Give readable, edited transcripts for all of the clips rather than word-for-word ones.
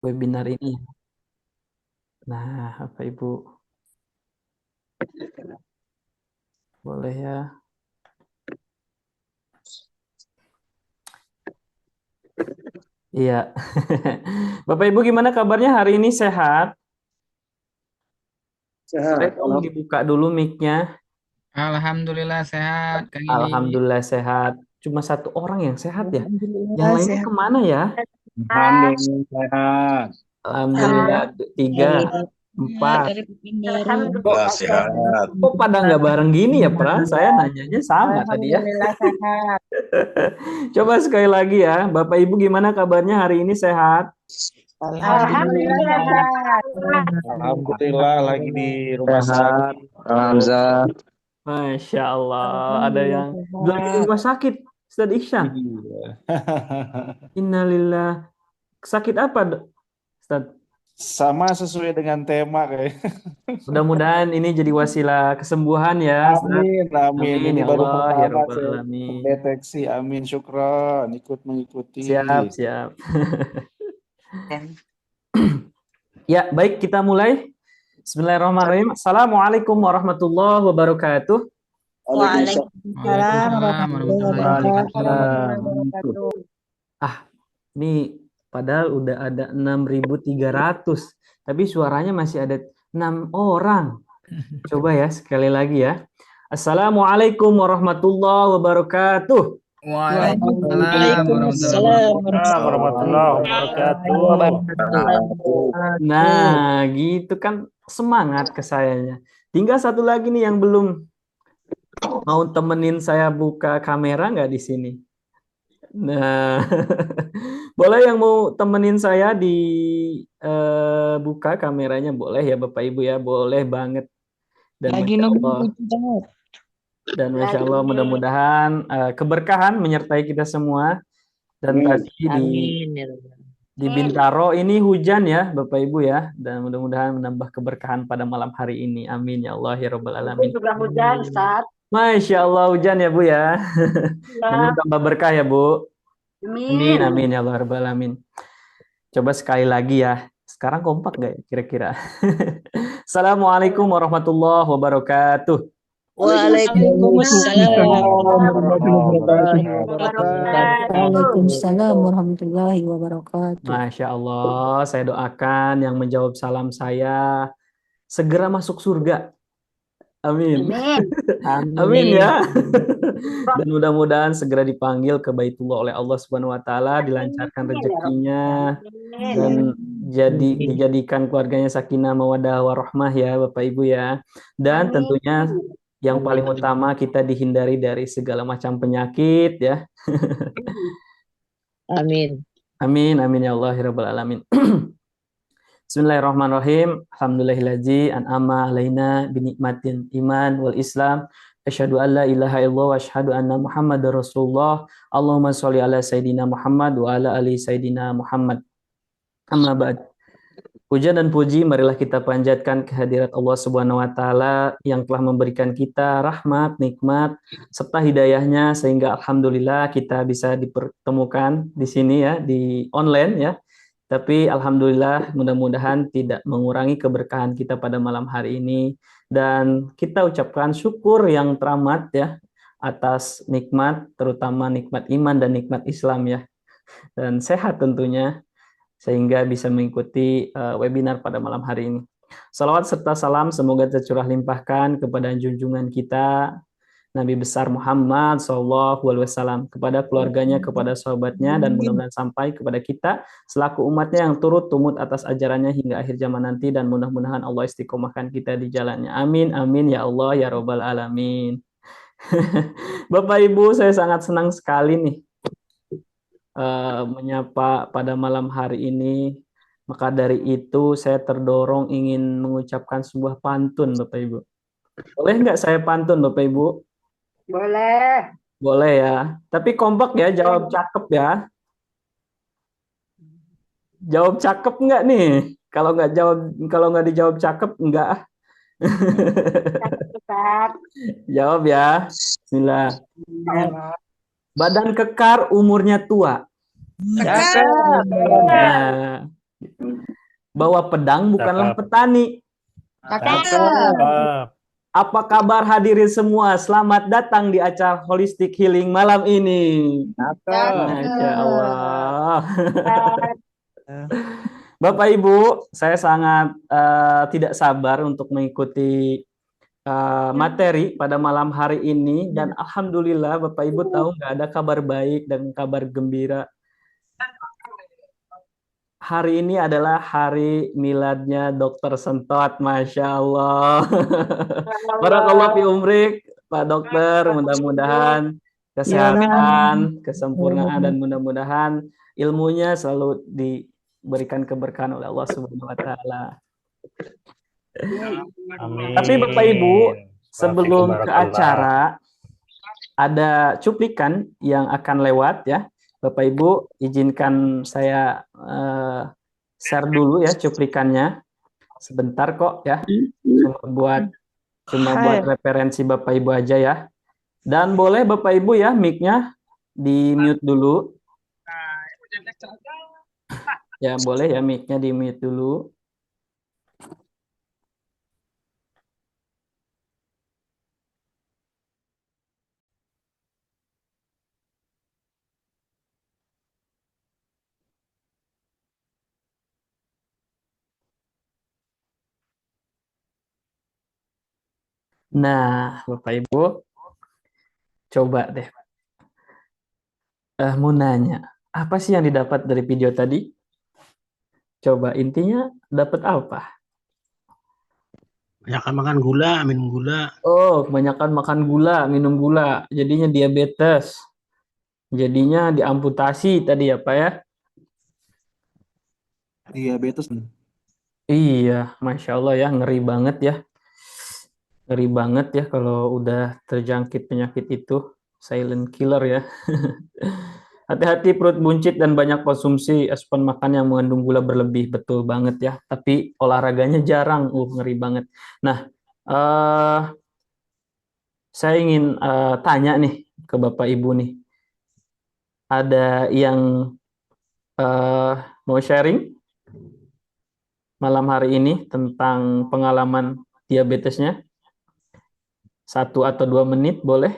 webinar ini. Nah, Bapak Ibu, boleh ya. Iya. Bapak Ibu gimana kabarnya hari ini sehat? Boleh Sehat. dong dibuka dulu mic-nya. Alhamdulillah sehat, Kang Idi. Alhamdulillah sehat. Cuma satu orang yang sehat ya. Yang Alhamdulillah lainnya sehat. kemana ya? Alhamdulillah sehat. Alhamdulillah Alhamdulillah tiga, empat. dari Pekanbaru. Kok, Alhamdulillah sehat. kok pada nggak bareng gini ya, Pra? Saya nanyanya sama tadi ya. Alhamdulillah sehat. Coba sekali lagi ya, Bapak Ibu gimana kabarnya hari ini sehat? Alhamdulillah sehat. Alhamdulillah lagi di rumah Sehat. sakit. Hamzah. Masya Allah, ada Alhamdulillah yang lagi di sehat. rumah sakit, Ustaz Ihsan. Iya. Innalillah. Sakit apa, Ustaz? Sama sesuai dengan tema kayak. Mudah-mudahan ini jadi wasilah kesembuhan ya, Ustaz. Amin, amin. Amin Ini ya baru Allah, ya pertama Rabbal saya Alamin. mendeteksi. Amin, syukron. Ikut mengikuti. Siap, siap. Ya, baik kita mulai. Bismillahirrahmanirrahim. Assalamualaikum warahmatullahi wabarakatuh. Waalaikumsalam. Waalaikumsalam Waalaikumsalam warahmatullahi warahmatullahi wabarakatuh. wabarakatuh. Ah, ini padahal udah ada 6.300, tapi suaranya masih ada 6 orang. Coba ya, sekali lagi ya. Assalamualaikum warahmatullahi wabarakatuh. Waalaikumsalam warahmatullahi Waalaikumsalam wabarakatuh. Warahmatullahi warahmatullahi wabarakatuh. wabarakatuh. Nah, gitu kan semangat ke sayanya. Tinggal satu lagi nih yang belum mau temenin saya buka kamera nggak di sini? Nah, boleh yang mau temenin saya di buka kameranya boleh ya Bapak Ibu ya, boleh banget. Dan Lagi Masya nunggu Allah, jawab. dan Masya Allah mudah-mudahan keberkahan menyertai kita semua. Dan Amin. tadi Amin ya Rabbal. di Bintaro ini hujan ya Bapak Ibu ya, dan mudah-mudahan menambah keberkahan pada malam hari ini. Amin ya Allah ya Rabbal Alamin. Juga hujan, Ustaz. Masya Allah hujan ya Bu ya. Mudah Ya, tambah berkah ya Bu. Amin, amin. amin ya Allah Rabbal Alamin. Coba sekali lagi ya. Sekarang kompak gak ya kira-kira? Assalamualaikum warahmatullahi wabarakatuh. Waalaikumsalam Warahmatullahi warahmatullahi wabarakatuh. wabarakatuh. Waalaikumsalam warahmatullahi wabarakatuh. Masya Allah, saya doakan yang menjawab salam saya segera masuk surga. Amin. Amin. Amin Amin. ya. Dan mudah-mudahan segera dipanggil ke Baitullah oleh Allah Subhanahu wa taala, dilancarkan Amin. rezekinya dan Amin. dijadikan keluarganya sakinah mawaddah warahmah ya Bapak Ibu ya. Dan Amin. tentunya yang paling utama kita dihindari dari segala macam penyakit ya. Amin. Amin amin ya Allah ya rabbal alamin. Bismillahirrahmanirrahim. Alhamdulillahillazi an'ama alaina binikmatin iman wal Islam. Asyhadu an la ilaha illallah wa asyhadu anna Muhammadar Rasulullah. Allahumma sholli ala sayidina Muhammad wa ala ali sayidina Muhammad. Amma ba'd. Puja dan puji marilah kita panjatkan kehadirat Allah Subhanahu wa taala yang telah memberikan kita rahmat, nikmat serta hidayahnya sehingga alhamdulillah kita bisa dipertemukan di sini ya di online ya. Tapi alhamdulillah mudah-mudahan tidak mengurangi keberkahan kita pada malam hari ini dan kita ucapkan syukur yang teramat ya atas nikmat terutama nikmat iman dan nikmat Islam ya dan sehat tentunya sehingga bisa mengikuti webinar pada malam hari ini. Salawat serta salam semoga tercurah limpahkan kepada junjungan kita Nabi besar Muhammad Sallallahu Alaihi Wasallam kepada keluarganya, kepada sahabatnya, dan mudah-mudahan sampai kepada kita selaku umatnya yang turut tumut atas ajarannya hingga akhir zaman nanti dan mudah-mudahan Allah istiqomahkan kita di jalannya. Amin, amin ya Allah ya Robbal Alamin. Bapak Ibu, saya sangat senang sekali nih menyapa pada malam hari ini. Maka dari itu saya terdorong ingin mengucapkan sebuah pantun Bapak Ibu. Boleh nggak saya pantun Bapak Ibu? Boleh. Boleh ya. Tapi kompak ya, jawab cakep ya. Jawab cakep nggak nih? Kalau nggak dijawab cakep nggak. Ustaz. Jawab ya. Bismillah. Badan kekar, umurnya tua. Cakep. Nah, Bawa pedang bukanlah Cakep. petani. Cakep. Apa kabar hadirin semua? Selamat datang di acara Holistic Healing malam ini. Masya Allah. Bapak Ibu, saya sangat tidak sabar untuk mengikuti materi pada malam hari ini, dan alhamdulillah Bapak Ibu tahu nggak, ada kabar baik dan kabar gembira. Hari ini adalah hari miladnya Dokter Sentot, Masya Allah. Barakallahu fi umrik, Pak Dokter. Mudah-mudahan kesehatan, kesempurnaan, dan mudah-mudahan ilmunya selalu diberikan keberkahan oleh Allah Subhanahu wa Ta'ala. Amin. Tapi Bapak Ibu, sebelum ke Barakallah. acara, ada cuplikan yang akan lewat ya. Bapak Ibu, izinkan saya share dulu ya cuplikannya. Sebentar kok ya. Cuma buat referensi Bapak Ibu aja ya. Dan boleh Bapak Ibu ya mic-nya di-mute dulu. Ya, boleh ya mic-nya di-mute dulu. Nah, Bapak Ibu, coba deh. Mau nanya, apa sih yang didapat dari video tadi? Coba intinya dapat apa? Banyakan makan gula, minum gula. Oh, kebanyakan makan gula, minum gula, jadinya diabetes. Jadinya diamputasi tadi ya, Pak ya? Diabetes. Iya, Masya Allah ya, ngeri banget ya. Ngeri banget ya kalau udah terjangkit penyakit itu. Silent killer ya. Hati-hati perut buncit dan banyak konsumsi asupan makan yang mengandung gula berlebih. Betul banget ya. Tapi olahraganya jarang. Ngeri banget. Nah, saya ingin tanya nih ke Bapak Ibu nih. Ada yang mau sharing malam hari ini tentang pengalaman diabetesnya? 1 atau 2 menit boleh?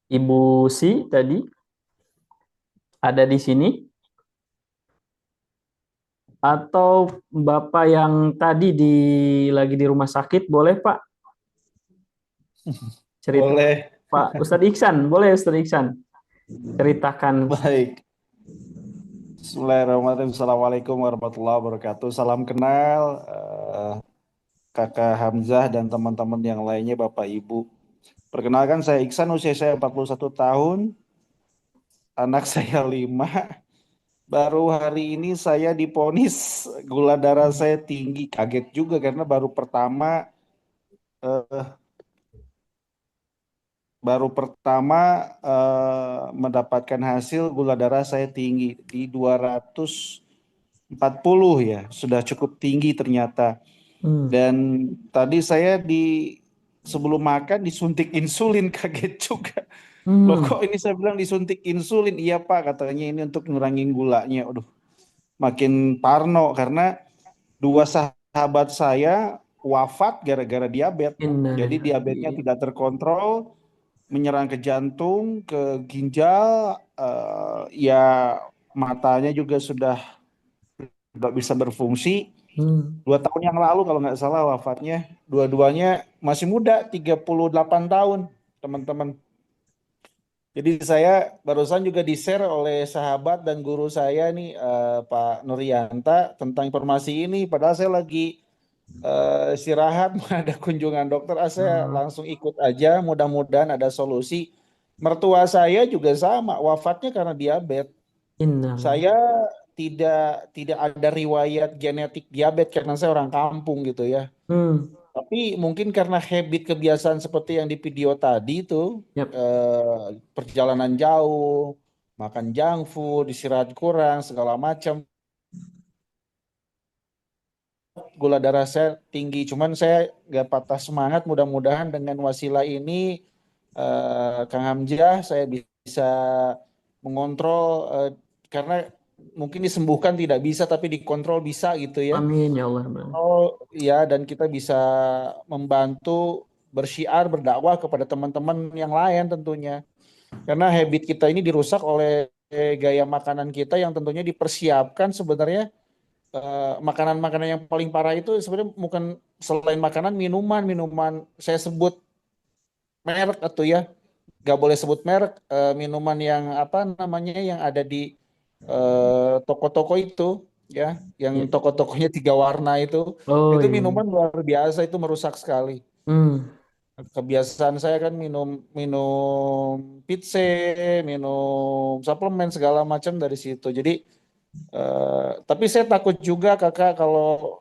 Ibu Si tadi ada di sini? Atau Bapak yang tadi lagi di rumah sakit, boleh Pak? Cerita. Boleh. Pak Ustadz Iksan, boleh Ustadz Iksan? Ceritakan. Baik. Bismillahirrahmanirrahim. Assalamualaikum warahmatullahi wabarakatuh. Salam kenal Kakak Hamzah dan teman-teman yang lainnya, Bapak Ibu. Perkenalkan, saya Iksan, usia saya 41 tahun. Anak saya 5. Baru hari ini saya diponis gula darah saya tinggi. Kaget juga karena baru pertama mendapatkan hasil gula darah saya tinggi di 240 ya. Sudah cukup tinggi ternyata. Dan tadi saya sebelum makan disuntik insulin, kaget juga. Loh, kok ini saya bilang disuntik insulin? Iya Pak, katanya ini untuk ngurangin gulanya. Aduh, makin parno karena 2 sahabat saya wafat gara-gara diabetes. Jadi diabetesnya tidak terkontrol, menyerang ke jantung, ke ginjal, ya matanya juga sudah tidak bisa berfungsi. 2 tahun yang lalu kalau nggak salah wafatnya. Dua-duanya masih muda, 38 tahun, teman-teman. Jadi saya barusan juga di-share oleh sahabat dan guru saya nih, Pak Nurianta, tentang informasi ini. Padahal saya lagi istirahat, ada kunjungan dokter. Saya langsung ikut aja, mudah-mudahan ada solusi. Mertua saya juga sama, wafatnya karena diabetes. Saya tidak ada riwayat genetik diabetes karena saya orang kampung gitu ya. Tapi mungkin karena habit kebiasaan seperti yang di video tadi itu, perjalanan jauh, makan junk food, istirahat kurang, segala macam, gula darah saya tinggi. Cuman saya nggak patah semangat, mudah-mudahan dengan wasilah ini, Kang Hamzah, saya bisa mengontrol karena mungkin disembuhkan tidak bisa tapi dikontrol bisa gitu ya. Amin ya Allah. Oh ya, dan kita bisa membantu bersyiar, berdakwah kepada teman-teman yang lain tentunya. Karena habit kita ini dirusak oleh gaya makanan kita yang tentunya dipersiapkan sebenarnya makanan-makanan yang paling parah itu sebenarnya bukan selain makanan, minuman saya sebut merek atau ya nggak boleh sebut merek minuman yang apa namanya yang ada di toko-toko itu ya, yang Ya. toko-tokonya 3 warna Oh itu iya. minuman luar biasa, itu merusak sekali. Hmm. Kebiasaan saya kan minum pitse, minum suplemen segala macam dari situ. Jadi tapi saya takut juga kakak kalau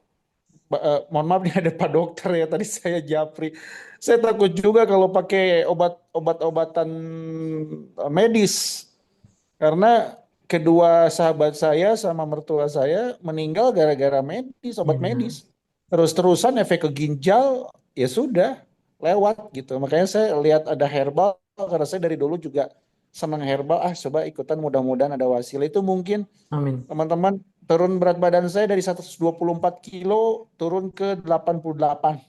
mohon maaf nih ada Pak Dokter ya tadi saya japri. Saya takut juga kalau pakai obat-obatan medis karena kedua sahabat saya sama mertua saya meninggal gara-gara obat Iya. medis. Terus-terusan efek ke ginjal ya sudah lewat gitu. Makanya saya lihat ada herbal karena saya dari dulu juga senang herbal. Coba ikutan mudah-mudahan ada wasilah. Itu mungkin Amin. teman-teman turun berat badan saya dari 124 kilo turun ke 88.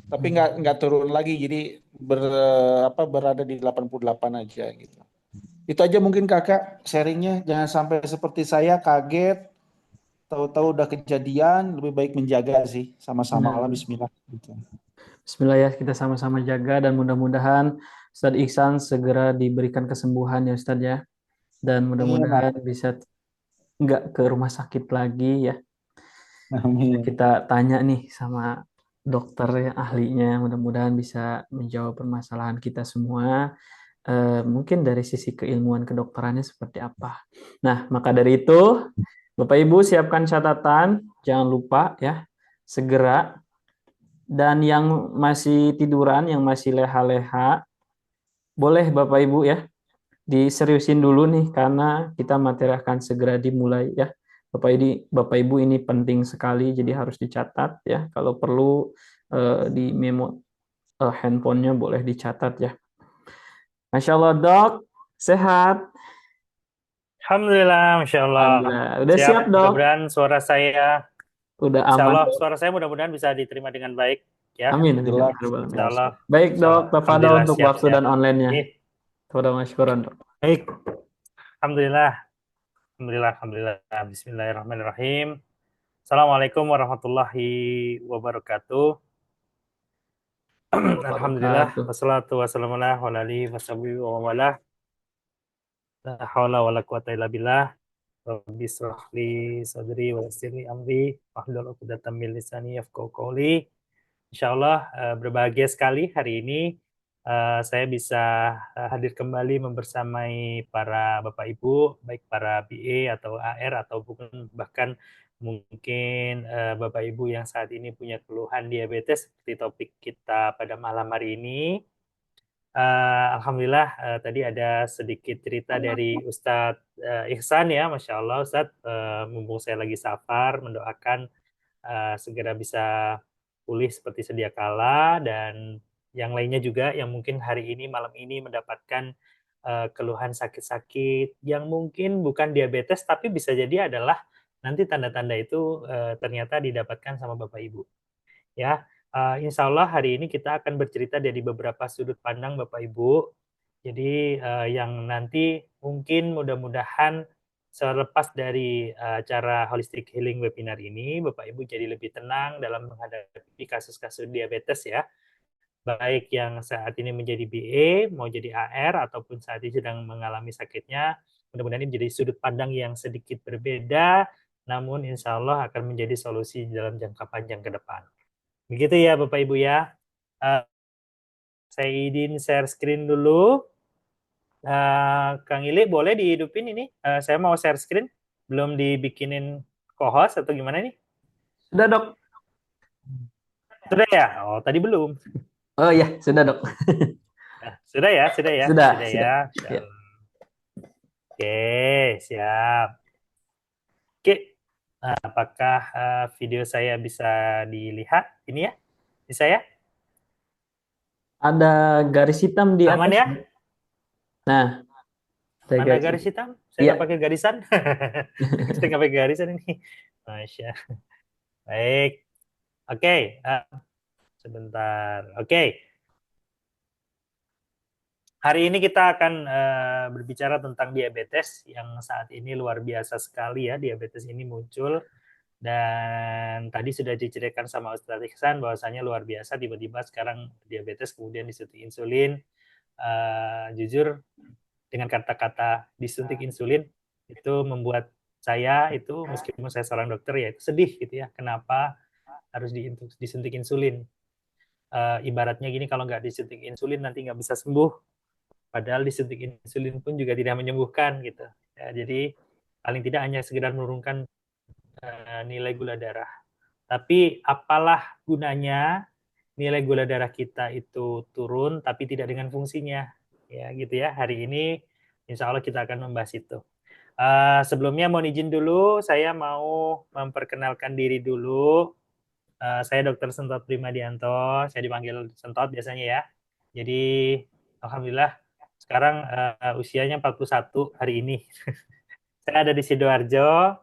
Tapi nggak turun lagi, jadi berada di 88 aja gitu. Itu aja mungkin kakak sharingnya, jangan sampai seperti saya kaget, tahu-tahu udah kejadian, lebih baik menjaga sih, sama-sama lah, Nah, bismillah. Gitu. Bismillah ya, kita sama-sama jaga dan mudah-mudahan Ustadz Iksan segera diberikan kesembuhan ya Ustadz ya. Dan Iya, mudah-mudahan bisa nggak ke rumah sakit lagi ya. amin. Kita tanya nih sama dokter yang ahlinya, mudah-mudahan bisa menjawab permasalahan kita semua. Mungkin dari sisi keilmuan kedokterannya seperti apa. Nah, maka dari itu, Bapak Ibu siapkan catatan, jangan lupa ya, segera. Dan yang masih tiduran, yang masih leha-leha, boleh Bapak Ibu ya, diseriusin dulu nih, karena kita materi akan segera dimulai ya. Bapak Ibu ini penting sekali, jadi harus dicatat ya. Kalau perlu di memo handphonenya boleh dicatat ya. Masya Allah dok, sehat. Alhamdulillah, Masya Allah. Alhamdulillah. Udah Siap, siap dok? mudah-mudahan suara saya, Udah Insya aman Allah, dok? suara saya mudah-mudahan bisa diterima dengan baik. Ya, Amin. Amin. Jelas, Insya Allah. Baik Insya Allah. dok, tafadhol Alhamdulillah, untuk waktu siap-siap. dan online-nya. Ih, Tafadhol masykuran dok. baik. Alhamdulillah. Alhamdulillah, Alhamdulillah. Bismillahirrahmanirrahim. Assalamualaikum warahmatullahi wabarakatuh. Alhamdulillah. Wabarakatuh. Wassalatu wassalamu ala alihi washabihi wa wala. La haula wala quwata illa billah. Rabbi shrah li sadri wa yassir li amri wahlul 'uqdatam min lisani yafqahu qawli. Insyaallah berbahagia sekali hari ini saya bisa hadir kembali membersamai para Bapak Ibu, baik para BA atau AR ataupun bahkan mungkin Bapak Ibu yang saat ini punya keluhan diabetes seperti topik kita pada malam hari ini. Alhamdulillah tadi ada sedikit cerita dari Ustadz Ihsan ya, Masya Allah Ustadz, mumpung saya lagi safar, mendoakan segera bisa pulih seperti sedia kala, dan yang lainnya juga yang mungkin hari ini, malam ini mendapatkan keluhan sakit-sakit yang mungkin bukan diabetes, tapi bisa jadi adalah nanti tanda-tanda itu ternyata didapatkan sama Bapak Ibu. Ya, insya Allah hari ini kita akan bercerita dari beberapa sudut pandang Bapak Ibu. Jadi yang nanti mungkin mudah-mudahan selepas dari acara Holistic Healing Webinar ini, Bapak Ibu jadi lebih tenang dalam menghadapi kasus-kasus diabetes ya. Baik yang saat ini menjadi BA, mau jadi AR, ataupun saat ini sedang mengalami sakitnya. Mudah-mudahan ini menjadi sudut pandang yang sedikit berbeda, namun insya Allah akan menjadi solusi dalam jangka panjang ke depan. Begitu ya Bapak Ibu ya. Saya izin share screen dulu. Kang Ili boleh dihidupin ini? Saya mau share screen. Belum dibikinin co-host atau gimana nih? Sudah dok. Sudah ya? Oh tadi belum. Oh iya, sudah dok. Sudah ya? Sudah ya? Sudah. Ya. Ya. Oke, siap. Oke, apakah video saya bisa dilihat? Ini ya? Bisa ya? Ada garis hitam di Aman atas. ya? Nah, Mana garis hitam? Saya nggak pakai garisan. Saya nggak pakai garisan ini. Masya. Baik. Oke. Sebentar. Oke. Hari ini kita akan berbicara tentang diabetes yang saat ini luar biasa sekali ya. Diabetes ini muncul dan tadi sudah diceritakan sama Ustadz Ihsan bahwasanya luar biasa tiba-tiba sekarang diabetes kemudian disuntik insulin. Jujur dengan kata-kata disuntik insulin itu membuat saya itu meskipun saya seorang dokter ya itu sedih gitu ya. Kenapa harus disuntik insulin? Ibaratnya gini, kalau nggak disuntik insulin nanti nggak bisa sembuh. Padahal disuntik insulin pun juga tidak menyembuhkan gitu. Ya, jadi paling tidak hanya sekedar menurunkan nilai gula darah. Tapi apalah gunanya nilai gula darah kita itu turun tapi tidak dengan fungsinya. Ya gitu ya. Hari ini insya Allah kita akan membahas itu. Sebelumnya mohon izin dulu, saya mau memperkenalkan diri dulu. Saya Dr. Sentot Primadianto, saya dipanggil Sentot biasanya ya. Jadi alhamdulillah sekarang usianya 41 hari ini. Saya ada di Sidoarjo.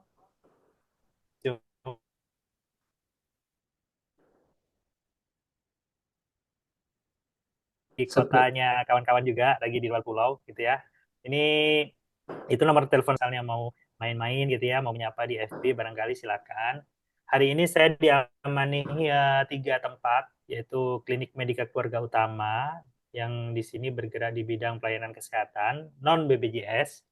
Di kotanya kawan-kawan juga lagi di luar pulau gitu ya. Ini itu nomor telepon misalnya mau main-main gitu ya, mau menyapa di FB barangkali silakan. Hari ini saya diamani 3 tempat, yaitu Klinik Medika Keluarga Utama yang di sini bergerak di bidang pelayanan kesehatan non BPJS.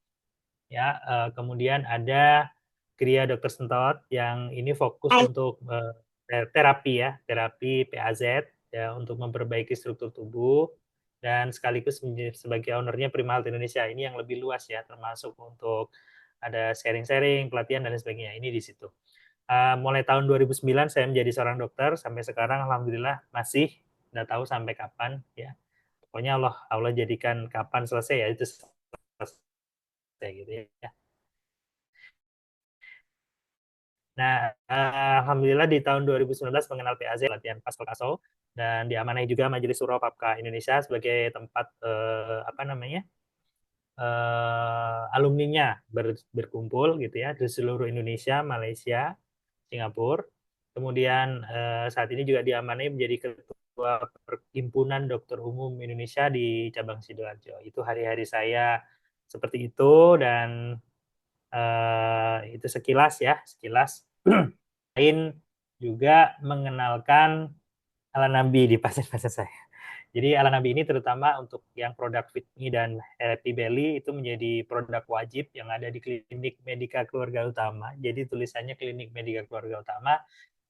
Ya, kemudian ada Kriya Dr. Sentot yang ini fokus untuk terapi ya, terapi PAZ ya untuk memperbaiki struktur tubuh dan sekaligus sebagai ownernya Prima Health Indonesia ini yang lebih luas ya, termasuk untuk ada sharing-sharing, pelatihan dan sebagainya. Ini di situ. Mulai tahun 2009 saya menjadi seorang dokter sampai sekarang alhamdulillah masih, nggak tahu sampai kapan ya. Pokoknya Allah jadikan kapan selesai ya itu selesai gitu ya. Nah, alhamdulillah di tahun 2019 mengenal PAZ latihan Pascal Kaso dan diamanahi juga Majelis Suro Papka Indonesia sebagai tempat alumninya berkumpul gitu ya di seluruh Indonesia, Malaysia, Singapura. Kemudian saat ini juga diamanahi menjadi ketua Perhimpunan Dokter Umum Indonesia di cabang Sidoarjo. Itu hari-hari saya seperti itu dan itu sekilas ya, sekilas. Lain juga mengenalkan ala nabi di pasien-pasien saya. Jadi ala nabi ini terutama untuk yang produk Fit Me dan Happy Belly itu menjadi produk wajib yang ada di Klinik Medika Keluarga Utama. Jadi tulisannya Klinik Medika Keluarga Utama.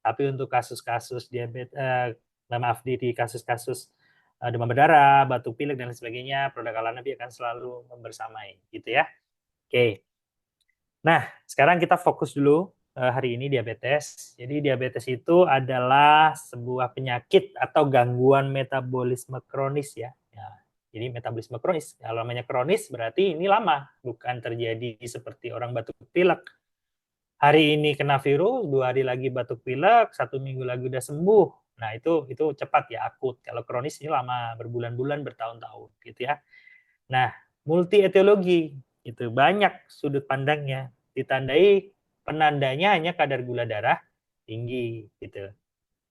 Tapi untuk kasus-kasus diabetes, maaf di kasus-kasus demam berdarah, batuk pilek dan sebagainya, produk ala nabi akan selalu membersamai, gitu ya. Oke. Nah, sekarang kita fokus dulu hari ini diabetes. Jadi diabetes itu adalah sebuah penyakit atau gangguan metabolisme kronis ya. Jadi metabolisme kronis. Kalau namanya kronis berarti ini lama, bukan terjadi seperti orang batuk pilek. Hari ini kena virus, 2 hari lagi batuk pilek, 1 minggu lagi udah sembuh. Nah itu cepat ya, akut. Kalau kronis ini lama, berbulan-bulan, bertahun-tahun gitu ya. Nah multi etiologi itu banyak sudut pandangnya, ditandai penandanya hanya kadar gula darah tinggi gitu.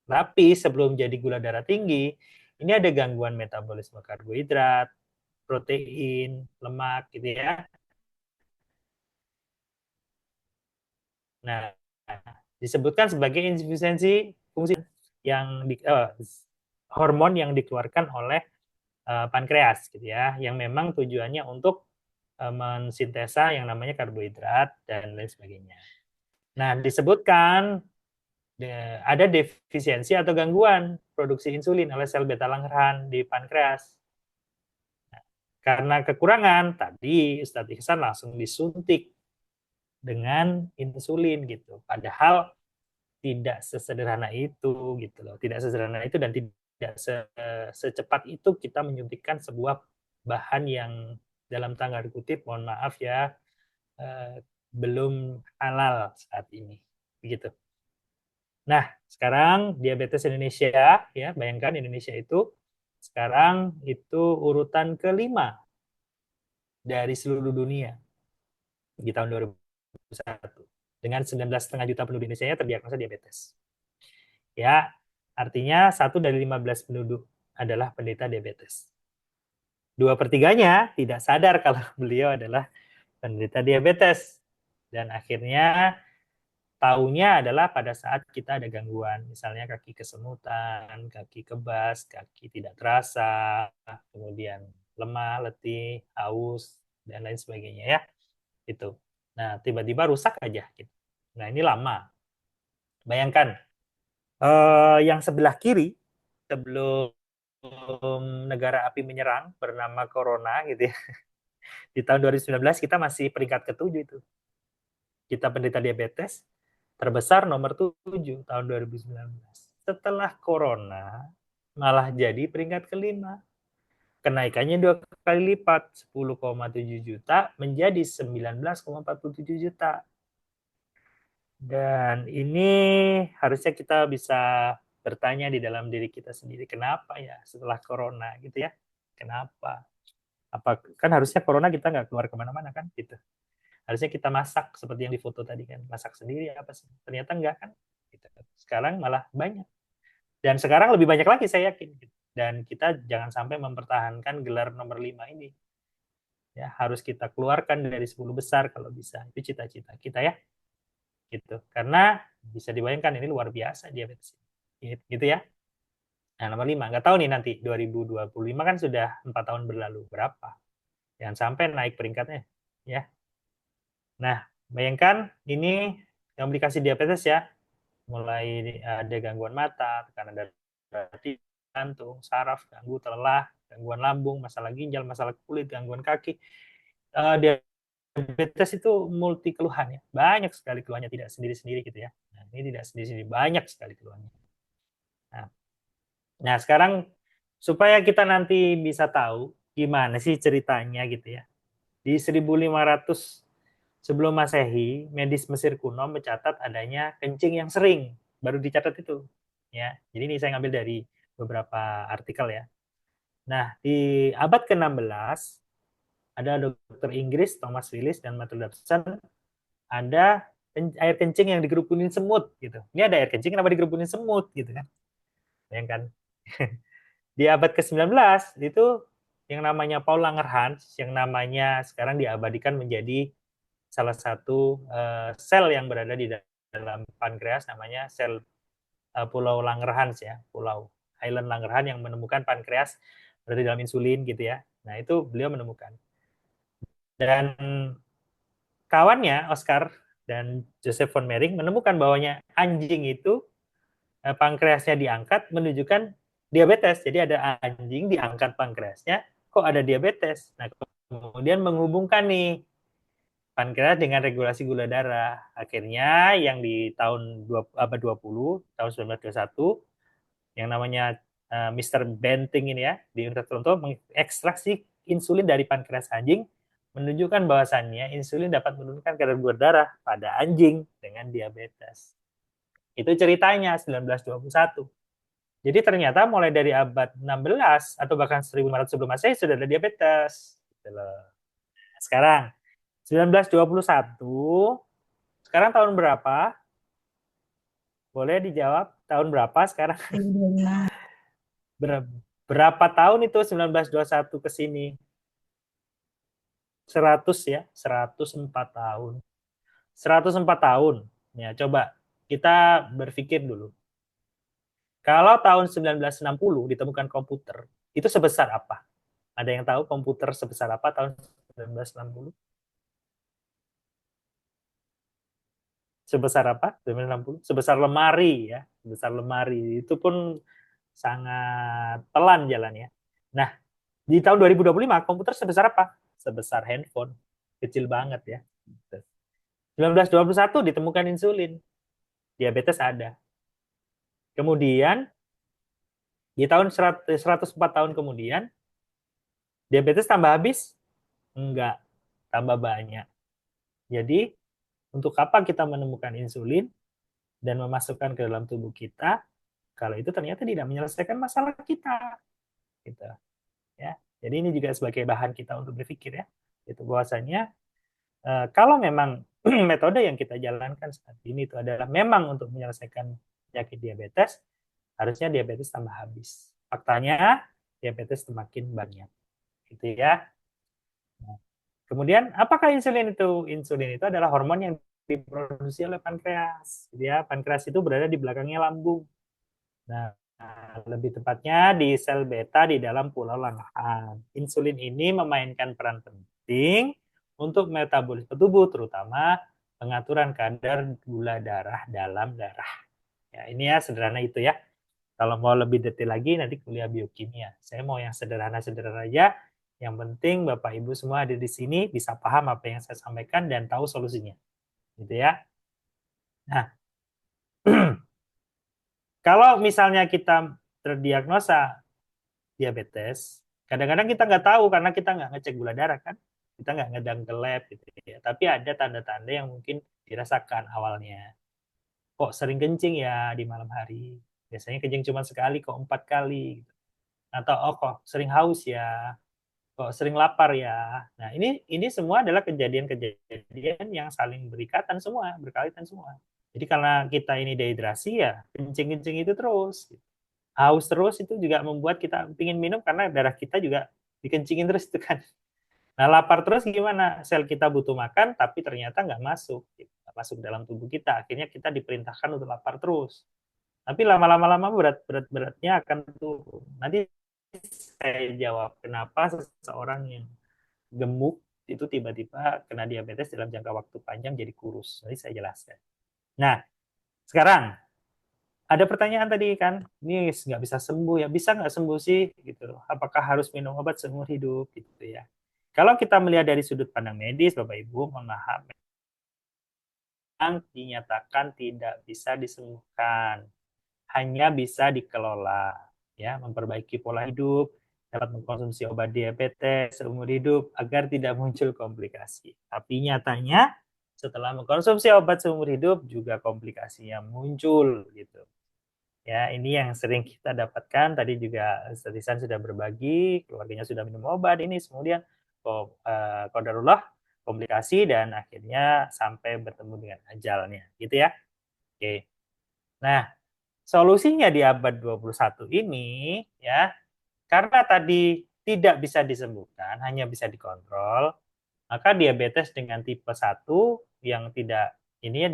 Tapi sebelum jadi gula darah tinggi, ini ada gangguan metabolisme karbohidrat, protein, lemak gitu ya. Nah, disebutkan sebagai insufisiensi fungsi yang hormon yang dikeluarkan oleh pankreas gitu ya, yang memang tujuannya untuk mensintesa yang namanya karbohidrat dan lain sebagainya. Nah, disebutkan ada defisiensi atau gangguan produksi insulin oleh sel beta Langerhans di pankreas. Nah, karena kekurangan, tadi Ustadz Ihsan langsung disuntik dengan insulin gitu. Padahal tidak sesederhana itu gitu loh. Tidak sesederhana itu dan tidak secepat itu kita menyuntikkan sebuah bahan yang dalam tanda kutip mohon maaf ya belum halal saat ini begitu. Nah, sekarang diabetes Indonesia ya, bayangkan Indonesia itu sekarang itu urutan ke-5 dari seluruh dunia di tahun 2001. Dengan 19,5 juta penduduk Indonesia terdiagnosa diabetes. Ya, artinya 1 dari 15 penduduk adalah penderita diabetes. 2/3-nya tidak sadar kalau beliau adalah penderita diabetes. Dan akhirnya taunya adalah pada saat kita ada gangguan, misalnya kaki kesemutan, kaki kebas, kaki tidak terasa, kemudian lemah, letih, haus, dan lain sebagainya ya. Itu. Nah, tiba-tiba rusak aja gitu. Nah, ini lama. Bayangkan yang sebelah kiri sebelum negara api menyerang bernama Corona gitu ya. Di tahun 2019 kita masih peringkat ke-7 itu. Kita penderita diabetes terbesar nomor 7 tahun 2019. Setelah Corona malah jadi peringkat ke-5. Kenaikannya 2 kali lipat, 10,7 juta menjadi 19,47 juta. Dan ini harusnya kita bisa bertanya di dalam diri kita sendiri, kenapa ya setelah Corona gitu ya? Kenapa? Kan harusnya Corona kita nggak keluar kemana-mana kan gitu. Harusnya kita masak seperti yang di foto tadi kan, masak sendiri apa sih? Ternyata enggak kan. Gitu. Sekarang malah banyak. Dan sekarang lebih banyak lagi saya yakin. Gitu. Dan kita jangan sampai mempertahankan gelar nomor 5 ini. Ya, harus kita keluarkan dari 10 besar kalau bisa. Itu cita-cita kita ya. Gitu. Karena bisa dibayangkan ini luar biasa diabetes. Gitu ya. Nah, nomor 5. Nggak tahu nih nanti 2025 kan sudah 4 tahun berlalu. Berapa? Jangan sampai naik peringkatnya. Ya. Nah, bayangkan ini komplikasi diabetes ya. Mulai ada gangguan mata, tekanan darah tinggi, jantung, saraf, ganggu lelah, gangguan lambung, masalah ginjal, masalah kulit, gangguan kaki. Diabetes itu multi keluhan ya. Banyak sekali keluhannya, tidak sendiri-sendiri gitu ya. Nah, ini tidak sendiri-sendiri, banyak sekali keluhannya. Nah, sekarang supaya kita nanti bisa tahu gimana sih ceritanya gitu ya. Di 1500 sebelum Masehi, medis Mesir kuno mencatat adanya kencing yang sering, baru dicatat itu. Ya, jadi ini saya ngambil dari beberapa artikel ya. Nah, di abad ke-16 ada dokter Inggris Thomas Willis dan Matthew Dobson ada air kencing yang digerupunin semut gitu. Ini ada air kencing kenapa digerupunin semut gitu kan? Bayangkan. Di abad ke-19 itu yang namanya Paul Langerhans yang namanya sekarang diabadikan menjadi salah satu sel yang berada di dalam pankreas namanya sel Pulau Langerhans ya, Pulau Island Langerhans yang menemukan pankreas berada di dalam insulin gitu ya. Nah, itu beliau menemukan. Dan kawannya Oscar dan Joseph von Mering menemukan bahwanya anjing itu pankreasnya diangkat menunjukkan diabetes. Jadi ada anjing diangkat pankreasnya, kok ada diabetes. Nah, kemudian menghubungkan nih pankreas dengan regulasi gula darah. Akhirnya yang di tahun abad 20, tahun 1921, yang namanya Mr. Banting ini ya, di Universitas Toronto mengekstraksi insulin dari pankreas anjing, menunjukkan bahwasannya insulin dapat menurunkan kadar gula darah pada anjing dengan diabetes. Itu ceritanya 1921. Jadi ternyata mulai dari abad 16 atau bahkan 1500 sebelum Masehi sudah ada diabetes. Sekarang 1921, sekarang tahun berapa? Boleh dijawab tahun berapa sekarang? Berapa tahun itu 1921 ke sini? 100 ya, 104 tahun. 104 tahun. Ya, coba kita berpikir dulu. Kalau tahun 1960 ditemukan komputer, itu sebesar apa? Ada yang tahu komputer sebesar apa tahun 1960? Sebesar apa? 1960? Sebesar lemari ya, sebesar lemari. Itu pun sangat pelan jalannya. Nah, di tahun 2025 komputer sebesar apa? Sebesar handphone. Kecil banget ya. 1921 ditemukan insulin. Diabetes ada. Kemudian di tahun 104 tahun kemudian diabetes tambah habis? Enggak, tambah banyak. Jadi untuk apa kita menemukan insulin dan memasukkan ke dalam tubuh kita kalau itu ternyata tidak menyelesaikan masalah kita? Gitu. Ya. Jadi ini juga sebagai bahan kita untuk berpikir ya. Itu bahwasanya kalau memang metode yang kita jalankan saat ini itu adalah memang untuk menyelesaikan penyakit diabetes, harusnya diabetes tambah habis. Faktanya diabetes semakin banyak, gitu ya. Nah, kemudian apakah insulin itu? Insulin itu adalah hormon yang diproduksi oleh pankreas, gitu ya. Pankreas itu berada di belakangnya lambung. Nah, lebih tepatnya di sel beta di dalam pulau Langerhans. Insulin ini memainkan peran penting untuk metabolisme tubuh, terutama pengaturan kadar gula darah dalam darah. Ya, ini ya sederhana itu ya. Kalau mau lebih detail lagi nanti kuliah biokimia. Saya mau yang sederhana-sederhana aja. Yang penting Bapak Ibu semua ada di sini bisa paham apa yang saya sampaikan dan tahu solusinya. Gitu ya. Nah, kalau misalnya kita terdiagnosa diabetes, kadang-kadang kita nggak tahu karena kita nggak ngecek gula darah kan, kita nggak ngedang ke lab gitu ya. Tapi ada tanda-tanda yang mungkin dirasakan awalnya. Kok sering kencing ya di malam hari? Biasanya kencing cuma sekali, kok 4 kali. Gitu. Atau oh kok sering haus ya? Kok sering lapar ya? Nah ini semua adalah kejadian-kejadian yang saling berikatan semua, berkaitan semua. Jadi karena kita ini dehidrasi ya, kencing-kencing itu terus. Haus terus itu juga membuat kita ingin minum karena darah kita juga dikencingin terus itu kan. Nah lapar terus gimana? Sel kita butuh makan tapi ternyata nggak masuk. Nggak masuk dalam tubuh kita. Akhirnya kita diperintahkan untuk lapar terus. Tapi lama-lama beratnya akan turun. Nanti saya jawab kenapa seseorang yang gemuk itu tiba-tiba kena diabetes dalam jangka waktu panjang jadi kurus. Nanti saya jelaskan. Nah, sekarang ada pertanyaan tadi kan, ini nggak bisa sembuh ya, bisa nggak sembuh sih gitu? Apakah harus minum obat seumur hidup gitu ya? Kalau kita melihat dari sudut pandang medis, Bapak Ibu, mohon maaf, yang dinyatakan tidak bisa disembuhkan, hanya bisa dikelola, ya, memperbaiki pola hidup, dapat mengkonsumsi obat diabetes seumur hidup agar tidak muncul komplikasi. Tapi nyatanya setelah mengkonsumsi obat seumur hidup juga komplikasinya muncul gitu. Ya, ini yang sering kita dapatkan. Tadi juga Statisan sudah berbagi, keluarganya sudah minum obat, ini kemudian qadarullah komplikasi dan akhirnya sampai bertemu dengan ajalnya, gitu ya. Oke. Nah, solusinya di abad 21 ini ya, karena tadi tidak bisa disembuhkan, hanya bisa dikontrol, maka diabetes dengan tipe 1 yang tidak ini ya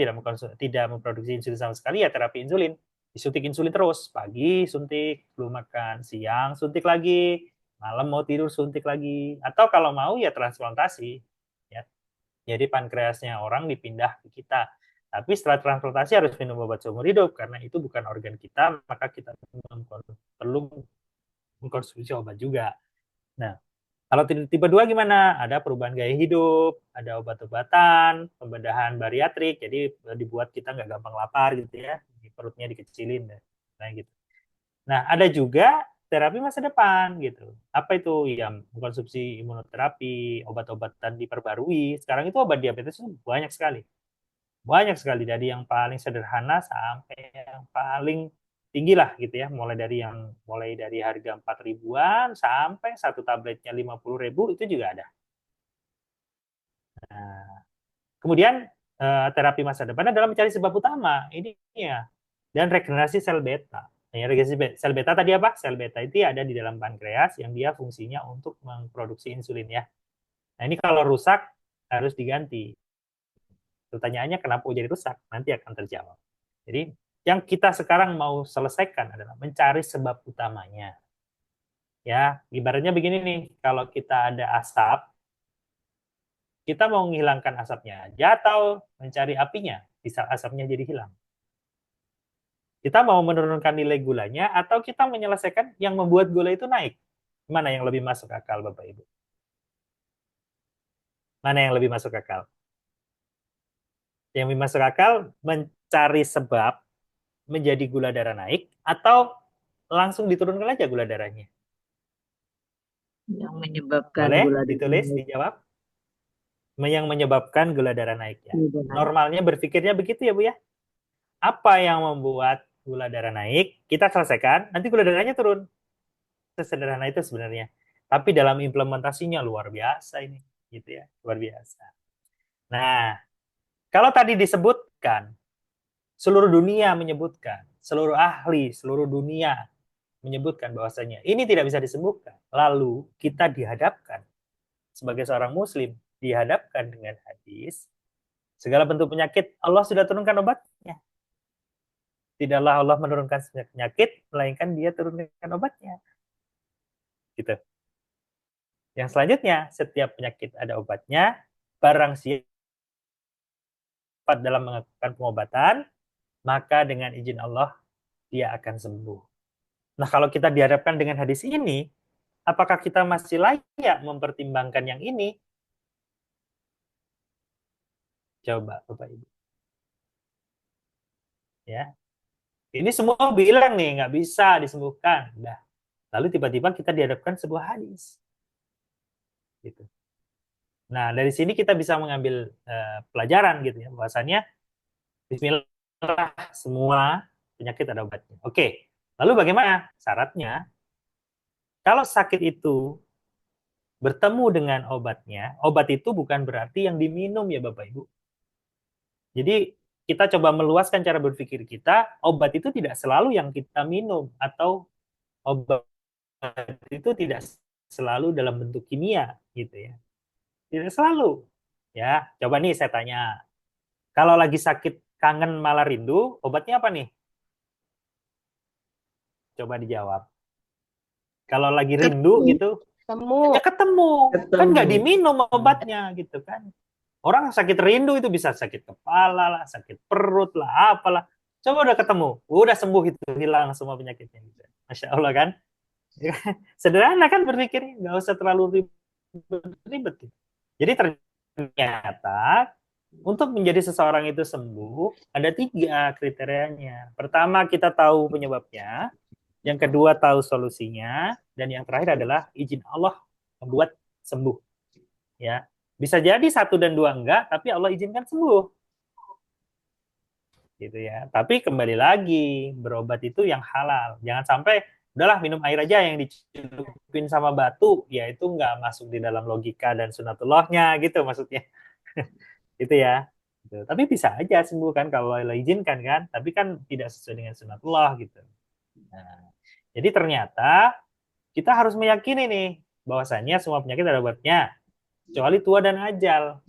tidak memproduksi insulin sama sekali ya terapi insulin. Disuntik insulin terus, pagi suntik, belum makan, siang suntik lagi, malam mau tidur suntik lagi, atau kalau mau ya transplantasi. Ya. Jadi pankreasnya orang dipindah ke kita. Tapi setelah transplantasi harus minum obat seumur hidup karena itu bukan organ kita, maka kita perlu mengkonsumsi obat juga. Nah, kalau tipe 2 gimana? Ada perubahan gaya hidup, ada obat-obatan, pembedahan bariatrik, jadi dibuat kita nggak gampang lapar gitu ya, perutnya dikecilin, nah gitu. Nah, ada juga terapi masa depan gitu. Apa itu? Ya, mengkonsumsi imunoterapi, obat-obatan diperbarui. Sekarang itu obat diabetes itu banyak sekali. Banyak sekali dari yang paling sederhana sampai yang paling tinggi lah gitu ya, mulai dari harga 4 ribuan sampai satu tabletnya 50 ribu itu juga ada. Nah, kemudian terapi masa depan adalah mencari sebab utama ini ya, dan regenerasi sel beta. Nah, regenerasi sel beta tadi apa? Sel beta itu ada di dalam pankreas yang dia fungsinya untuk memproduksi insulin ya. Nah ini kalau rusak harus diganti. Pertanyaannya kenapa jadi rusak? Nanti akan terjawab. Jadi yang kita sekarang mau selesaikan adalah mencari sebab utamanya. Ya, ibaratnya begini nih, kalau kita ada asap, kita mau menghilangkan asapnya aja atau mencari apinya, bisa asapnya jadi hilang. Kita mau menurunkan nilai gulanya atau kita menyelesaikan yang membuat gula itu naik. Mana yang lebih masuk akal, Bapak Ibu? Mana yang lebih masuk akal? Yang lebih masuk akal mencari sebab menjadi gula darah naik atau langsung diturunkan aja gula darahnya? Yang menyebabkan boleh gula darah ditulis, naik. dijawab. Yang menyebabkan gula darah naik ya. Iya. Normalnya berpikirnya begitu ya Bu ya. Apa yang membuat gula darah naik? Kita selesaikan, nanti gula darahnya turun. Sesederhana itu sebenarnya. Tapi dalam implementasinya luar biasa ini. gitu ya, luar biasa. Nah, kalau tadi disebutkan, seluruh dunia menyebutkan, seluruh ahli, seluruh dunia menyebutkan bahwasanya ini tidak bisa disembuhkan. Lalu kita dihadapkan sebagai seorang muslim, dihadapkan dengan hadis, segala bentuk penyakit Allah sudah turunkan obatnya. Tidaklah Allah menurunkan penyakit, melainkan dia turunkan obatnya. Gitu. Yang selanjutnya, setiap penyakit ada obatnya, barang siapa dalam melakukan pengobatan, maka dengan izin Allah, dia akan sembuh. Nah, kalau kita dihadapkan dengan hadis ini, apakah kita masih layak mempertimbangkan yang ini? Coba, Bapak Ibu. Ya, ini semua bilang nih, nggak bisa disembuhkan. Nah, lalu tiba-tiba kita dihadapkan sebuah hadis. Gitu. Nah, dari sini kita bisa mengambil pelajaran gitu ya, bahwasannya bismillah semua penyakit ada obatnya. Oke, lalu bagaimana syaratnya? Kalau sakit itu bertemu dengan obatnya, obat itu bukan berarti yang diminum ya Bapak Ibu. Jadi kita coba meluaskan cara berpikir kita, obat itu tidak selalu yang kita minum, atau obat itu tidak selalu dalam bentuk kimia gitu ya. Tidak selalu. Ya, coba nih saya tanya. Kalau lagi sakit kangen malah rindu, obatnya apa nih? Coba dijawab. Kalau lagi rindu gitu, Temu. ya ketemu. Kan nggak diminum obatnya gitu kan. Orang sakit rindu itu bisa sakit kepala lah, sakit perut lah, apalah. Coba udah ketemu, udah sembuh itu, hilang semua penyakitnya. Gitu. Masya Allah kan. Sederhana kan berpikirnya, nggak usah terlalu ribet. Jadi ternyata untuk menjadi seseorang itu sembuh, ada 3 kriterianya. Pertama, kita tahu penyebabnya. Yang kedua, tahu solusinya. Dan yang terakhir adalah izin Allah membuat sembuh. Ya, bisa jadi 1 dan 2 enggak, tapi Allah izinkan sembuh. Gitu ya. Tapi kembali lagi, berobat itu yang halal. Jangan sampai, udahlah minum air aja yang dicelupin sama batu, ya itu nggak masuk di dalam logika dan sunatullahnya gitu maksudnya. Gitu ya. Gitu. Tapi bisa aja sembuh kan kalau Allah izinkan kan, tapi kan tidak sesuai dengan sunatullah gitu. Nah, jadi ternyata kita harus meyakini nih bahwasanya semua penyakit ada obatnya, kecuali tua dan ajal.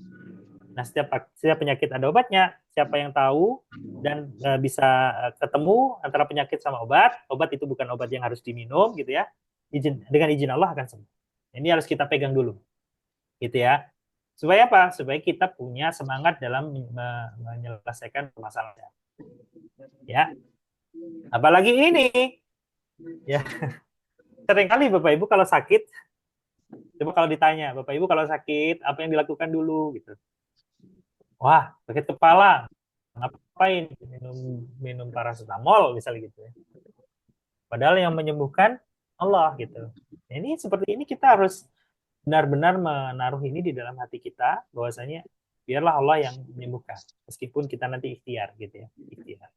Nah, setiap penyakit ada obatnya. Siapa yang tahu dan bisa ketemu antara penyakit sama obat itu bukan obat yang harus diminum gitu ya. Dengan izin Allah akan sembuh. Ini harus kita pegang dulu. Gitu ya. Supaya apa? Supaya kita punya semangat dalam menyelesaikan permasalahan. Ya. Apalagi ini. Ya. Seringkali Bapak Ibu kalau sakit, coba kalau ditanya, Bapak Ibu kalau sakit, apa yang dilakukan dulu gitu. Wah, sakit kepala. Ngapain? Minum paracetamol misalnya gitu ya. Padahal yang menyembuhkan Allah gitu. Ini seperti ini kita harus benar-benar menaruh ini di dalam hati kita, bahwasanya biarlah Allah yang menyembuhkan, meskipun kita nanti ikhtiar gitu ya, ikhtiar.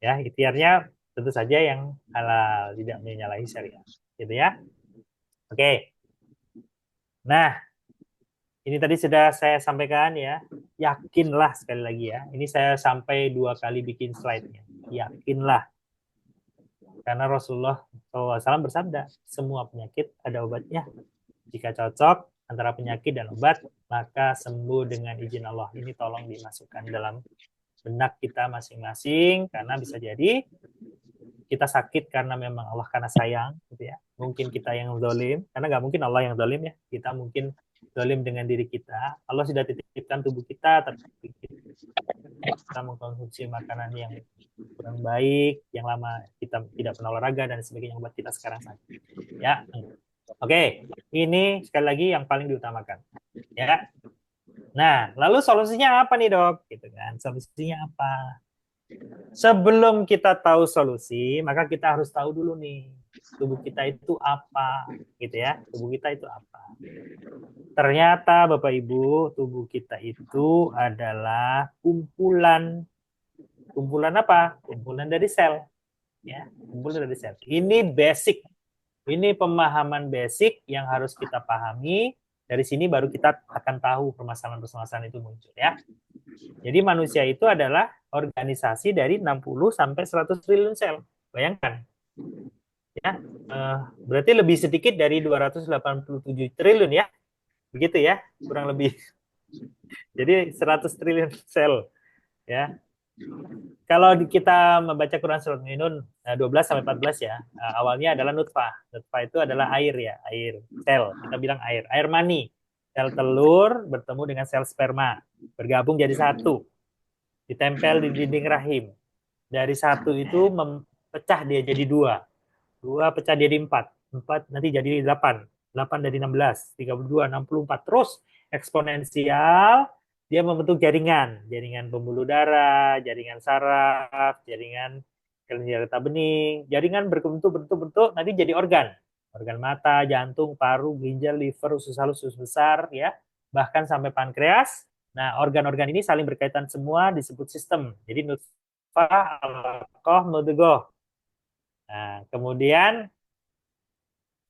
Ya, ikhtiarnya tentu saja yang halal, tidak menyalahi syariat, gitu ya. Oke. Nah, ini tadi sudah saya sampaikan ya, yakinlah sekali lagi ya. Ini saya sampai 2 kali bikin slide-nya. Yakinlah. Karena Rasulullah SAW bersabda, semua penyakit ada obatnya. Jika cocok antara penyakit dan obat, maka sembuh dengan izin Allah. Ini tolong dimasukkan dalam benak kita masing-masing, karena bisa jadi kita sakit karena memang Allah karena sayang, gitu ya. Mungkin kita yang zalim, karena nggak mungkin Allah yang zalim ya. Kita mungkin zalim dengan diri kita. Allah sudah titipkan tubuh kita, tapi kita mengkonsumsi makanan yang kurang baik, yang lama kita tidak pernah olahraga dan sebagainya, buat kita sekarang sakit. Ya, oke. Ini sekali lagi yang paling diutamakan. Ya. Nah, lalu solusinya apa nih dok? Gitu kan? Solusinya apa? Sebelum kita tahu solusi, maka kita harus tahu dulu nih tubuh kita itu apa, gitu ya. Tubuh kita itu apa? Ternyata Bapak Ibu, tubuh kita itu adalah kumpulan apa? Kumpulan dari sel, ya. Kumpulan dari sel. Ini basic. Ini pemahaman basic yang harus kita pahami Dari sini baru kita akan tahu permasalahan-permasalahan itu muncul ya. Jadi manusia itu adalah organisasi dari 60 sampai 100 triliun sel. Bayangkan. Ya, berarti lebih sedikit dari 287 triliun ya. Begitu ya, kurang lebih. Jadi 100 triliun sel ya. Kalau kita membaca Quran surat Mu'minun 12 sampai 14 ya, awalnya adalah nutfah. Nutfah itu adalah air ya, air, sel. Kita bilang air mani. Sel telur bertemu dengan sel sperma, bergabung jadi satu, ditempel di dinding rahim. Dari satu itu pecah dia jadi dua, dua pecah jadi empat, empat nanti jadi 8, 8 dari 16, 32, 64, terus eksponensial. Dia membentuk jaringan pembuluh darah, jaringan saraf, jaringan kelenjar getah bening, jaringan berbentuk-bentuk nanti jadi organ mata, jantung, paru, ginjal, liver, usus halus, usus besar, ya, bahkan sampai pankreas. Nah, organ-organ ini saling berkaitan semua disebut sistem. Jadi nutfah, alaqah, mudghah. Nah, kemudian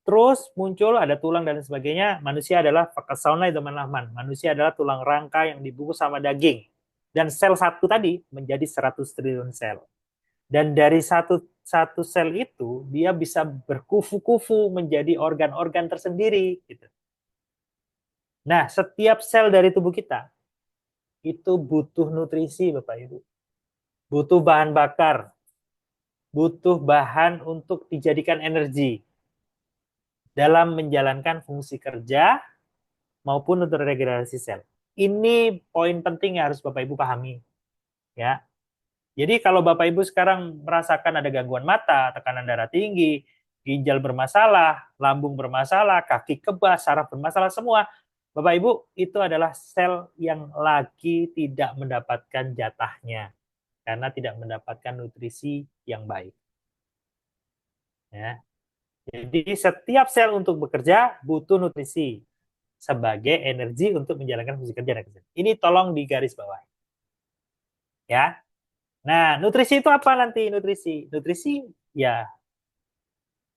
terus muncul ada tulang dan sebagainya. Manusia adalah fakasauna itu manahman. Manusia adalah tulang rangka yang dibungkus sama daging. Dan sel satu tadi menjadi 100 triliun sel. Dan dari satu sel itu dia bisa berkufu-kufu menjadi organ-organ tersendiri. Gitu. Nah, setiap sel dari tubuh kita itu butuh nutrisi, Bapak Ibu. Butuh bahan bakar. Butuh bahan untuk dijadikan energi dalam menjalankan fungsi kerja maupun untuk regenerasi sel. Ini poin penting yang harus Bapak Ibu pahami. Ya. Jadi kalau Bapak Ibu sekarang merasakan ada gangguan mata, tekanan darah tinggi, ginjal bermasalah, lambung bermasalah, kaki kebas, saraf bermasalah semua, Bapak Ibu itu adalah sel yang lagi tidak mendapatkan jatahnya karena tidak mendapatkan nutrisi yang baik. Ya. Jadi setiap sel untuk bekerja butuh nutrisi sebagai energi untuk menjalankan fungsi kerja. Ini tolong digaris bawah. Ya. Nah, nutrisi itu apa nanti? Nutrisi ya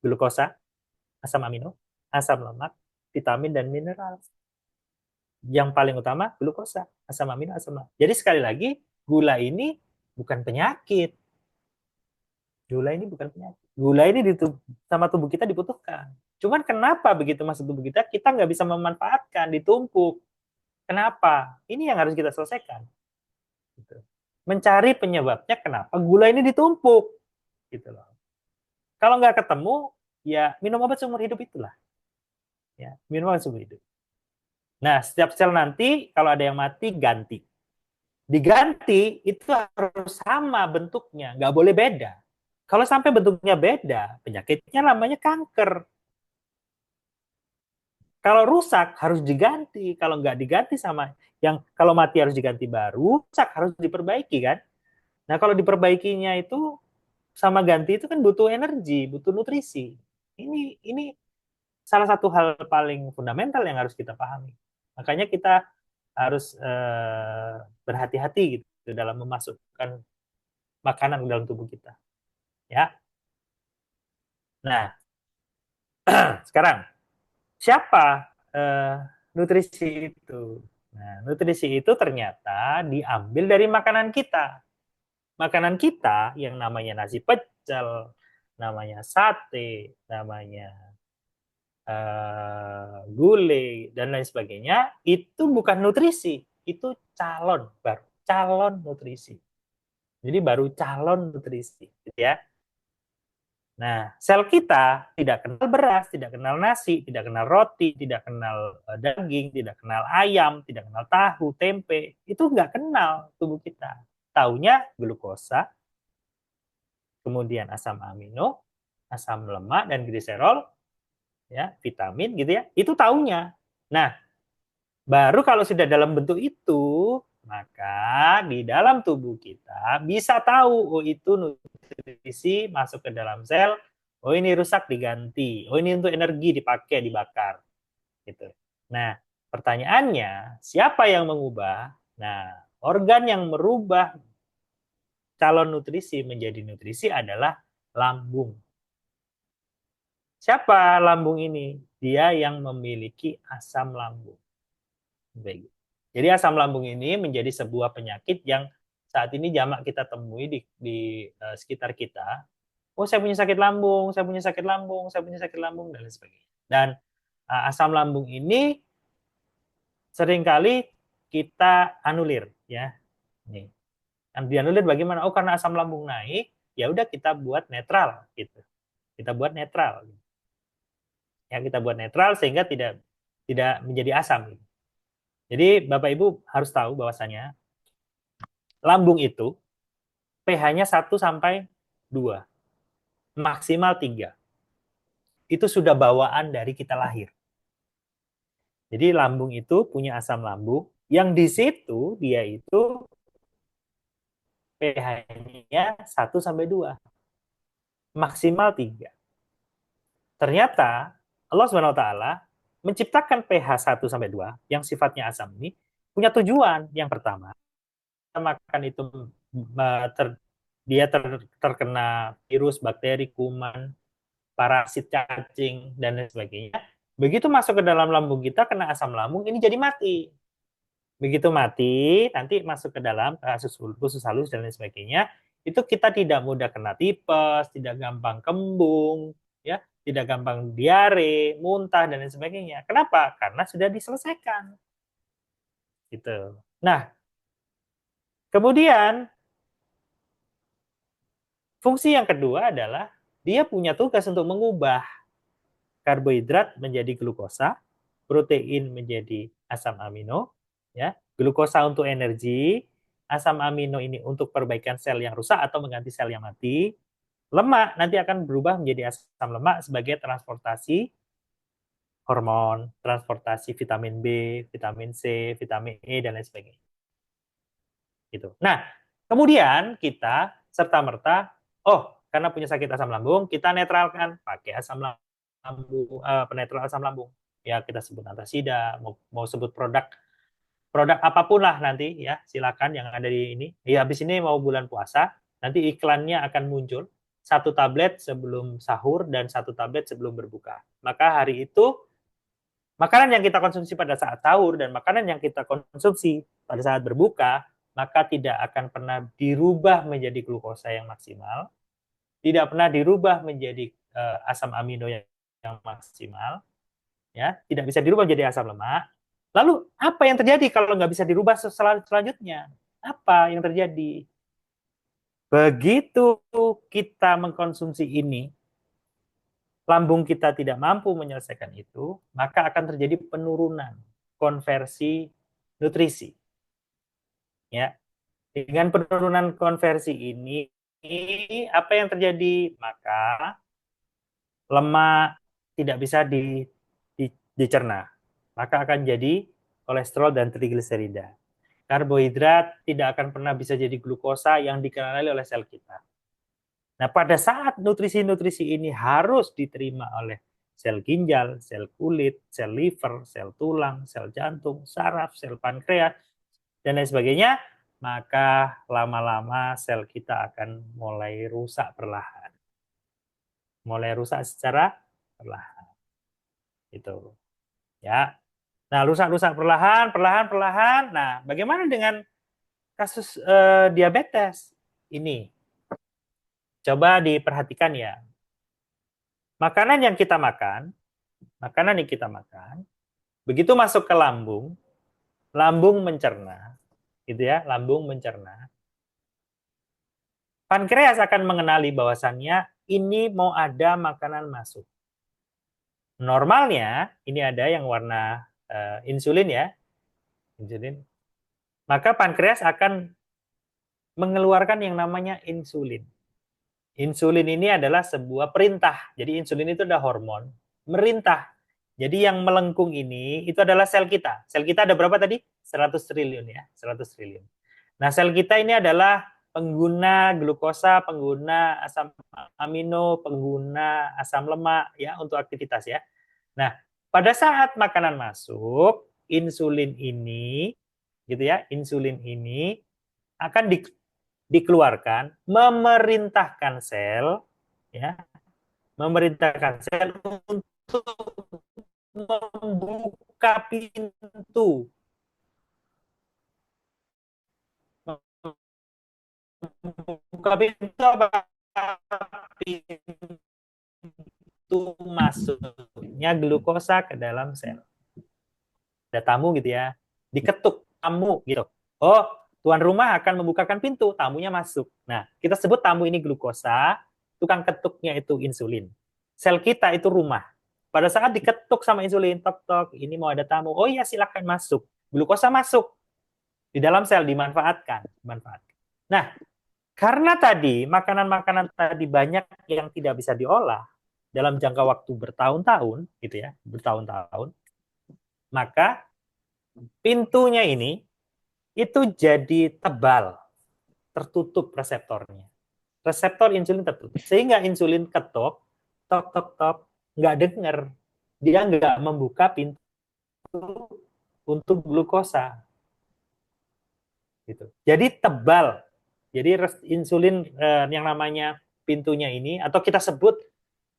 glukosa, asam amino, asam lemak, vitamin dan mineral. Yang paling utama glukosa, asam amino, asam lemak. Jadi sekali lagi, gula ini bukan penyakit. Gula ini bukan penyakit. Gula ini sama tubuh kita dibutuhkan. Cuman kenapa begitu masuk tubuh kita nggak bisa memanfaatkan, ditumpuk. Kenapa? Ini yang harus kita selesaikan. Gitu. Mencari penyebabnya kenapa gula ini ditumpuk. Gitu loh. Kalau nggak ketemu, ya minum obat seumur hidup itulah. Ya, minum obat seumur hidup. Nah, setiap sel nanti kalau ada yang mati ganti. Diganti itu harus sama bentuknya, nggak boleh beda. Kalau sampai bentuknya beda, penyakitnya namanya kanker. Kalau rusak harus diganti, kalau nggak diganti sama yang kalau mati harus diganti baru, rusak harus diperbaiki kan. Nah kalau diperbaikinya itu sama ganti itu kan butuh energi, butuh nutrisi. Ini salah satu hal paling fundamental yang harus kita pahami. Makanya kita harus berhati-hati gitu dalam memasukkan makanan ke dalam tubuh kita. Ya. Nah, sekarang siapa nutrisi itu? Nah, nutrisi itu ternyata diambil dari makanan kita. Makanan kita yang namanya nasi pecel, namanya sate, namanya gulai, dan lain sebagainya, itu bukan nutrisi. Itu calon nutrisi. Jadi baru calon nutrisi. Gitu ya. Nah, sel kita tidak kenal beras, tidak kenal nasi, tidak kenal roti, tidak kenal daging, tidak kenal ayam, tidak kenal tahu, tempe. Itu nggak kenal tubuh kita. Taunya glukosa, kemudian asam amino, asam lemak, dan gliserol, ya, vitamin gitu ya. Itu taunya. Nah, baru kalau sudah dalam bentuk itu, maka di dalam tubuh kita bisa tahu, oh itu nutrisi masuk ke dalam sel, oh ini rusak diganti, oh ini untuk energi dipakai, dibakar. Gitu. Nah, pertanyaannya, siapa yang mengubah? Nah, organ yang merubah calon nutrisi menjadi nutrisi adalah lambung. Siapa lambung ini? Dia yang memiliki asam lambung. Baik. Jadi asam lambung ini menjadi sebuah penyakit yang saat ini jamak kita temui di sekitar kita. Oh, saya punya sakit lambung, saya punya sakit lambung, saya punya sakit lambung, dan lain sebagainya. Dan asam lambung ini seringkali kita anulir, ya. Nih, dianulir bagaimana? Oh, karena asam lambung naik, ya udah kita buat netral, gitu. Kita buat netral, ya kita buat netral sehingga tidak menjadi asam. Jadi Bapak Ibu harus tahu bahwasanya lambung itu pH-nya 1 sampai 2, maksimal 3. Itu sudah bawaan dari kita lahir. Jadi lambung itu punya asam lambung yang di situ dia itu pH-nya 1 sampai 2, maksimal 3. Ternyata Allah Subhanahu wa taala menciptakan pH 1 sampai 2 yang sifatnya asam ini punya tujuan. Yang pertama, makan itu terkena virus, bakteri, kuman, parasit, cacing, dan lain sebagainya. Begitu masuk ke dalam lambung kita, kena asam lambung, ini jadi mati. Begitu mati, nanti masuk ke dalam usus halus dan lain sebagainya, itu kita tidak mudah kena tipes, tidak gampang kembung, ya, tidak gampang diare, muntah, dan lain sebagainya. Kenapa? Karena sudah diselesaikan. Gitu. Nah, kemudian fungsi yang kedua adalah dia punya tugas untuk mengubah karbohidrat menjadi glukosa, protein menjadi asam amino, ya, glukosa untuk energi, asam amino ini untuk perbaikan sel yang rusak atau mengganti sel yang mati, lemak nanti akan berubah menjadi asam lemak sebagai transportasi hormon, transportasi vitamin B, vitamin C, vitamin E, dan lain sebagainya. Gitu. Nah, kemudian kita serta-merta, karena punya sakit asam lambung, kita netralkan pakai asam lambung, penetral asam lambung. Ya, kita sebut antasida, mau sebut produk apapun lah nanti, ya, silakan yang ada di ini. Ya, habis ini mau bulan puasa, nanti iklannya akan muncul 1 tablet sebelum sahur dan 1 tablet sebelum berbuka. Maka hari itu makanan yang kita konsumsi pada saat sahur dan makanan yang kita konsumsi pada saat berbuka, maka tidak akan pernah dirubah menjadi glukosa yang maksimal, tidak pernah dirubah menjadi asam amino yang maksimal, ya, tidak bisa dirubah menjadi asam lemak. Lalu apa yang terjadi kalau nggak bisa dirubah selanjutnya? Apa yang terjadi? Begitu kita mengkonsumsi ini, lambung kita tidak mampu menyelesaikan itu, maka akan terjadi penurunan konversi nutrisi. Ya, dengan penurunan konversi ini, apa yang terjadi? Maka lemak tidak bisa dicerna, maka akan jadi kolesterol dan trigliserida. Karbohidrat tidak akan pernah bisa jadi glukosa yang dikenali oleh sel kita. Nah, pada saat nutrisi-nutrisi ini harus diterima oleh sel ginjal, sel kulit, sel liver, sel tulang, sel jantung, saraf, sel pankreas, dan lain sebagainya, maka lama-lama sel kita akan mulai rusak perlahan. Mulai rusak secara perlahan. Itu. Ya. Nah, rusak-rusak perlahan. Nah, bagaimana dengan kasus diabetes ini? Coba diperhatikan ya. Makanan yang kita makan, begitu masuk ke lambung mencerna, gitu ya, lambung mencerna. Pankreas akan mengenali bahwasannya ini mau ada makanan masuk. Normalnya ini ada yang warna insulin ya, insulin. Maka pankreas akan mengeluarkan yang namanya insulin. Insulin ini adalah sebuah perintah. Jadi insulin itu ada hormon, merintah. Jadi yang melengkung ini itu adalah sel kita. Sel kita ada berapa tadi? 100 triliun ya, 100 triliun. Nah, sel kita ini adalah pengguna glukosa, pengguna asam amino, pengguna asam lemak ya untuk aktivitas ya. Nah, pada saat makanan masuk, insulin ini gitu ya, insulin ini akan dikeluarkan, memerintahkan sel ya memerintahkan sel untuk membuka pintu. Membuka pintu apa? Pintu masuknya glukosa ke dalam sel. Ada tamu gitu ya, diketuk tamu gitu. Oh, tuan rumah akan membukakan pintu, tamunya masuk. Nah, kita sebut tamu ini glukosa, tukang ketuknya itu insulin. Sel kita itu rumah. Pada saat diketuk sama insulin, tok-tok, ini mau ada tamu. Oh iya, silakan masuk. Glukosa masuk. Di dalam sel dimanfaatkan. Nah, karena tadi makanan-makanan tadi banyak yang tidak bisa diolah dalam jangka waktu bertahun-tahun, gitu ya, bertahun-tahun, maka pintunya ini itu jadi tebal, tertutup reseptornya. Reseptor insulin tertutup, sehingga insulin ketok, tok tok tok, nggak dengar, dia nggak membuka pintu untuk glukosa. Gitu. Jadi tebal. Jadi insulin yang namanya pintunya ini, atau kita sebut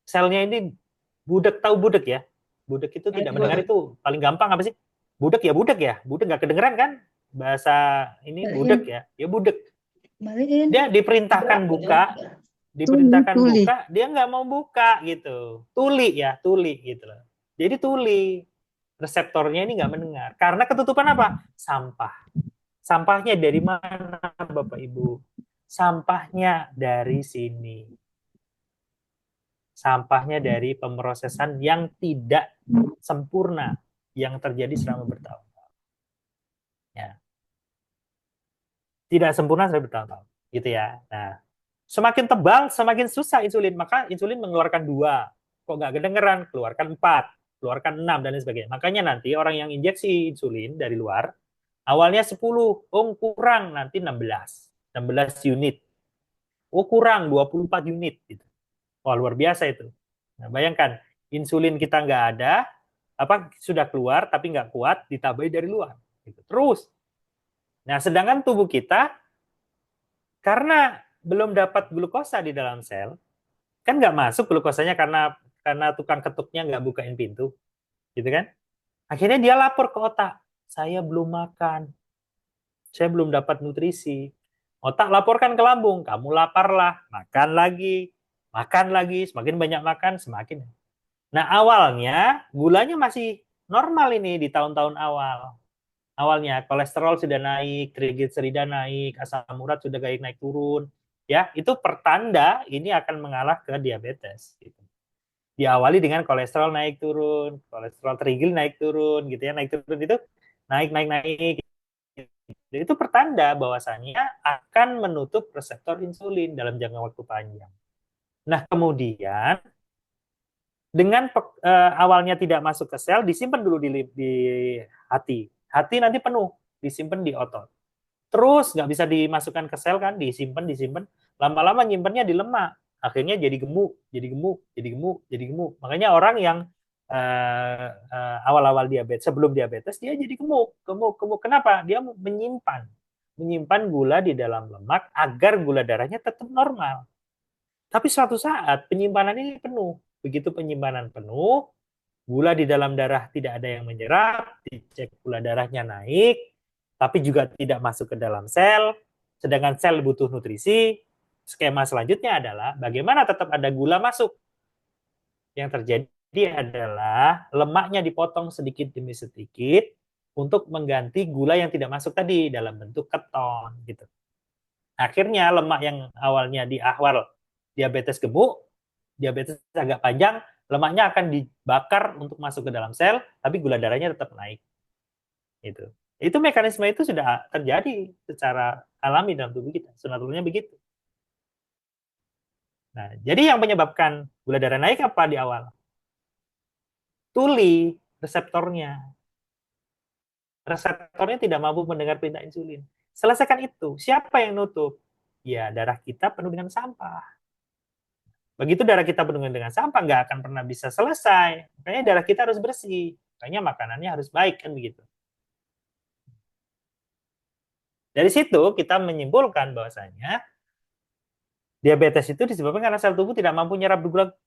selnya ini budek, tahu budek ya? Budek itu tidak mendengar, itu paling gampang apa sih? Budek ya, budek nggak kedengeran kan? Bahasa ini budek ya, budek. Dia diperintahkan buka, dia nggak mau buka gitu. Tuli gitu loh. Jadi tuli, reseptornya ini nggak mendengar. Karena ketutupan apa? Sampah. Sampahnya dari mana, Bapak Ibu? Sampahnya dari sini. Sampahnya dari pemrosesan yang tidak sempurna yang terjadi selama bertahun-tahun. Ya. Tidak sempurna selama bertahun-tahun, gitu ya. Nah, semakin tebal, semakin susah insulin. Maka insulin mengeluarkan 2. Kok nggak kedengeran? Keluarkan 4, keluarkan 6, dan lain sebagainya. Makanya nanti orang yang injeksi insulin dari luar, awalnya 10, kurang, nanti 16 unit. Oh, kurang 24 unit. Gitu. Wah, luar biasa itu. Nah, bayangkan, insulin kita nggak ada, sudah keluar, tapi nggak kuat, ditambahi dari luar. Gitu. Terus. Nah, sedangkan tubuh kita, karena belum dapat glukosa di dalam sel, kan nggak masuk glukosanya karena tukang ketuknya nggak bukain pintu. Gitu kan? Akhirnya dia lapor ke otak, saya belum makan. Saya belum dapat nutrisi. Otak laporkan ke lambung, kamu laparlah, makan lagi, semakin banyak makan, semakin. Nah, awalnya gulanya masih normal ini di tahun-tahun awal. Awalnya kolesterol sudah naik, trigliserida naik, asam urat sudah naik turun. Ya, itu pertanda ini akan mengarah ke diabetes. Gitu. Diawali dengan kolesterol naik turun, kolesterol triglycerida naik turun, gitu ya, naik turun itu naik. Dan itu pertanda bahwasannya akan menutup reseptor insulin dalam jangka waktu panjang. Nah, kemudian dengan awalnya tidak masuk ke sel, disimpan dulu di hati. Hati nanti penuh, disimpan di otot. Terus nggak bisa dimasukkan ke sel kan, disimpan. Lama-lama nyimpannya di lemak. Akhirnya jadi gemuk. Makanya orang yang awal-awal diabetes, sebelum diabetes, dia jadi gemuk. Kenapa? Dia menyimpan gula di dalam lemak agar gula darahnya tetap normal. Tapi suatu saat penyimpanan ini penuh. Begitu penyimpanan penuh, gula di dalam darah tidak ada yang menyerap, dicek gula darahnya naik, tapi juga tidak masuk ke dalam sel, sedangkan sel butuh nutrisi. Skema selanjutnya adalah bagaimana tetap ada gula masuk. Yang terjadi adalah lemaknya dipotong sedikit demi sedikit untuk mengganti gula yang tidak masuk tadi dalam bentuk keton gitu. Akhirnya lemak yang awalnya di awal diabetes gemuk, diabetes agak panjang, lemaknya akan dibakar untuk masuk ke dalam sel, tapi gula darahnya tetap naik. Itu mekanisme itu sudah terjadi secara alami dalam tubuh kita. Sunatulnya begitu. Nah, jadi yang menyebabkan gula darah naik apa di awal? Tuli, reseptornya. Reseptornya tidak mampu mendengar perintah insulin. Selesaikan itu. Siapa yang nutup? Ya, darah kita penuh dengan sampah. Begitu darah kita penuh dengan sampah, nggak akan pernah bisa selesai. Makanya darah kita harus bersih. Makanya makanannya harus baik, kan begitu. Dari situ kita menyimpulkan bahwasanya Diabetes itu disebabkan karena sel tubuh tidak mampu menyerap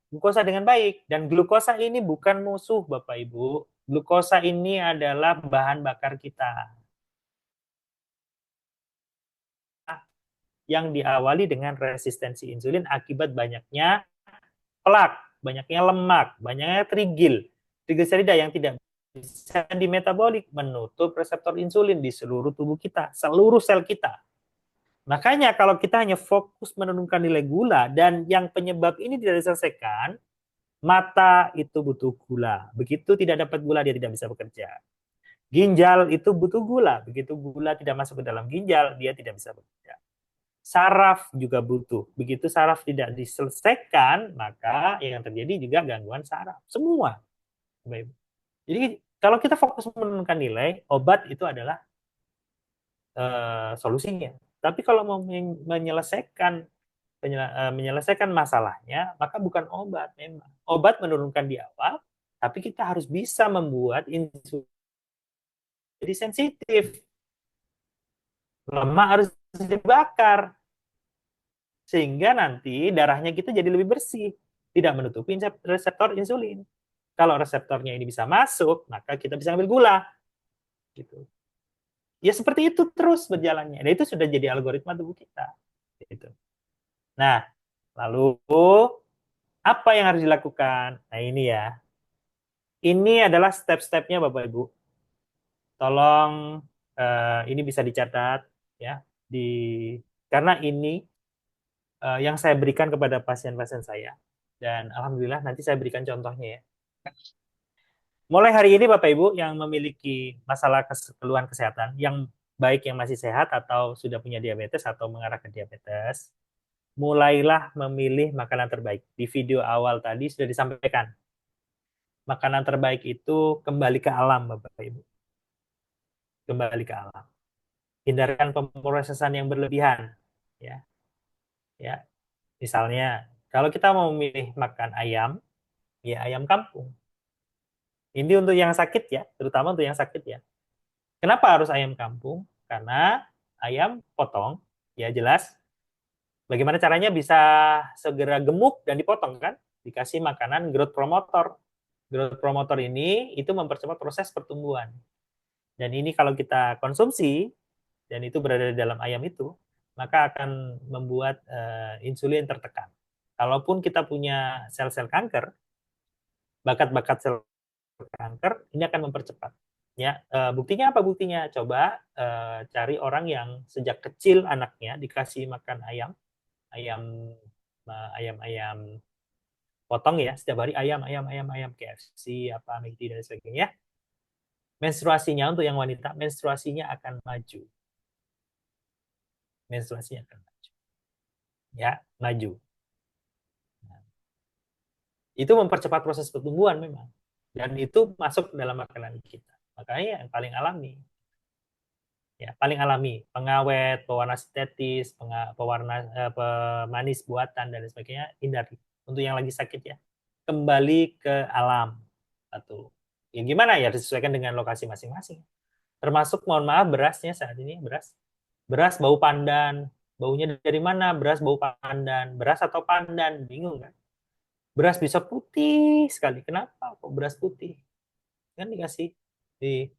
glukosa dengan baik. Dan glukosa ini bukan musuh, Bapak Ibu. Glukosa ini adalah bahan bakar kita, yang diawali dengan resistensi insulin akibat banyaknya plak, banyaknya lemak, banyaknya trigliserida yang tidak bisa dimetabolik, menutup reseptor insulin di seluruh tubuh kita, seluruh sel kita. Makanya kalau kita hanya fokus menurunkan nilai gula dan yang penyebab ini tidak diselesaikan, mata itu butuh gula. Begitu tidak dapat gula, dia tidak bisa bekerja. Ginjal itu butuh gula. Begitu gula tidak masuk ke dalam ginjal, dia tidak bisa bekerja. Saraf juga butuh. Begitu saraf tidak diselesaikan, maka yang terjadi juga gangguan saraf. Semua. Jadi kalau kita fokus menurunkan nilai, obat itu adalah solusinya. Tapi kalau mau menyelesaikan masalahnya, maka bukan obat memang. Obat menurunkan di awal, tapi kita harus bisa membuat insulin jadi sensitif. Lemak harus dibakar. Sehingga nanti darahnya kita jadi lebih bersih. Tidak menutupi reseptor insulin. Kalau reseptornya ini bisa masuk, maka kita bisa ambil gula. Gitu. Ya seperti itu terus berjalannya. Dan itu sudah jadi algoritma tubuh kita. Gitu. Nah, lalu apa yang harus dilakukan? Nah ini ya. Ini adalah step-stepnya Bapak Ibu. Tolong ini bisa dicatat ya. Karena ini yang saya berikan kepada pasien-pasien saya. Dan alhamdulillah nanti saya berikan contohnya ya. Mulai hari ini Bapak Ibu yang memiliki masalah keluhan kesehatan, yang baik yang masih sehat atau sudah punya diabetes atau mengarah ke diabetes, mulailah memilih makanan terbaik. Di video awal tadi sudah disampaikan. Makanan terbaik itu kembali ke alam Bapak Ibu. Kembali ke alam. Hindarkan pemrosesan yang berlebihan. Ya. Ya. Misalnya, kalau kita mau memilih makan ayam, ya ayam kampung. Ini untuk yang sakit ya, terutama untuk yang sakit ya. Kenapa harus ayam kampung? Karena ayam potong, ya jelas. Bagaimana caranya bisa segera gemuk dan dipotong kan? Dikasih makanan growth promoter. Growth promoter ini itu mempercepat proses pertumbuhan. Dan ini kalau kita konsumsi, dan itu berada di dalam ayam itu, maka akan membuat insulin tertekan. Kalaupun kita punya sel-sel kanker, bakat-bakat sel kanker, ini akan mempercepat. Ya, buktinya apa buktinya? Coba cari orang yang sejak kecil anaknya dikasih makan ayam potong ya, setiap hari ayam KFC, apa McD dan sebagainya. Menstruasinya untuk yang wanita, menstruasinya akan maju. Menstruasinya akan maju. Ya, maju. Nah, itu mempercepat proses pertumbuhan memang. Dan itu masuk ke dalam makanan kita. Makanya yang paling alami. Ya, paling alami, pengawet, pewarna sintetis, pemanis buatan dan sebagainya, hindari. Untuk yang lagi sakit ya, kembali ke alam. Satu. Ya gimana ya, disesuaikan dengan lokasi masing-masing. Termasuk, mohon maaf, berasnya saat ini, beras bau pandan. Baunya dari mana? Beras bau pandan. Beras atau pandan? Bingung kan? Beras bisa putih sekali. Kenapa kok beras putih? Kan dikasih di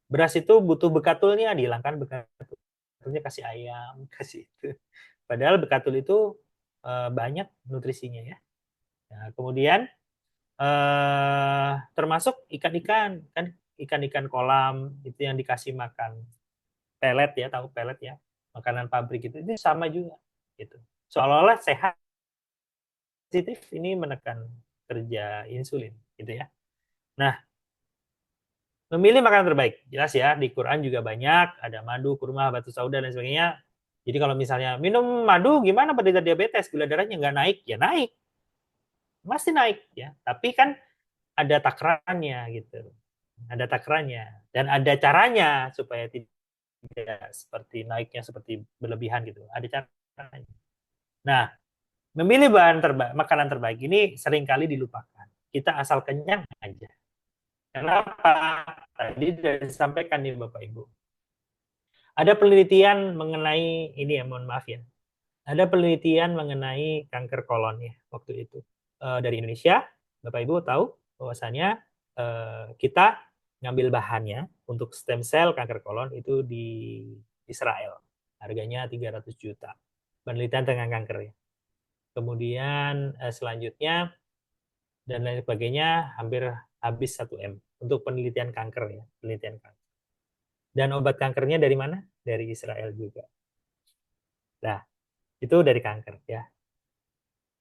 beras itu butuh bekatulnya, dihilangkan bekatulnya, kasih ayam, kasih itu. Padahal bekatul itu banyak nutrisinya ya. Nah, kemudian termasuk ikan-ikan, kan ikan-ikan kolam itu yang dikasih makan pelet ya, tahu pelet ya, makanan pabrik itu sama juga gitu. Seolah-olah sehat, positif, ini menekan kerja insulin gitu ya. Nah, memilih makanan terbaik, jelas ya, di Quran juga banyak, ada madu, kurma, batu sauda, dan sebagainya. Jadi kalau misalnya minum madu, gimana penderita diabetes, gula darahnya nggak naik? Ya naik, masih naik ya. Tapi kan ada takarannya gitu, ada takarannya, dan ada caranya supaya tidak seperti naiknya seperti berlebihan gitu, ada caranya. Nah, memilih makanan terbaik ini seringkali dilupakan. Kita asal kenyang aja. Kenapa? Tadi sudah disampaikan nih Bapak Ibu. Ada penelitian mengenai ini ya, mohon maaf ya. ada penelitian mengenai kanker kolon ya waktu itu dari Indonesia. Bapak Ibu tahu bahwasanya kita ngambil bahannya untuk stem cell kanker kolon itu di Israel. Harganya 300 juta. Penelitian tentang kanker ya. Kemudian selanjutnya dan lain sebagainya hampir habis 1 M untuk penelitian kanker ya, penelitian kanker. Dan obat kankernya dari mana? Dari Israel juga. Nah, itu dari kanker ya.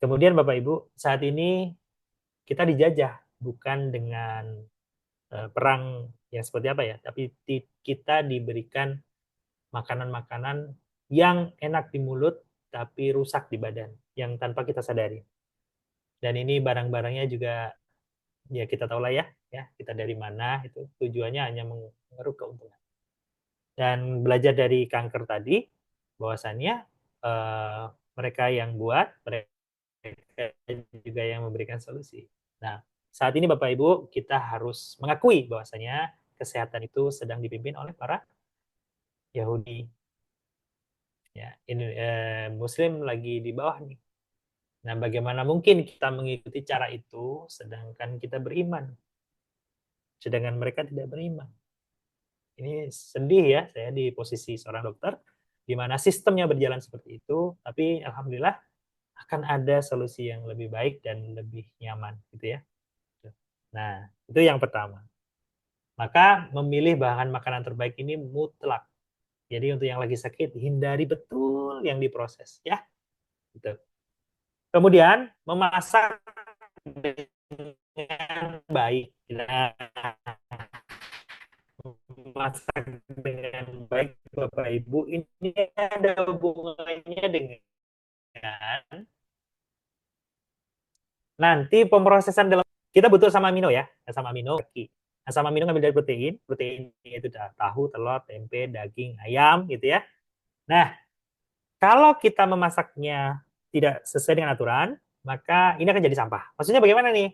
Kemudian Bapak Ibu, saat ini kita dijajah bukan dengan perang yang seperti apa ya, tapi kita diberikan makanan-makanan yang enak di mulut tapi rusak di badan yang tanpa kita sadari. Dan ini barang-barangnya juga ya kita tahu lah ya kita dari mana, itu tujuannya hanya mengeruk keuntungan. Dan belajar dari kanker tadi bahwasannya mereka yang buat, mereka juga yang memberikan solusi. Nah, saat ini Bapak Ibu kita harus mengakui bahwasanya kesehatan itu sedang dipimpin oleh para Yahudi. Ya, ini Muslim lagi di bawah nih. Nah, bagaimana mungkin kita mengikuti cara itu sedangkan kita beriman? Sedangkan mereka tidak beriman. Ini sedih ya, saya di posisi seorang dokter, di mana sistemnya berjalan seperti itu, tapi alhamdulillah akan ada solusi yang lebih baik dan lebih nyaman, gitu ya. Nah, itu yang pertama. Maka memilih bahan makanan terbaik ini mutlak. Jadi untuk yang lagi sakit, hindari betul yang diproses, ya. Gitu. Kemudian memasak dengan baik. Nah, memasak dengan baik Bapak Ibu ini ada hubungannya dengan nanti pemrosesan dalam kita butuh asam amino ya, asam amino. Asam amino ngambil dari protein itu tahu, telur, tempe, daging, ayam gitu ya. Nah, kalau kita memasaknya tidak sesuai dengan aturan, maka ini akan jadi sampah. Maksudnya bagaimana nih?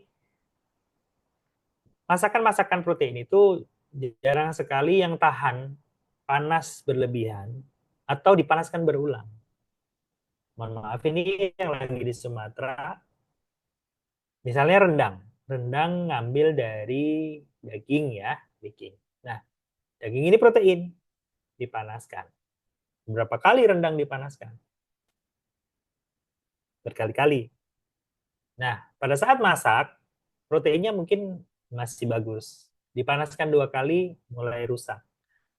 Masakan-masakan protein itu jarang sekali yang tahan panas berlebihan atau dipanaskan berulang. Mohon maaf, ini yang lagi di Sumatera, misalnya rendang ngambil dari daging ya, daging. Nah, daging ini protein, dipanaskan. Berapa kali rendang dipanaskan? Berkali-kali. Nah, pada saat masak, proteinnya mungkin masih bagus. Dipanaskan 2 kali, mulai rusak.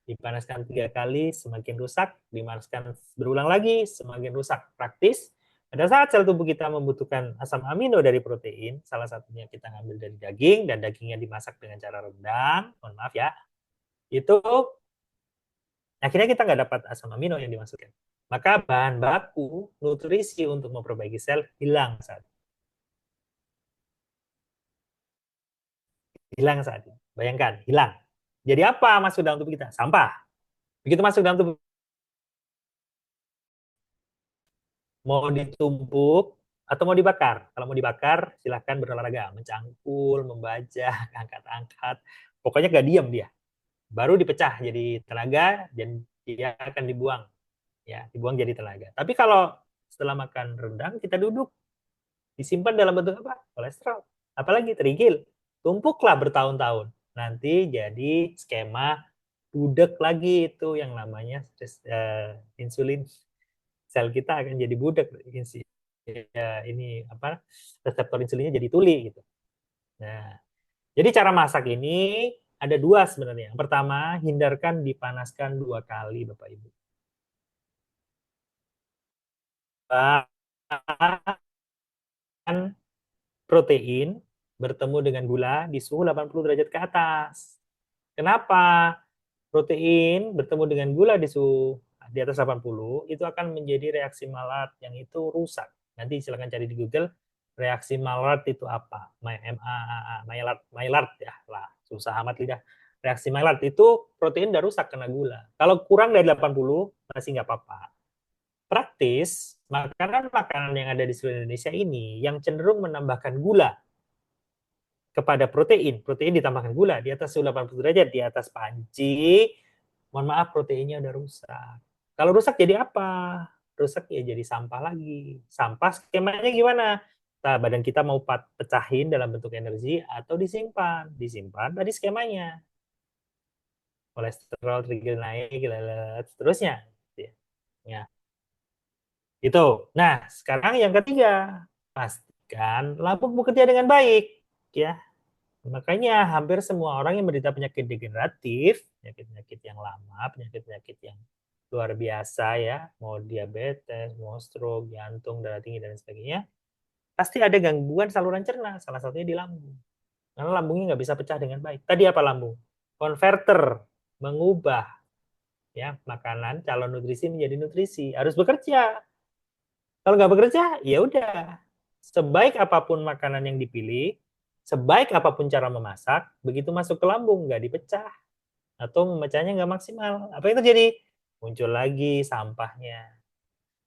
Dipanaskan 3 kali, semakin rusak. Dipanaskan berulang lagi, semakin rusak. Praktis, pada saat sel tubuh kita membutuhkan asam amino dari protein, salah satunya kita ngambil dari daging, dan dagingnya dimasak dengan cara rendang, mohon maaf ya, itu akhirnya kita nggak dapat asam amino yang dimasukkan. Maka bahan baku nutrisi untuk memperbaiki sel hilang saat ini. Hilang saat ini. Bayangkan, hilang. Jadi apa masuk dalam tubuh kita? Sampah. Begitu masuk dalam tubuh, mau ditumpuk atau mau dibakar. Kalau mau dibakar, silahkan berolahraga. Mencangkul, membajak, angkat-angkat. Pokoknya nggak diam dia. Baru dipecah jadi tenaga, dan dia akan dibuang. Ya, dibuang jadi tenaga. Tapi kalau setelah makan rendang, kita duduk. Disimpan dalam bentuk apa? Kolesterol. Apalagi terigil. Tumpuklah bertahun-tahun. Nanti jadi skema budek lagi itu yang namanya insulin. Sel kita akan jadi budek. Ini apa? Reseptor insulinnya jadi tuli gitu. Nah, jadi cara masak ini ada 2 sebenarnya. Yang pertama, hindarkan dipanaskan 2 kali, Bapak Ibu. Protein bertemu dengan gula di suhu 80 derajat ke atas. Kenapa? Protein bertemu dengan gula di suhu di atas 80 itu akan menjadi reaksi Maillard yang itu rusak. Nanti silakan cari di Google reaksi Maillard itu apa? Maillard ya lah, susah amat lidah. Reaksi Maillard itu protein udah rusak kena gula. Kalau kurang dari 80 masih nggak apa-apa. Praktis, makanan-makanan yang ada di seluruh Indonesia ini yang cenderung menambahkan gula kepada protein ditambahkan gula di atas suhu 80 derajat, di atas panci, mohon maaf proteinnya udah rusak. Kalau rusak jadi apa? rusak ya jadi sampah lagi. Sampah skemanya gimana? Nah, badan kita mau pecahin dalam bentuk energi atau disimpan. Disimpan tadi skemanya. Kolesterol, trigliserida naik, seterusnya. Ya. Itu. Nah, sekarang yang ketiga, pastikan lambung bekerja dengan baik. Ya, makanya hampir semua orang yang menderita penyakit degeneratif, penyakit-penyakit yang lama, penyakit-penyakit yang luar biasa ya, mau diabetes, mau stroke, jantung, darah tinggi, dan sebagainya, pasti ada gangguan saluran cerna, salah satunya di lambung. Karena lambungnya nggak bisa pecah dengan baik. Tadi apa lambung? Konverter, mengubah ya makanan calon nutrisi menjadi nutrisi, harus bekerja. Kalau nggak bekerja, ya udah. Sebaik apapun makanan yang dipilih, sebaik apapun cara memasak, begitu masuk ke lambung nggak dipecah atau memecahnya nggak maksimal. Apa yang terjadi? Muncul lagi sampahnya.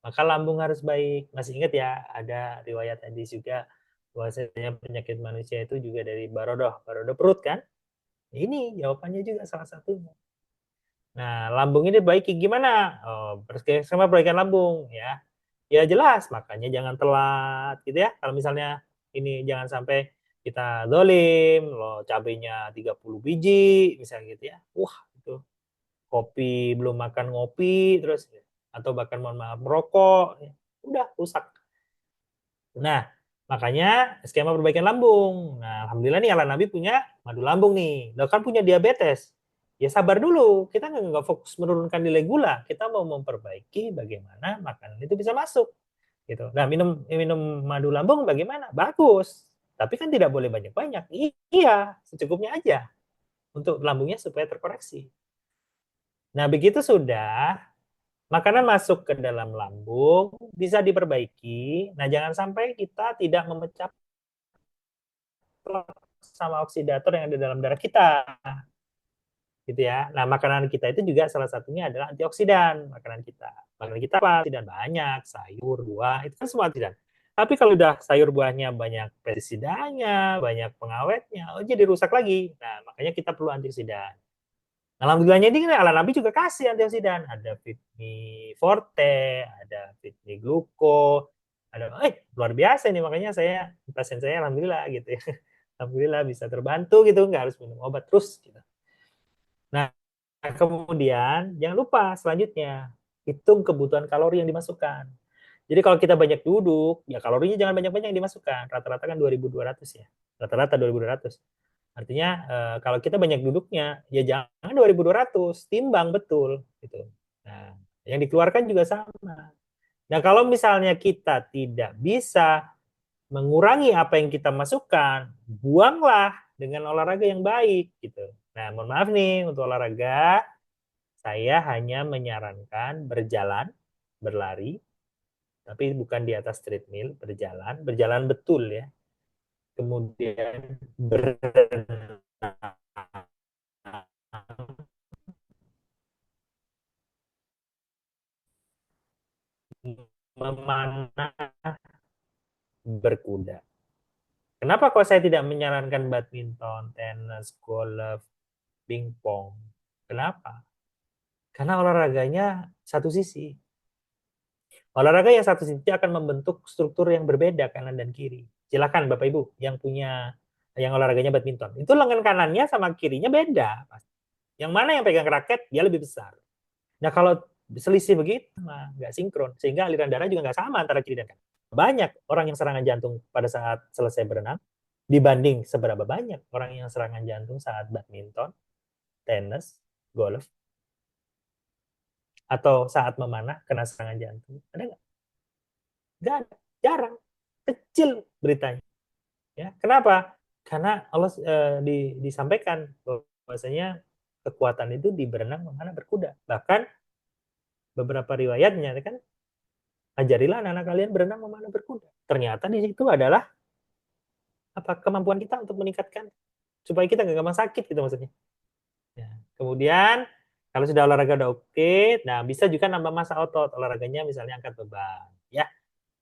Maka lambung harus baik. Masih ingat ya, ada riwayat tadi juga bahwasanya penyakit manusia itu juga dari barodoh perut kan? Ini jawabannya juga salah satunya. Nah, lambung ini baik gimana? Oh, sama perbaikan lambung ya. Ya jelas, makanya jangan telat gitu ya. Kalau misalnya ini jangan sampai kita zolim, loh cabenya 30 biji misalnya gitu ya. Wah, itu kopi belum makan ngopi terus atau bahkan mohon maaf merokok, ya. Udah rusak. Nah, makanya skema perbaikan lambung. Nah, alhamdulillah nih ala Nabi punya madu lambung nih. Lo kan punya diabetes. Ya sabar dulu, kita nggak fokus menurunkan nilai gula, kita mau memperbaiki bagaimana makanan itu bisa masuk. Gitu. Nah, minum madu lambung bagaimana? Bagus. Tapi kan tidak boleh banyak-banyak. Iya, secukupnya aja untuk lambungnya supaya terkoreksi. Nah, begitu sudah makanan masuk ke dalam lambung, bisa diperbaiki. Nah, jangan sampai kita tidak memecah sama oksidator yang ada dalam darah kita. Gitu ya. Nah, makanan kita itu juga salah satunya adalah antioksidan. Makanan kita apa? Antioksidan banyak, sayur, buah, itu kan semua antioksidan. Tapi kalau udah sayur buahnya banyak pestisidanya, banyak pengawetnya, oh jadi rusak lagi. Nah, makanya kita perlu antioksidan. Nah, alhamdulillahnya ini kan ala Nabi juga kasih antioksidan. Ada Fitmi Forte, ada Fitmi Gluko, ada luar biasa ini, makanya pasien saya alhamdulillah gitu ya. Alhamdulillah bisa terbantu gitu, nggak harus minum obat terus gitu. Nah, kemudian jangan lupa selanjutnya hitung kebutuhan kalori yang dimasukkan. Jadi kalau kita banyak duduk, ya kalorinya jangan banyak-banyak yang dimasukkan. Rata-rata kan 2.200 ya. Rata-rata 2.200. Artinya kalau kita banyak duduknya, ya jangan 2.200, timbang betul gitu. Nah, yang dikeluarkan juga sama. Nah, kalau misalnya kita tidak bisa mengurangi apa yang kita masukkan, buanglah dengan olahraga yang baik gitu. Nah, mohon maaf nih untuk olahraga, saya hanya menyarankan berjalan, berlari, tapi bukan di atas treadmill, berjalan betul ya. Kemudian berenang, memanah, berkuda. Kenapa kok saya tidak menyarankan badminton, tenis, golf, pingpong? Kenapa? Karena olahraganya satu sisi. Olahraga yang satu sisi akan membentuk struktur yang berbeda kanan dan kiri. Silakan Bapak Ibu yang punya yang olahraganya badminton. Itu lengan kanannya sama kirinya beda. Yang mana yang pegang raket dia lebih besar. Nah kalau selisih begitu mah nggak sinkron, sehingga aliran darah juga nggak sama antara kiri dan kanan. Banyak orang yang serangan jantung pada saat selesai berenang dibanding seberapa banyak orang yang serangan jantung saat badminton, tenis, golf, atau saat memanah kena serangan jantung. Ada nggak? Nggak ada, jarang, kecil beritanya. Ya, kenapa? Karena Allah disampaikan bahwasanya kekuatan itu di berenang, memanah, berkuda. Bahkan beberapa riwayatnya kan, ajarilah anak-anak kalian berenang, memanah, berkuda. Ternyata di situ adalah apa kemampuan kita untuk meningkatkan supaya kita nggak gampang sakit gitu maksudnya. Ya. Kemudian kalau sudah olahraga udah oke, nah bisa juga nambah massa otot. Olahraganya misalnya angkat beban, ya.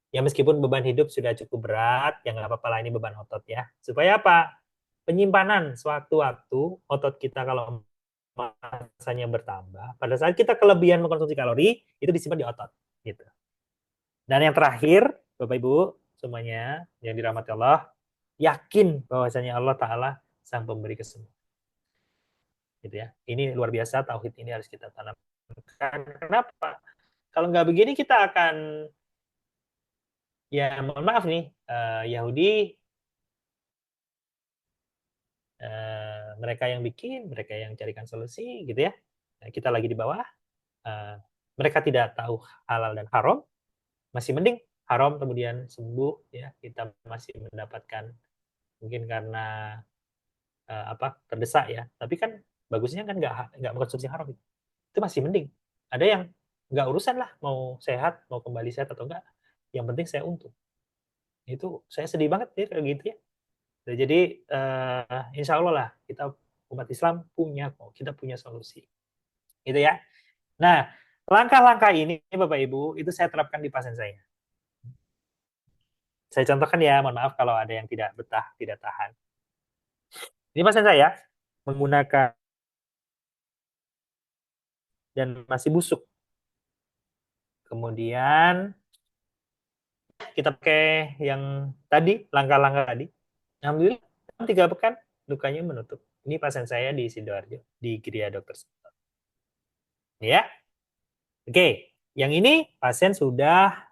Ya meskipun beban hidup sudah cukup berat, ya nggak apa-apa lah ini beban otot ya. Supaya apa? Penyimpanan sewaktu-waktu otot kita kalau masanya bertambah, pada saat kita kelebihan mengkonsumsi kalori, itu disimpan di otot. Gitu. Dan yang terakhir, Bapak Ibu semuanya yang dirahmati Allah, yakin bahwasanya Allah Ta'ala sang pemberi kesembuhan. Gitu ya. Ini luar biasa, tauhid ini harus kita tanamkan. Kenapa? Kalau nggak begini kita akan, ya mohon maaf nih, Yahudi, mereka yang bikin, mereka yang carikan solusi, gitu ya. Nah, kita lagi di bawah, mereka tidak tahu halal dan haram, masih mending haram kemudian sembuh, ya kita masih mendapatkan mungkin karena terdesak ya. Tapi kan bagusnya kan nggak mengkonsumsi haram itu masih mending. Ada yang nggak urusan lah mau sehat, mau kembali sehat atau enggak. Yang penting saya untung. Itu saya sedih banget ya kayak gitu ya. Jadi insya Allah lah kita umat Islam kita punya solusi. Gitu ya. Nah, langkah-langkah ini Bapak Ibu itu saya terapkan di pasien saya. Saya contohkan ya, mohon maaf kalau ada yang tidak betah, tidak tahan. Ini pasien saya menggunakan dan masih busuk. Kemudian kita pakai yang tadi, langkah-langkah tadi. Alhamdulillah, 3 pekan lukanya menutup. Ini pasien saya di Sidoarjo, di Gria Dr. Sutomo. Ya. Oke, yang ini pasien sudah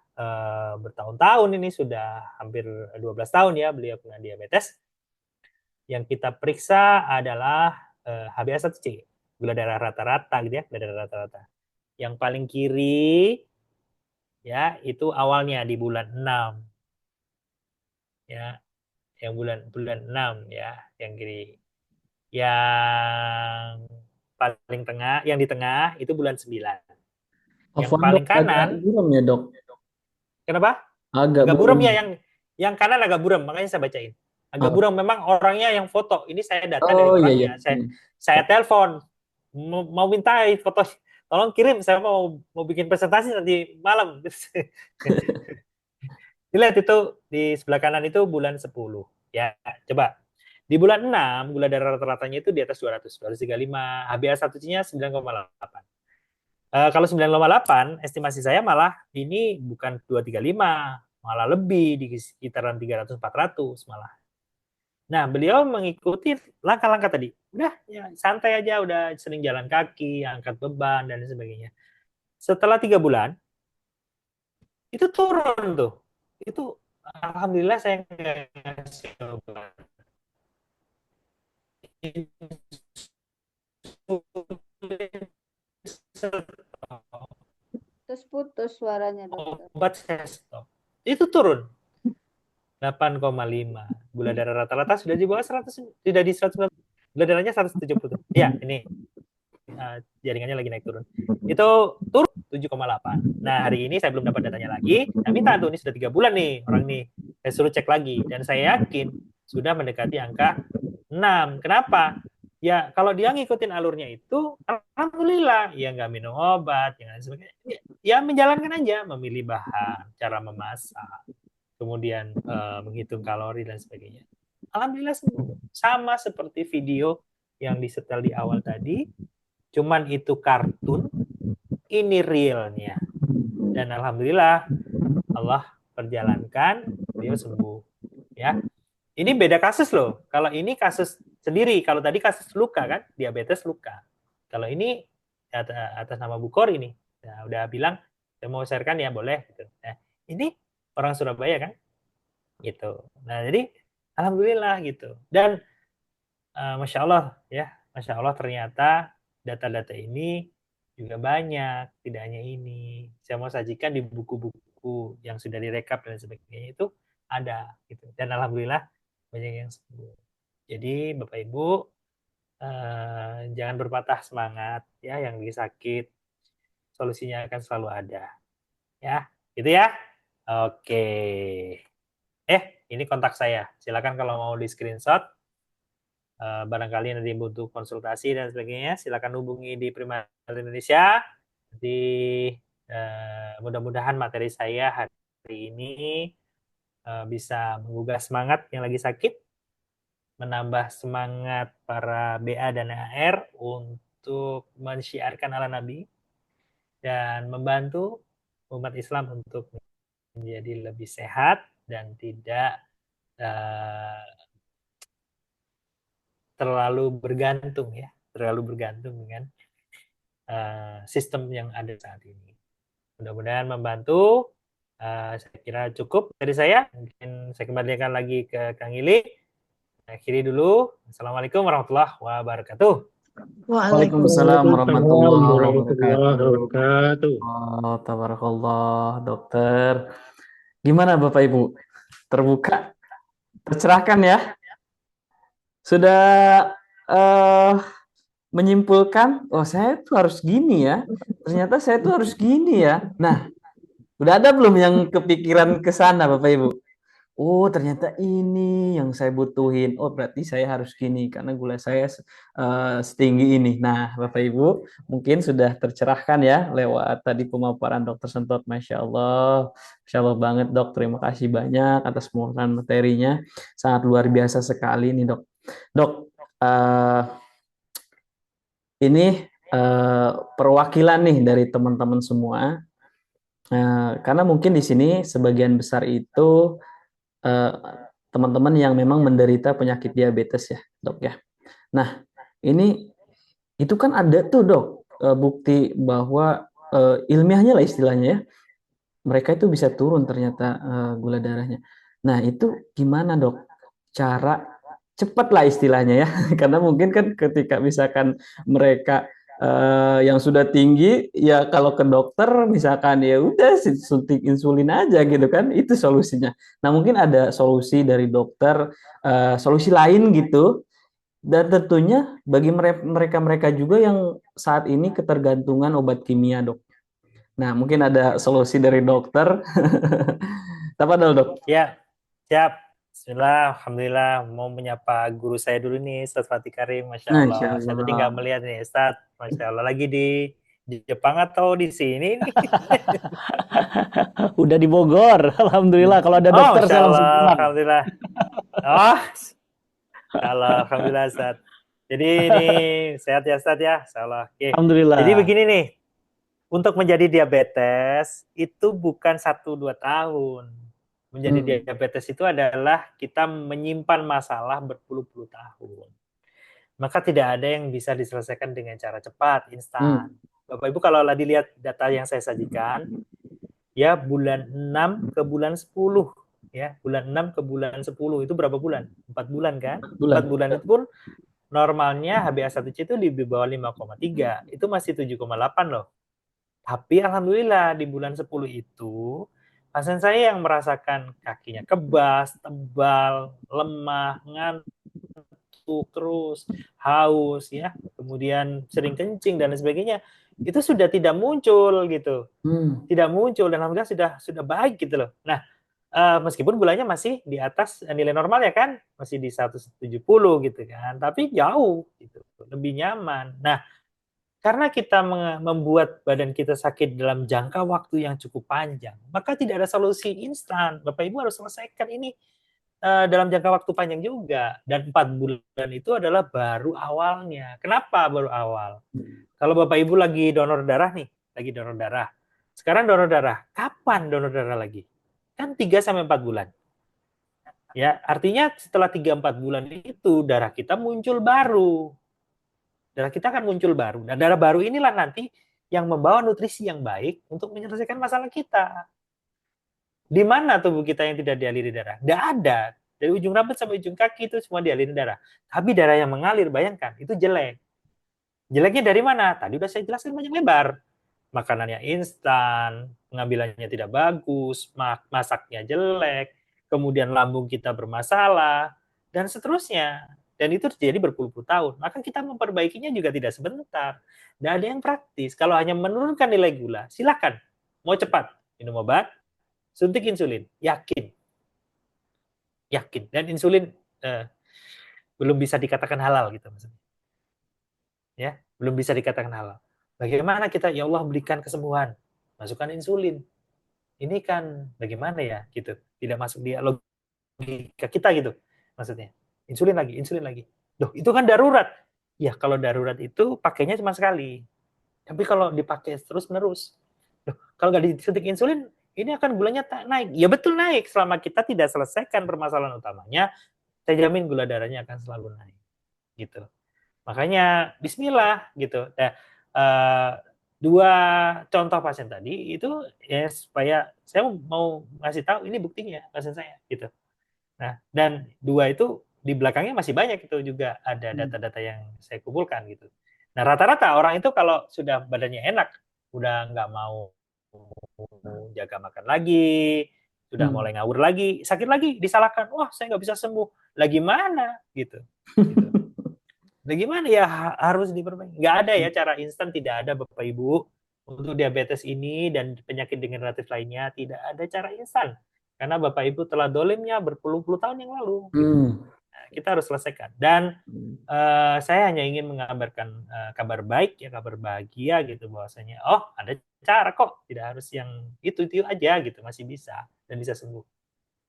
bertahun-tahun, ini sudah hampir 12 tahun ya, beliau punya diabetes. Yang kita periksa adalah HbA1c, gula darah rata-rata gitu ya, gula darah rata-rata. Yang paling kiri ya itu awalnya di bulan 6. Ya, yang bulan 6 ya, yang kiri. Yang paling tengah, yang di tengah itu bulan 9. Yang paling kanan agak buram ya, Dok. Kenapa? Agak buram buram ya, yang kanan agak buram, makanya saya bacain. Agak buram memang orangnya yang foto. Ini saya data dari orangnya. Iya. Saya telepon mau minta foto, tolong kirim, saya mau bikin presentasi nanti malam. Dilihat itu di sebelah kanan itu bulan 10 ya. Coba di bulan 6 gula darah rata-ratanya itu di atas 200, 235, HbA1c-nya 9,8. Kalau 9,8 estimasi saya malah ini bukan 235, malah lebih di sekitaran 300 400 malah. Nah, beliau mengikuti langkah-langkah tadi. Udah ya santai aja, udah sering jalan kaki, angkat beban dan sebagainya. Setelah 3 bulan itu turun tuh. Itu alhamdulillah saya nggak ngasih obat. Terus putus suaranya, dokter. Obat saya stop. Itu turun 8,5. Gula darah rata-rata sudah di bawah 100, tidak di 100. Gula darahnya 170. Ya, ini jaringannya lagi naik turun. Itu turun 7,8. Nah, hari ini saya belum dapat datanya lagi. Saya minta tuh, ini sudah 3 bulan nih orang ini. Saya suruh cek lagi dan saya yakin sudah mendekati angka 6. Kenapa? Ya, kalau dia ngikutin alurnya itu, alhamdulillah, ya nggak minum obat, ya sebagainya. Ya menjalankan aja, memilih bahan, cara memasak, kemudian menghitung kalori dan sebagainya. Alhamdulillah sembuh. Sama seperti video yang disetel di awal tadi, cuman itu kartun, ini realnya. Dan alhamdulillah Allah perjalankan, dia sembuh. Ya, ini beda kasus loh. Kalau ini kasus sendiri, kalau tadi kasus luka kan, diabetes luka. Kalau ini atas nama Bukor ini, nah, udah bilang saya mau sharekan ya boleh. Gitu. Nah, ini orang Surabaya kan, gitu. Nah jadi alhamdulillah gitu. Dan masya Allah ya, masya Allah ternyata data-data ini juga banyak, tidak hanya ini. Saya mau sajikan di buku-buku yang sudah direkap dan sebagainya itu ada gitu. Dan alhamdulillah banyak yang sembuh. Jadi Bapak Ibu jangan berpatah semangat ya, yang lagi sakit solusinya akan selalu ada ya, gitu ya. Oke. Ini kontak saya. Silakan kalau mau di screenshot. Barangkali nanti butuh konsultasi dan sebagainya, silakan hubungi di Primal Indonesia. Nanti mudah-mudahan materi saya hari ini bisa menggugah semangat yang lagi sakit, menambah semangat para BA dan AR untuk mensyiarkan ala Nabi, dan membantu umat Islam untuk menjadi lebih sehat dan tidak terlalu bergantung dengan sistem yang ada saat ini. Mudah-mudahan membantu. Saya kira cukup dari saya. Mungkin saya kembalikan lagi ke Kang Ili. Akhiri dulu. Assalamualaikum warahmatullahi wabarakatuh. Waalaikumsalam warahmatullahi wabarakatuh. Oh, tabarakallah, dokter. Gimana Bapak Ibu? Terbuka? Tercerahkan ya? Sudah menyimpulkan, oh saya tuh harus gini ya. Ternyata saya tuh harus gini ya. Nah, udah ada belum yang kepikiran ke sana Bapak Ibu? Oh, ternyata ini yang saya butuhin. Oh, berarti saya harus gini karena gula saya setinggi ini. Nah, Bapak Ibu, mungkin sudah tercerahkan ya lewat tadi pemaparan Dokter Sentot. Masya Allah banget Dok. Terima kasih banyak atas pemaparan materinya. Sangat luar biasa sekali nih Dok. Dok, ini perwakilan nih dari teman-teman semua. Karena mungkin di sini sebagian besar itu teman-teman yang memang menderita penyakit diabetes ya dok ya. Nah ini itu kan ada tuh dok bukti bahwa ilmiahnya lah istilahnya ya, mereka itu bisa turun ternyata gula darahnya. Nah itu gimana dok cara cepat lah istilahnya ya, karena mungkin kan ketika misalkan mereka yang sudah tinggi ya kalau ke dokter misalkan ya udah suntik insulin aja gitu kan, itu solusinya. Nah mungkin ada solusi dari dokter, solusi lain gitu, dan tentunya bagi mereka juga yang saat ini ketergantungan obat kimia dok. Nah mungkin ada solusi dari dokter. Tafadhol dok. Ya, siap. Bismillah, alhamdulillah. Mau menyapa guru saya dulu nih, Ustaz Fatih Karim, Masya Allah. Saya tadi nggak melihat nih, Ustaz. Masya Allah, lagi di Jepang atau di sini nih? Udah di Bogor, alhamdulillah. Kalau ada dokter saya langsung pulang. Alhamdulillah. Oh, alhamdulillah Ustaz. Jadi ini sehat ya Ustaz ya, Insyaallah. Oke. Alhamdulillah. Jadi begini nih, untuk menjadi diabetes itu bukan 1-2 tahun. Menjadi diabetes itu adalah kita menyimpan masalah berpuluh-puluh tahun. Maka tidak ada yang bisa diselesaikan dengan cara cepat, instan. Bapak Ibu kalau dilihat data yang saya sajikan, ya bulan 6 ke bulan 10, ya bulan 6 ke bulan 10 itu berapa bulan? 4 bulan kan? 4 bulan itu pun normalnya HbA1c itu di bawah 5,3, itu masih 7,8 loh. Tapi alhamdulillah di bulan 10 itu pasien saya yang merasakan kakinya kebas, tebal, lemah, ngantuk terus, haus ya, kemudian sering kencing dan sebagainya, itu sudah tidak muncul gitu. Tidak muncul dan alhamdulillah sudah baik gitu loh. Nah, meskipun gulanya masih di atas nilai normal ya kan, masih di 170 gitu kan, tapi jauh gitu, lebih nyaman. Nah, karena kita membuat badan kita sakit dalam jangka waktu yang cukup panjang, maka tidak ada solusi instan. Bapak Ibu harus selesaikan ini dalam jangka waktu panjang juga. Dan 4 bulan itu adalah baru awalnya. Kenapa baru awal? Kalau Bapak Ibu lagi donor darah nih, lagi donor darah. Sekarang donor darah, kapan donor darah lagi? Kan 3-4 bulan. Ya, artinya setelah 3-4 bulan itu darah kita muncul baru. Darah kita akan muncul baru. Dan darah baru inilah nanti yang membawa nutrisi yang baik untuk menyelesaikan masalah kita. Di mana tubuh kita yang tidak dialiri darah? Tidak ada. Dari ujung rambut sampai ujung kaki itu semua dialiri darah. Tapi darah yang mengalir, bayangkan, itu jelek. Jeleknya dari mana? Tadi udah saya jelaskan panjang lebar. Makanannya instan, pengambilannya tidak bagus, masaknya jelek, kemudian lambung kita bermasalah, dan seterusnya. Dan itu terjadi berpuluh-puluh tahun. Maka kita memperbaikinya juga tidak sebentar. Tidak ada yang praktis. Kalau hanya menurunkan nilai gula, silakan. Mau cepat, minum obat, suntik insulin. Yakin. Dan insulin belum bisa dikatakan halal gitu maksudnya. Ya, belum bisa dikatakan halal. Bagaimana kita, ya Allah berikan kesembuhan, masukkan insulin. Ini kan bagaimana ya gitu. Tidak masuk di logika kita gitu maksudnya. Insulin lagi. Loh, itu kan darurat. Ya, kalau darurat itu pakainya cuma sekali. Tapi kalau dipakai terus-menerus. Loh, kalau nggak disuntik insulin, ini akan gulanya naik. Ya betul naik, selama kita tidak selesaikan permasalahan utamanya, saya jamin gula darahnya akan selalu naik. Gitu. Makanya bismillah gitu. Nah, dua contoh pasien tadi itu ya supaya saya mau ngasih tahu ini buktinya pasien saya gitu. Nah, dan dua itu di belakangnya masih banyak itu juga ada data-data yang saya kumpulkan gitu. Nah, rata-rata orang itu kalau sudah badannya enak, udah nggak mau jaga makan lagi, sudah mulai ngawur lagi, sakit lagi, disalahkan, wah saya nggak bisa sembuh, lagi mana gitu. Nah, gimana ya harus diperbaiki? Nggak ada ya cara instan, tidak ada Bapak Ibu untuk diabetes ini dan penyakit degeneratif lainnya, tidak ada cara instan karena Bapak Ibu telah dolimnya berpuluh-puluh tahun yang lalu. Gitu. Nah, kita harus selesaikan. Dan saya hanya ingin menggambarkan kabar baik ya, kabar bahagia gitu bahwasanya oh ada cara kok, tidak harus yang itu aja gitu, masih bisa dan bisa sembuh.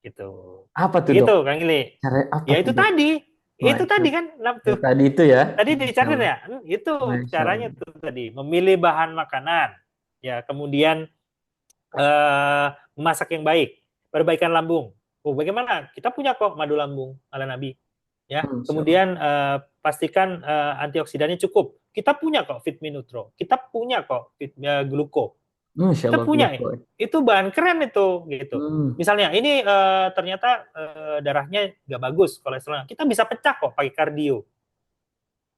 Gitu. Apa tuh gitu, Dok? Kang Ili. Cara apa Ya itu tuh, Dok? tadi. Wah, Itu tadi kan tuh. Tadi itu ya. Tadi dicatat ya. Itu Masya caranya Allah. tuh tadi, memilih bahan makanan. Ya, kemudian memasak yang baik, perbaikan lambung. Oh, bagaimana? Kita punya kok madu lambung ala Nabi. Ya, kemudian pastikan antioksidannya cukup. Kita punya kok Vitminutro. Kita punya kok gluko. Masya Kita Allah, punya gluko. itu bahan keren itu gitu. Misalnya ini ternyata darahnya nggak bagus kolesterolnya, kita bisa pecah kok pakai kardio.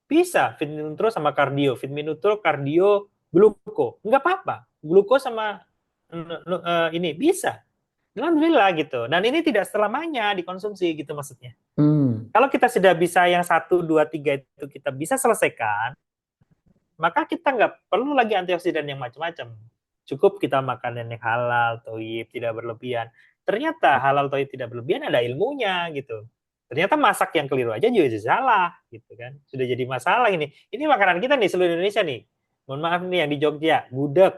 Bisa Vitminutro sama kardio, Vitminutro kardio gluko, nggak apa-apa. Gluko sama ini bisa. Alhamdulillah gitu. Dan ini tidak selamanya dikonsumsi gitu maksudnya. Kalau kita sudah bisa yang 1, 2, 3 itu kita bisa selesaikan, maka kita nggak perlu lagi antioksidan yang macam-macam. Cukup kita makan yang halal, thayyib, tidak berlebihan. Ternyata halal, thayyib, tidak berlebihan ada ilmunya gitu. Ternyata masak yang keliru aja juga salah gitu kan. Sudah jadi masalah ini. Ini makanan kita nih seluruh Indonesia nih. Mohon maaf nih yang di Jogja, gudeg.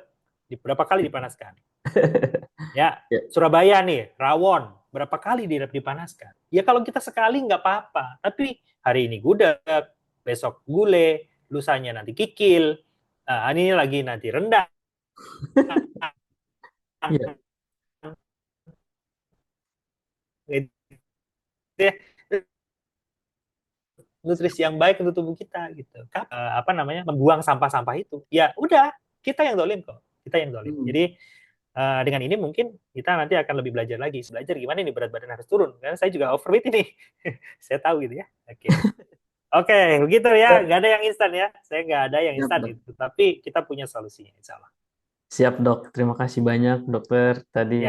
Berapa kali dipanaskan? Ya, Surabaya nih, rawon. Berapa kali dipanaskan? Ya kalau kita sekali nggak apa-apa. Tapi hari ini gudeg, besok gulai, lusanya nanti kikil, ini lagi nanti rendang. Nutrisi yang baik untuk tubuh kita gitu. Membuang sampah-sampah itu. Ya udah, kita yang dolim kok. Kita yang dolim. Jadi dengan ini mungkin kita nanti akan lebih belajar lagi. Belajar gimana nih berat badan harus turun. Karena saya juga overweight ini. Saya tahu gitu ya. Oke, begitu ya. Nggak ada yang instan ya. Saya nggak ada yang instan gitu. Tapi kita punya solusinya, insya Allah. Siap, Dok. Terima kasih banyak, Dokter. Tadi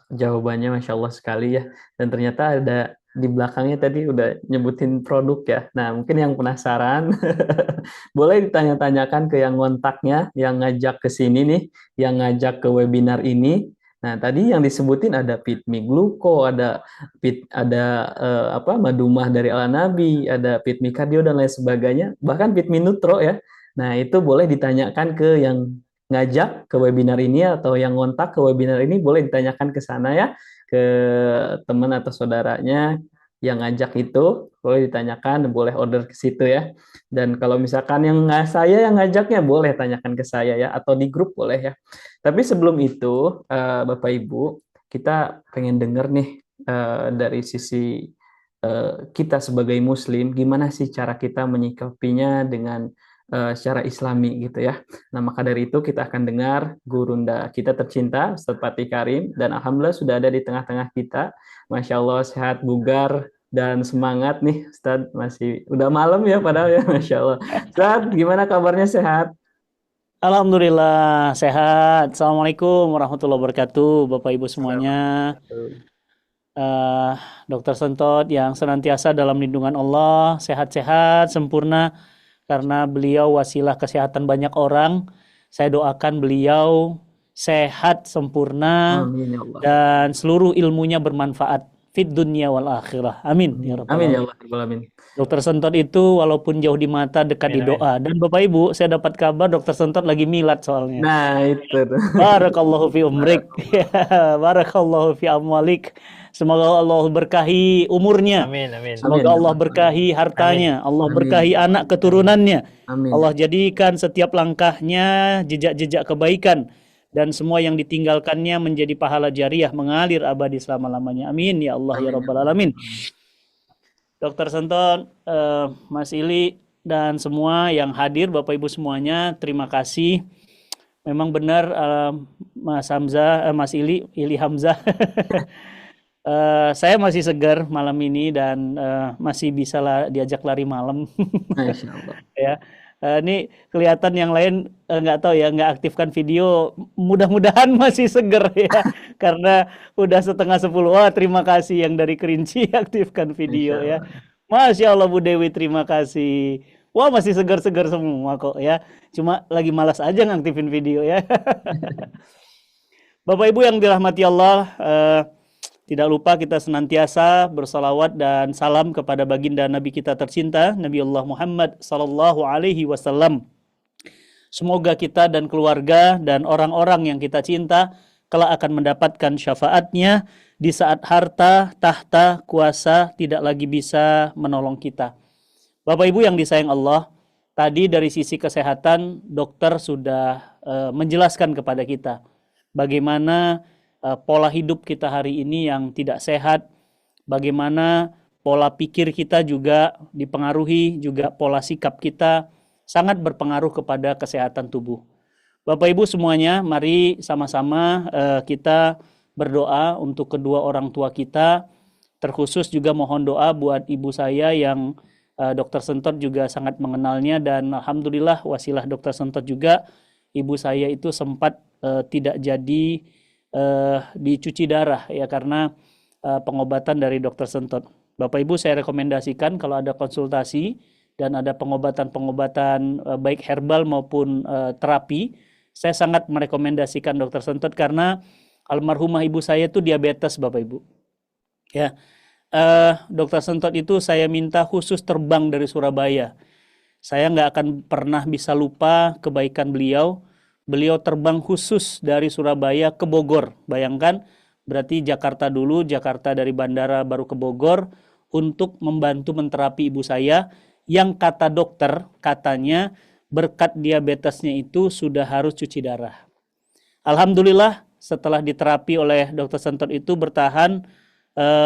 jawabannya Masya Allah sekali ya. Dan ternyata ada di belakangnya tadi udah nyebutin produk ya. Nah, mungkin yang penasaran boleh ditanya-tanyakan ke yang ngontaknya, yang ngajak ke sini nih, yang ngajak ke webinar ini. Nah, tadi yang disebutin ada Pitmi Gluko, ada Madumah dari Ala Nabi, ada Pitmi Cardio dan lain sebagainya, bahkan Pitmi Nutro ya. Nah, itu boleh ditanyakan ke yang ngajak ke webinar ini atau yang ngontak ke webinar ini, boleh ditanyakan ke sana ya, ke teman atau saudaranya yang ngajak itu, boleh ditanyakan, boleh order ke situ ya. Dan kalau misalkan saya yang ngajaknya, boleh tanyakan ke saya ya, atau di grup boleh ya. Tapi sebelum itu, Bapak Ibu, kita pengen dengar nih dari sisi kita sebagai Muslim, gimana sih cara kita menyikapinya dengan secara Islami gitu ya. Nah, maka dari itu kita akan dengar gurunda kita tercinta Ustadz Fatih Karim, dan alhamdulillah sudah ada di tengah-tengah kita. Masya Allah, sehat, bugar, dan semangat nih Ustadz. Masih udah malam ya padahal ya. Masya Allah. Ustadz, gimana kabarnya, sehat? Alhamdulillah sehat. Assalamualaikum warahmatullahi wabarakatuh, Bapak Ibu semuanya. Dr. Sentot yang senantiasa dalam lindungan Allah, sehat-sehat, sempurna. Karena beliau wasilah kesehatan banyak orang. Saya doakan beliau sehat, sempurna, amin, ya Allah. Dan seluruh ilmunya bermanfaat fid dunya wal akhirah. Amin. Ya Rabbal amin ya Allah. Amin. Dr. Sentot itu walaupun jauh di mata, dekat di doa. Dan Bapak Ibu, saya dapat kabar Dr. Sentot lagi milad soalnya. Nah, itu. Barakallahu fi umrik. Barakallahu fi amwalik. Semoga Allah berkahi umurnya. Amin, amin. Semoga Allah berkahi hartanya. Allah berkahi anak keturunannya. Amin. Allah jadikan setiap langkahnya jejak-jejak kebaikan. dan semua yang ditinggalkannya menjadi pahala jariah mengalir abadi selama-lamanya. Amin ya Allah ya Rabbal Alamin. Dr. Senton, Mas Ili, dan semua yang hadir, Bapak Ibu semuanya, terima kasih. Memang benar Mas Hamzah, Mas Ili Hamzah. Saya masih segar malam ini dan masih bisa diajak lari malam. Masya Allah. Ya, ini kelihatan yang lain nggak tahu ya, nggak aktifkan video. Mudah-mudahan masih segar ya, karena udah 9:30. Wah, terima kasih yang dari Kerinci aktifkan video ya. Masya Allah Bu Dewi, terima kasih. Wah, masih segar-segar semua kok ya. Cuma lagi malas aja ngaktifin video ya. Bapak Ibu yang dirahmati Allah, tidak lupa kita senantiasa bersalawat dan salam kepada baginda Nabi kita tercinta, Nabi Allah Muhammad sallallahu alaihi wasallam. Semoga kita dan keluarga dan orang-orang yang kita cinta kelak akan mendapatkan syafaatnya di saat harta, tahta, kuasa tidak lagi bisa menolong kita. Bapak Ibu yang disayang Allah, tadi dari sisi kesehatan dokter sudah menjelaskan kepada kita bagaimana pola hidup kita hari ini yang tidak sehat, bagaimana pola pikir kita juga dipengaruhi, juga pola sikap kita sangat berpengaruh kepada kesehatan tubuh. Bapak Ibu semuanya, mari sama-sama kita berdoa untuk kedua orang tua kita, terkhusus juga mohon doa buat ibu saya yang Dr. Sentot juga sangat mengenalnya, dan alhamdulillah wasilah Dr. Sentot juga ibu saya itu sempat tidak jadi dicuci darah ya karena pengobatan dari Dr. Sentot. Bapak Ibu saya rekomendasikan kalau ada konsultasi dan ada pengobatan-pengobatan baik herbal maupun terapi, saya sangat merekomendasikan Dr. Sentot karena almarhumah ibu saya itu diabetes Bapak Ibu. Ya, Dr. Sentot itu saya minta khusus terbang dari Surabaya. Saya nggak akan pernah bisa lupa kebaikan beliau. Beliau terbang khusus dari Surabaya ke Bogor. Bayangkan, berarti Jakarta dulu, Jakarta dari bandara baru ke Bogor untuk membantu menterapi ibu saya yang kata dokter, katanya berkat diabetesnya itu sudah harus cuci darah. Alhamdulillah setelah diterapi oleh Dr. Sentot itu bertahan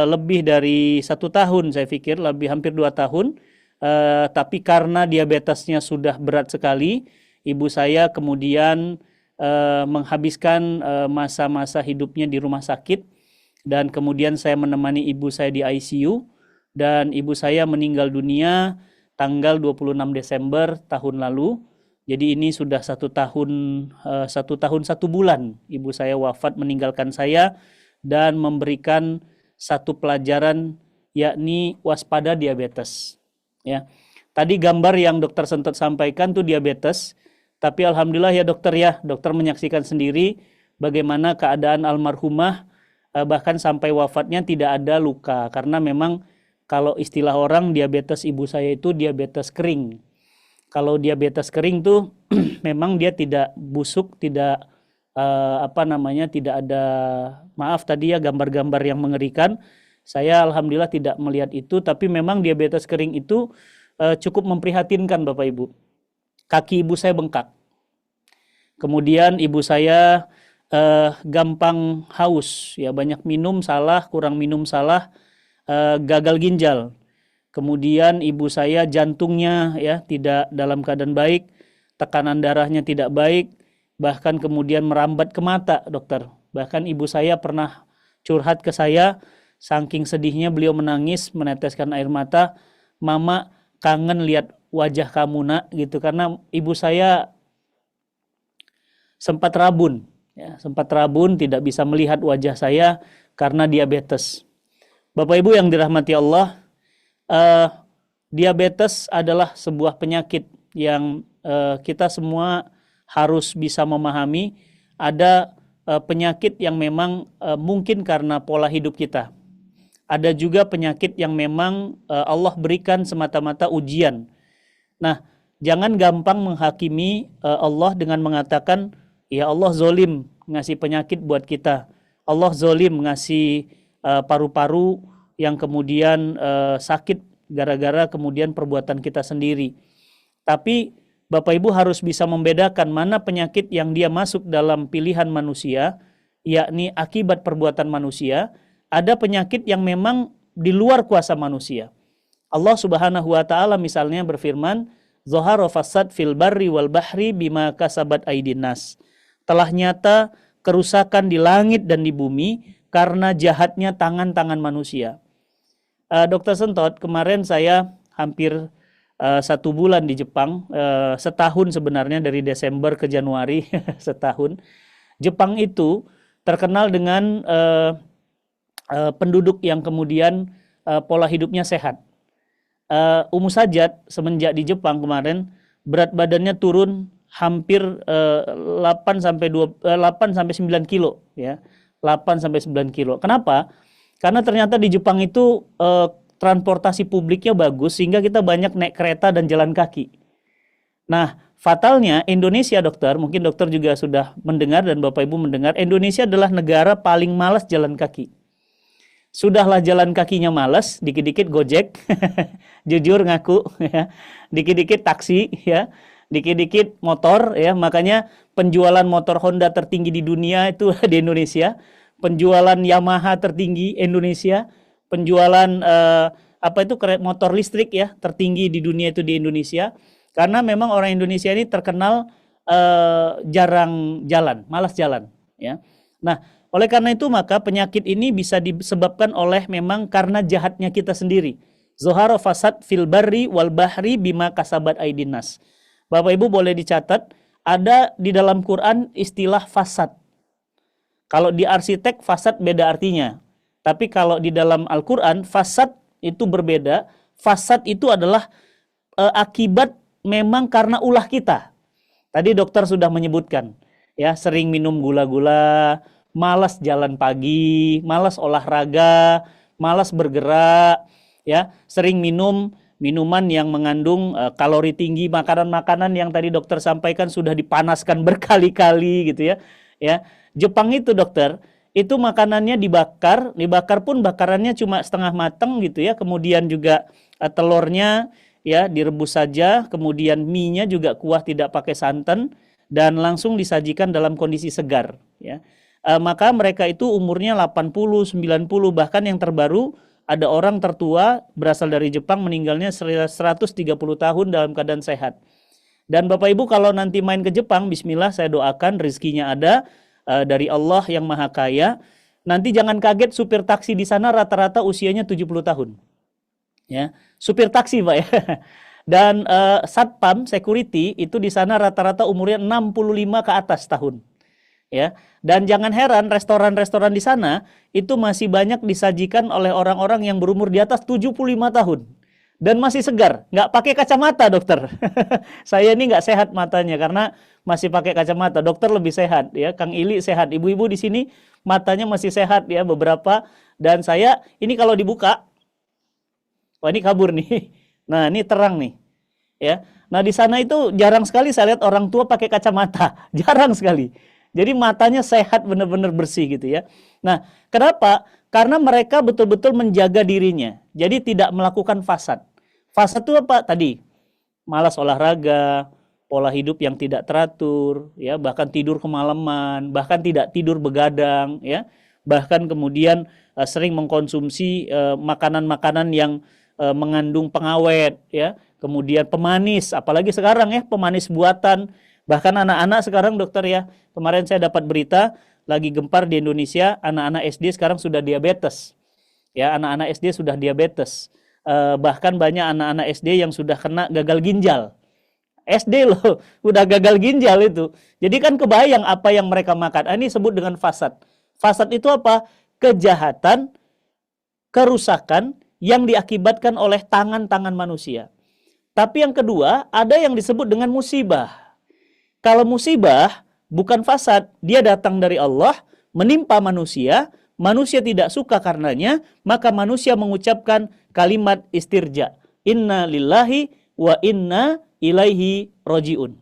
lebih dari 1 tahun, saya pikir lebih hampir 2 tahun. Tapi karena diabetesnya sudah berat sekali, ibu saya kemudian menghabiskan masa-masa hidupnya di rumah sakit, dan kemudian saya menemani ibu saya di ICU, dan ibu saya meninggal dunia tanggal 26 Desember tahun lalu. Jadi ini sudah 1 tahun 1 bulan ibu saya wafat meninggalkan saya dan memberikan satu pelajaran, yakni waspada diabetes. Ya, tadi gambar yang Dokter Sentot sampaikan tuh diabetes, tapi alhamdulillah ya dokter menyaksikan sendiri bagaimana keadaan almarhumah, bahkan sampai wafatnya tidak ada luka, karena memang kalau istilah orang diabetes ibu saya itu diabetes kering. Kalau diabetes kering tuh memang dia tidak busuk, tidak tidak ada, maaf tadi ya gambar-gambar yang mengerikan. Saya alhamdulillah tidak melihat itu, tapi memang diabetes kering itu cukup memprihatinkan Bapak Ibu. Kaki ibu saya bengkak. Kemudian ibu saya gampang haus, ya banyak minum salah, kurang minum salah, gagal ginjal. Kemudian ibu saya jantungnya ya tidak dalam keadaan baik, tekanan darahnya tidak baik, bahkan kemudian merambat ke mata, dokter. Bahkan ibu saya pernah curhat ke saya, saking sedihnya beliau menangis, meneteskan air mata, "Mama kangen lihat wajah kamu nak," gitu, karena ibu saya sempat rabun, ya, tidak bisa melihat wajah saya karena diabetes. Bapak Ibu yang dirahmati Allah, diabetes adalah sebuah penyakit yang kita semua harus bisa memahami. Ada penyakit yang memang mungkin karena pola hidup kita. Ada juga penyakit yang memang Allah berikan semata-mata ujian. Nah, jangan gampang menghakimi Allah dengan mengatakan, ya Allah zolim ngasih penyakit buat kita. Allah zolim ngasih paru-paru yang kemudian sakit gara-gara kemudian perbuatan kita sendiri. Tapi Bapak Ibu harus bisa membedakan mana penyakit yang dia masuk dalam pilihan manusia, yakni akibat perbuatan manusia, ada penyakit yang memang di luar kuasa manusia. Allah Subhanahu wa taala misalnya berfirman, "Zahara fasad fil barri wal bahri bima kasabat aydin nas." Telah nyata kerusakan di langit dan di bumi karena jahatnya tangan-tangan manusia. Dr. Sentot, kemarin saya hampir 1 bulan di Jepang, setahun sebenarnya dari Desember ke Januari, setahun. Jepang itu terkenal dengan penduduk yang kemudian pola hidupnya sehat. Ummu Sajat semenjak di Jepang kemarin berat badannya turun hampir 8 sampai 9 kilo ya. 8 sampai 9 kilo. Kenapa? Karena ternyata di Jepang itu transportasi publiknya bagus sehingga kita banyak naik kereta dan jalan kaki. Nah, fatalnya Indonesia, dokter, mungkin dokter juga sudah mendengar dan Bapak Ibu mendengar, Indonesia adalah negara paling malas jalan kaki. Sudahlah jalan kakinya malas, dikit-dikit Gojek, jujur ngaku, ya, dikit-dikit taksi, ya, dikit-dikit motor, ya, makanya penjualan motor Honda tertinggi di dunia itu di Indonesia, penjualan Yamaha tertinggi Indonesia, penjualan motor listrik ya tertinggi di dunia itu di Indonesia, karena memang orang Indonesia ini terkenal jarang jalan, malas jalan, ya. Nah, oleh karena itu maka penyakit ini bisa disebabkan oleh memang karena jahatnya kita sendiri. Zohara fasad fil barri wal bahri bima kasabat aydin nas. Bapak Ibu boleh dicatat, ada di dalam Quran istilah fasad. Kalau di arsitek fasad beda artinya. Tapi kalau di dalam Al-Quran fasad itu berbeda. Fasad itu adalah akibat memang karena ulah kita. Tadi dokter sudah menyebutkan, ya, sering minum gula-gula, malas jalan pagi, malas olahraga, malas bergerak, ya, sering minum minuman yang mengandung kalori tinggi, makanan-makanan yang tadi dokter sampaikan sudah dipanaskan berkali-kali gitu ya. Ya, Jepang itu dokter, itu makanannya dibakar pun bakarannya cuma setengah mateng gitu ya. Kemudian juga telurnya ya direbus saja, kemudian mie-nya juga kuah tidak pakai santan dan langsung disajikan dalam kondisi segar ya. Maka mereka itu umurnya 80, 90, bahkan yang terbaru ada orang tertua berasal dari Jepang meninggalnya 130 tahun dalam keadaan sehat. Dan Bapak Ibu kalau nanti main ke Jepang, bismillah saya doakan rezekinya ada dari Allah yang Maha Kaya. Nanti jangan kaget supir taksi di sana rata-rata usianya 70 tahun. Ya, supir taksi Pak ya. Dan satpam security itu di sana rata-rata umurnya 65 ke atas tahun. Ya. Dan jangan heran restoran-restoran di sana itu masih banyak disajikan oleh orang-orang yang berumur di atas 75 tahun. Dan masih segar, nggak pakai kacamata dokter. Saya ini nggak sehat matanya karena masih pakai kacamata. Dokter lebih sehat ya, Kang Ili sehat. Ibu-ibu di sini matanya masih sehat ya beberapa. Dan saya ini kalau dibuka, wah ini kabur nih. Nah ini terang nih, ya. Nah di sana itu jarang sekali saya lihat orang tua pakai kacamata, jarang sekali. Jadi matanya sehat benar-benar bersih gitu ya. Nah kenapa? Karena mereka betul-betul menjaga dirinya. Jadi tidak melakukan fasad. Fasad itu apa tadi? Malas olahraga, pola hidup yang tidak teratur, ya, bahkan tidur kemalaman, bahkan tidak tidur begadang, ya, bahkan kemudian sering mengkonsumsi makanan-makanan yang mengandung pengawet, ya, kemudian pemanis, apalagi sekarang ya pemanis buatan, bahkan anak-anak sekarang dokter ya, kemarin saya dapat berita lagi gempar di Indonesia, anak-anak SD sekarang sudah diabetes, ya, anak-anak SD sudah diabetes. Bahkan banyak anak-anak SD yang sudah kena gagal ginjal. SD loh, udah gagal ginjal itu. Jadi kan kebayang apa yang mereka makan. Ini disebut dengan fasad. Fasad itu apa? Kejahatan, kerusakan yang diakibatkan oleh tangan-tangan manusia. Tapi yang kedua, ada yang disebut dengan musibah. Kalau musibah bukan fasad, dia datang dari Allah, menimpa manusia, manusia tidak suka karenanya, maka manusia mengucapkan kalimat istirja. Inna lillahi wa inna ilaihi roji'un.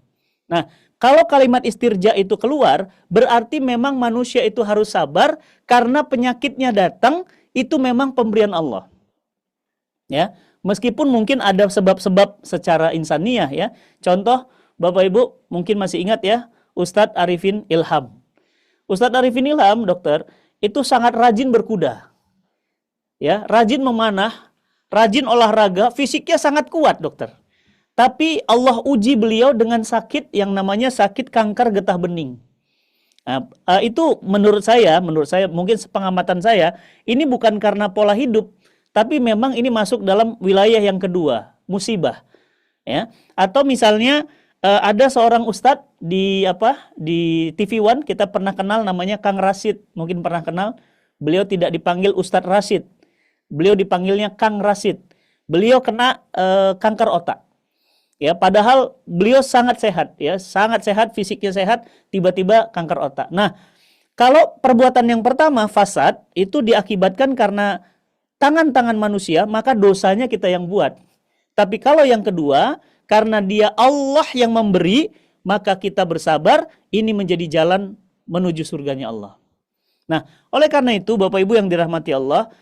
Nah, kalau kalimat istirja itu keluar, berarti memang manusia itu harus sabar karena penyakitnya datang, itu memang pemberian Allah. Ya, meskipun mungkin ada sebab-sebab secara insaniah ya. Contoh, Bapak Ibu mungkin masih ingat ya, Ustadz Arifin Ilham. Ustadz Arifin Ilham, dokter, itu sangat rajin berkuda. Ya, rajin memanah, rajin olahraga, fisiknya sangat kuat, dokter. Tapi Allah uji beliau dengan sakit yang namanya sakit kanker getah bening. Nah, itu menurut saya mungkin sepengamatan saya, ini bukan karena pola hidup, tapi memang ini masuk dalam wilayah yang kedua, musibah. Ya, atau misalnya ada seorang ustadz di TV One, kita pernah kenal namanya Kang Rashid, mungkin pernah kenal. Beliau tidak dipanggil Ustadz Rashid, beliau dipanggilnya Kang Rashid. Beliau kena kanker otak. Ya, padahal beliau sangat sehat, ya, sangat sehat, fisiknya sehat, tiba-tiba kanker otak. Nah, kalau perbuatan yang pertama fasad itu diakibatkan karena tangan-tangan manusia, maka dosanya kita yang buat. Tapi kalau yang kedua, karena dia Allah yang memberi, maka kita bersabar, ini menjadi jalan menuju surganya Allah. Nah, oleh karena itu Bapak Ibu yang dirahmati Allah,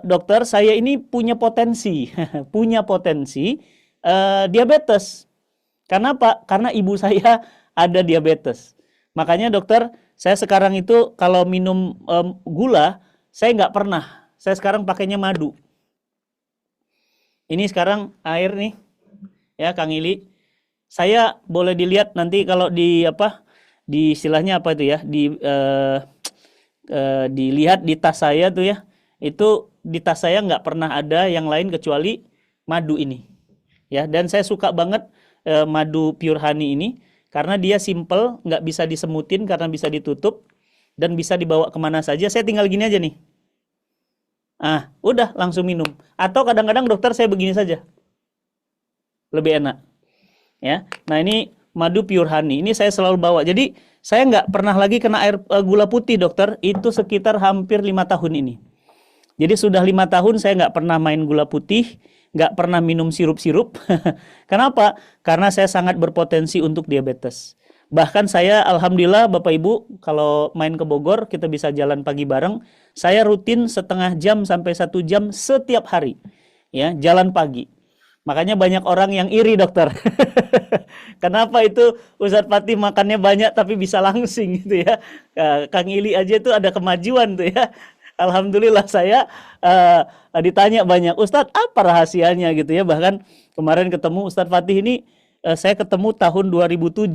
dokter, saya ini punya potensi, diabetes. Karena apa? Karena ibu saya ada diabetes. Makanya dokter, saya sekarang itu kalau minum gula, saya nggak pernah. Saya sekarang pakainya madu. Ini sekarang air nih, ya Kang Ili. Saya boleh dilihat nanti kalau di istilahnya apa itu ya, dilihat di tas saya tuh ya. Itu di tas saya nggak pernah ada yang lain kecuali madu ini. Ya, dan saya suka banget madu pure honey ini karena dia simple, nggak bisa disemutin karena bisa ditutup dan bisa dibawa kemana saja. Saya tinggal gini aja nih. Udah langsung minum. Atau kadang-kadang dokter saya begini saja, lebih enak. Ya, nah ini madu pure honey. Ini saya selalu bawa. Jadi saya nggak pernah lagi kena air gula putih, dokter. Itu sekitar hampir 5 tahun ini. Jadi sudah 5 tahun saya nggak pernah main gula putih, nggak pernah minum sirup-sirup. Kenapa? Karena saya sangat berpotensi untuk diabetes. Bahkan saya, alhamdulillah Bapak Ibu, kalau main ke Bogor, kita bisa jalan pagi bareng. Saya rutin setengah jam sampai 1 jam setiap hari. Ya, jalan pagi. Makanya banyak orang yang iri, dokter. Kenapa itu Ustadz Fatih makannya banyak tapi bisa langsing gitu ya. Kang Ili aja itu ada kemajuan tuh ya. Alhamdulillah saya ditanya banyak, Ustadz apa rahasianya gitu ya. Bahkan kemarin ketemu Ustadz Fatih ini, saya ketemu tahun 2007.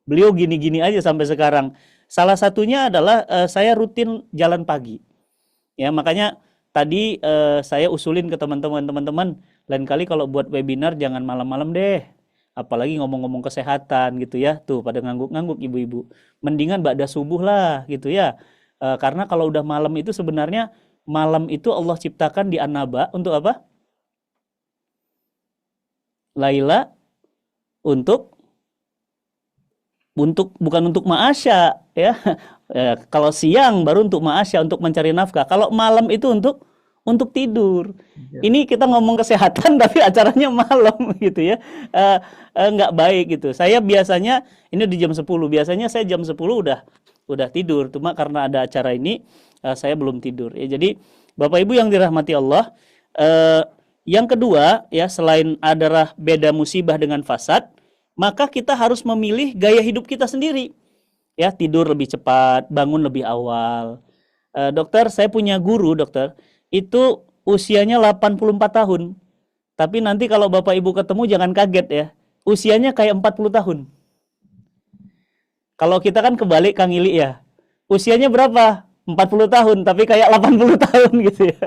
Beliau gini-gini aja sampai sekarang. Salah satunya adalah saya rutin jalan pagi. Ya, makanya tadi saya usulin ke teman-teman, lain kali kalau buat webinar jangan malam-malam deh. Apalagi ngomong-ngomong kesehatan gitu ya. Tuh pada ngangguk-ngangguk ibu-ibu. Mendingan ba'da subuh lah gitu ya. Karena kalau udah malam itu sebenarnya malam itu Allah ciptakan di An-Naba untuk apa? Laila bukan untuk ma'asya ya. Kalau siang baru untuk ma'asya, untuk mencari nafkah. Kalau malam itu untuk tidur. Ya. Ini kita ngomong kesehatan tapi acaranya malam gitu ya. Nggak baik gitu. Saya biasanya ini di jam 10. Biasanya saya jam 10 udah tidur, cuma karena ada acara ini saya belum tidur. Ya, jadi Bapak Ibu yang dirahmati Allah, yang kedua ya, selain adalah beda musibah dengan fasad, maka kita harus memilih gaya hidup kita sendiri. Ya, tidur lebih cepat, bangun lebih awal. Dokter, saya punya guru dokter, itu usianya 84 tahun. Tapi nanti kalau Bapak Ibu ketemu jangan kaget ya, usianya kayak 40 tahun. Kalau kita kan kebalik Kang Ili ya. Usianya berapa? 40 tahun, tapi kayak 80 tahun gitu ya.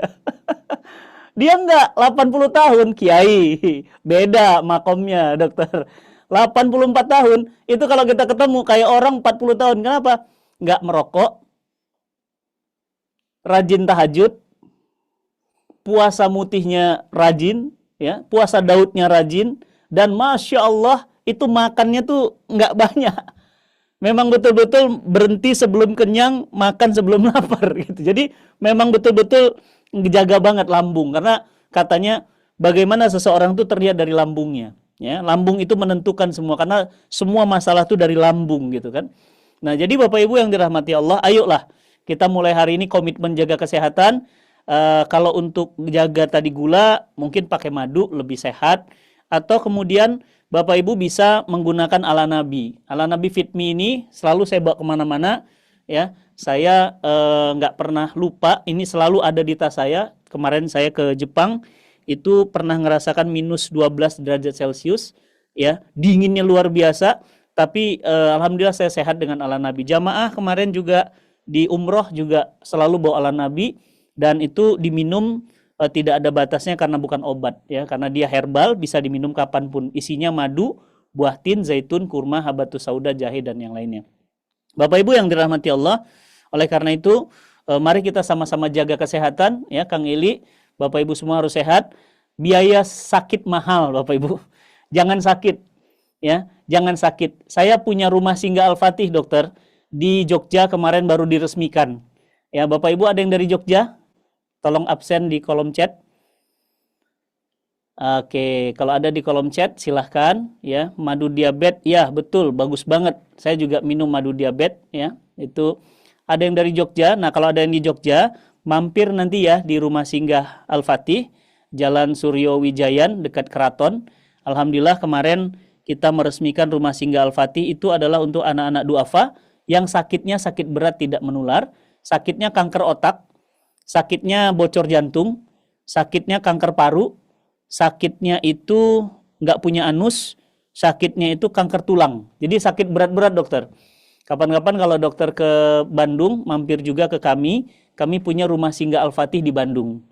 Dia enggak, 80 tahun, kiai. Beda makomnya, dokter. 84 tahun, itu kalau kita ketemu kayak orang 40 tahun. Kenapa? Enggak merokok, rajin tahajud, puasa mutihnya rajin, ya, puasa Daudnya rajin, dan Masya Allah, itu makannya tuh enggak banyak. Memang betul-betul berhenti sebelum kenyang, makan sebelum lapar gitu. Jadi memang betul-betul jaga banget lambung, karena katanya bagaimana seseorang itu terlihat dari lambungnya. Ya, lambung itu menentukan semua, karena semua masalah itu dari lambung gitu kan. Nah, jadi Bapak Ibu yang dirahmati Allah, ayolah kita mulai hari ini komitmen jaga kesehatan. Kalau untuk jaga tadi gula, mungkin pakai madu lebih sehat. Atau kemudian Bapak Ibu bisa menggunakan ala Nabi. Ala Nabi Fit Me ini selalu saya bawa kemana-mana, ya. Saya nggak pernah lupa, ini selalu ada di tas saya. Kemarin saya ke Jepang, itu pernah ngerasakan minus 12 derajat Celcius, ya, dinginnya luar biasa. Tapi alhamdulillah saya sehat dengan ala Nabi. Jamaah kemarin juga di umroh juga selalu bawa ala Nabi, dan itu diminum tidak ada batasnya karena bukan obat, ya, karena dia herbal, bisa diminum kapanpun. Isinya madu, buah tin, zaitun, kurma, habatus sauda, jahe, dan yang lainnya. Bapak Ibu yang dirahmati Allah, oleh karena itu mari kita sama-sama jaga kesehatan, ya. Kang Ili, Bapak Ibu semua harus sehat. Biaya sakit mahal, Bapak Ibu. Jangan sakit, ya, jangan sakit. Saya punya rumah singgah Al-Fatih, dokter, di Jogja, kemarin baru diresmikan. Ya, Bapak Ibu ada yang dari Jogja? Tolong absen di kolom chat. Oke, kalau ada di kolom chat silahkan, ya. Madu diabetes, ya betul, bagus banget. Saya juga minum madu diabetes, ya. Itu ada yang dari Jogja. Nah, kalau ada yang di Jogja, mampir nanti ya di rumah singgah Al-Fatih, Jalan Suryo Wijayan dekat Keraton. Alhamdulillah kemarin kita meresmikan rumah singgah Al-Fatih, itu adalah untuk anak-anak duafa yang sakitnya sakit berat tidak menular, sakitnya kanker otak, sakitnya bocor jantung, sakitnya kanker paru, sakitnya itu nggak punya anus, sakitnya itu kanker tulang. Jadi sakit berat-berat, dokter. Kapan-kapan kalau dokter ke Bandung, mampir juga ke kami. Kami punya rumah singgah Al-Fatih di Bandung,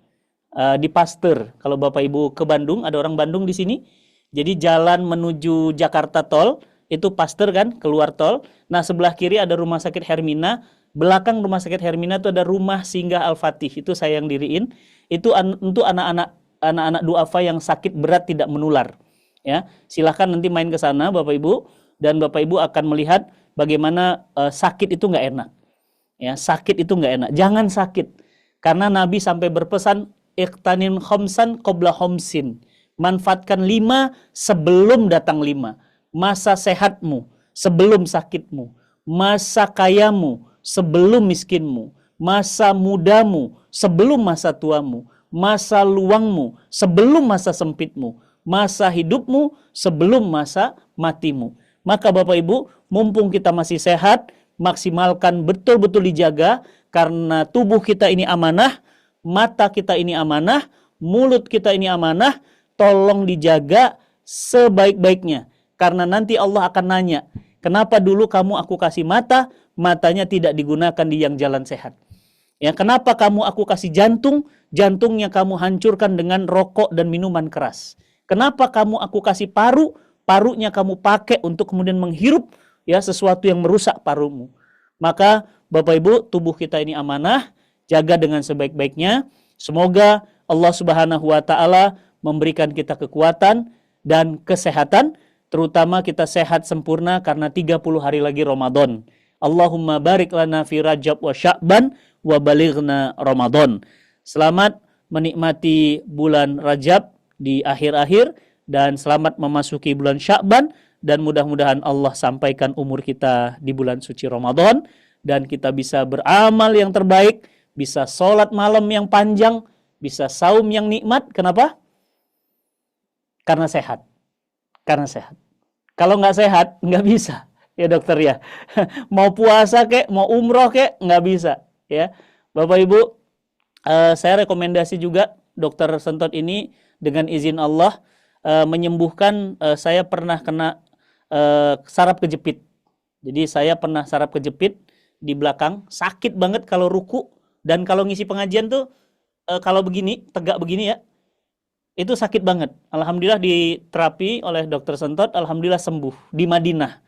di Pasteur. Kalau Bapak Ibu ke Bandung, ada orang Bandung di sini. Jadi jalan menuju Jakarta tol, itu Pasteur kan, keluar tol. Nah, sebelah kiri ada rumah sakit Hermina. Belakang rumah sakit Hermina itu ada rumah singgah Al-Fatih. Itu saya yang diriin. Itu untuk anak-anak duafa yang sakit berat tidak menular. Ya, silahkan nanti main ke sana, Bapak Ibu, dan Bapak Ibu akan melihat bagaimana sakit itu nggak enak. Ya, sakit itu nggak enak. Jangan sakit. Karena Nabi sampai berpesan, iqtanin khamsan qabla khamsin. Manfaatkan 5 sebelum datang 5. Masa sehatmu sebelum sakitmu. Masa kayamu sebelum miskinmu. Masa mudamu sebelum masa tuamu. Masa luangmu sebelum masa sempitmu. Masa hidupmu sebelum masa matimu. Maka Bapak Ibu, mumpung kita masih sehat, maksimalkan, betul-betul dijaga, karena tubuh kita ini amanah, mata kita ini amanah, mulut kita ini amanah, tolong dijaga sebaik-baiknya. Karena nanti Allah akan nanya, kenapa dulu kamu aku kasih mata, matanya tidak digunakan di yang jalan sehat. Ya, kenapa kamu aku kasih jantung, jantungnya kamu hancurkan dengan rokok dan minuman keras. Kenapa kamu aku kasih paru, parunya kamu pakai untuk kemudian menghirup ya sesuatu yang merusak parumu. Maka Bapak Ibu, tubuh kita ini amanah, jaga dengan sebaik-baiknya. Semoga Allah Subhanahu wa taala memberikan kita kekuatan dan kesehatan, terutama kita sehat sempurna karena 30 hari lagi Ramadan. Allahumma barik lana fi Rajab wa Sya'ban wa balighna Ramadan. Selamat menikmati bulan Rajab di akhir-akhir dan selamat memasuki bulan Sya'ban, dan mudah-mudahan Allah sampaikan umur kita di bulan suci Ramadan dan kita bisa beramal yang terbaik, bisa sholat malam yang panjang, bisa saum yang nikmat. Kenapa? Karena sehat. Karena sehat. Kalau nggak sehat, nggak bisa. Ya dokter ya. Mau puasa kek, mau umroh kek, nggak bisa. Ya, Bapak Ibu, saya rekomendasi juga dokter Sentot ini dengan izin Allah menyembuhkan. Saya pernah kena saraf kejepit. Jadi saya pernah saraf kejepit di belakang, sakit banget kalau ruku, dan kalau ngisi pengajian tuh kalau begini, tegak begini ya, itu sakit banget. Alhamdulillah diterapi oleh dokter Sentot, alhamdulillah sembuh di Madinah.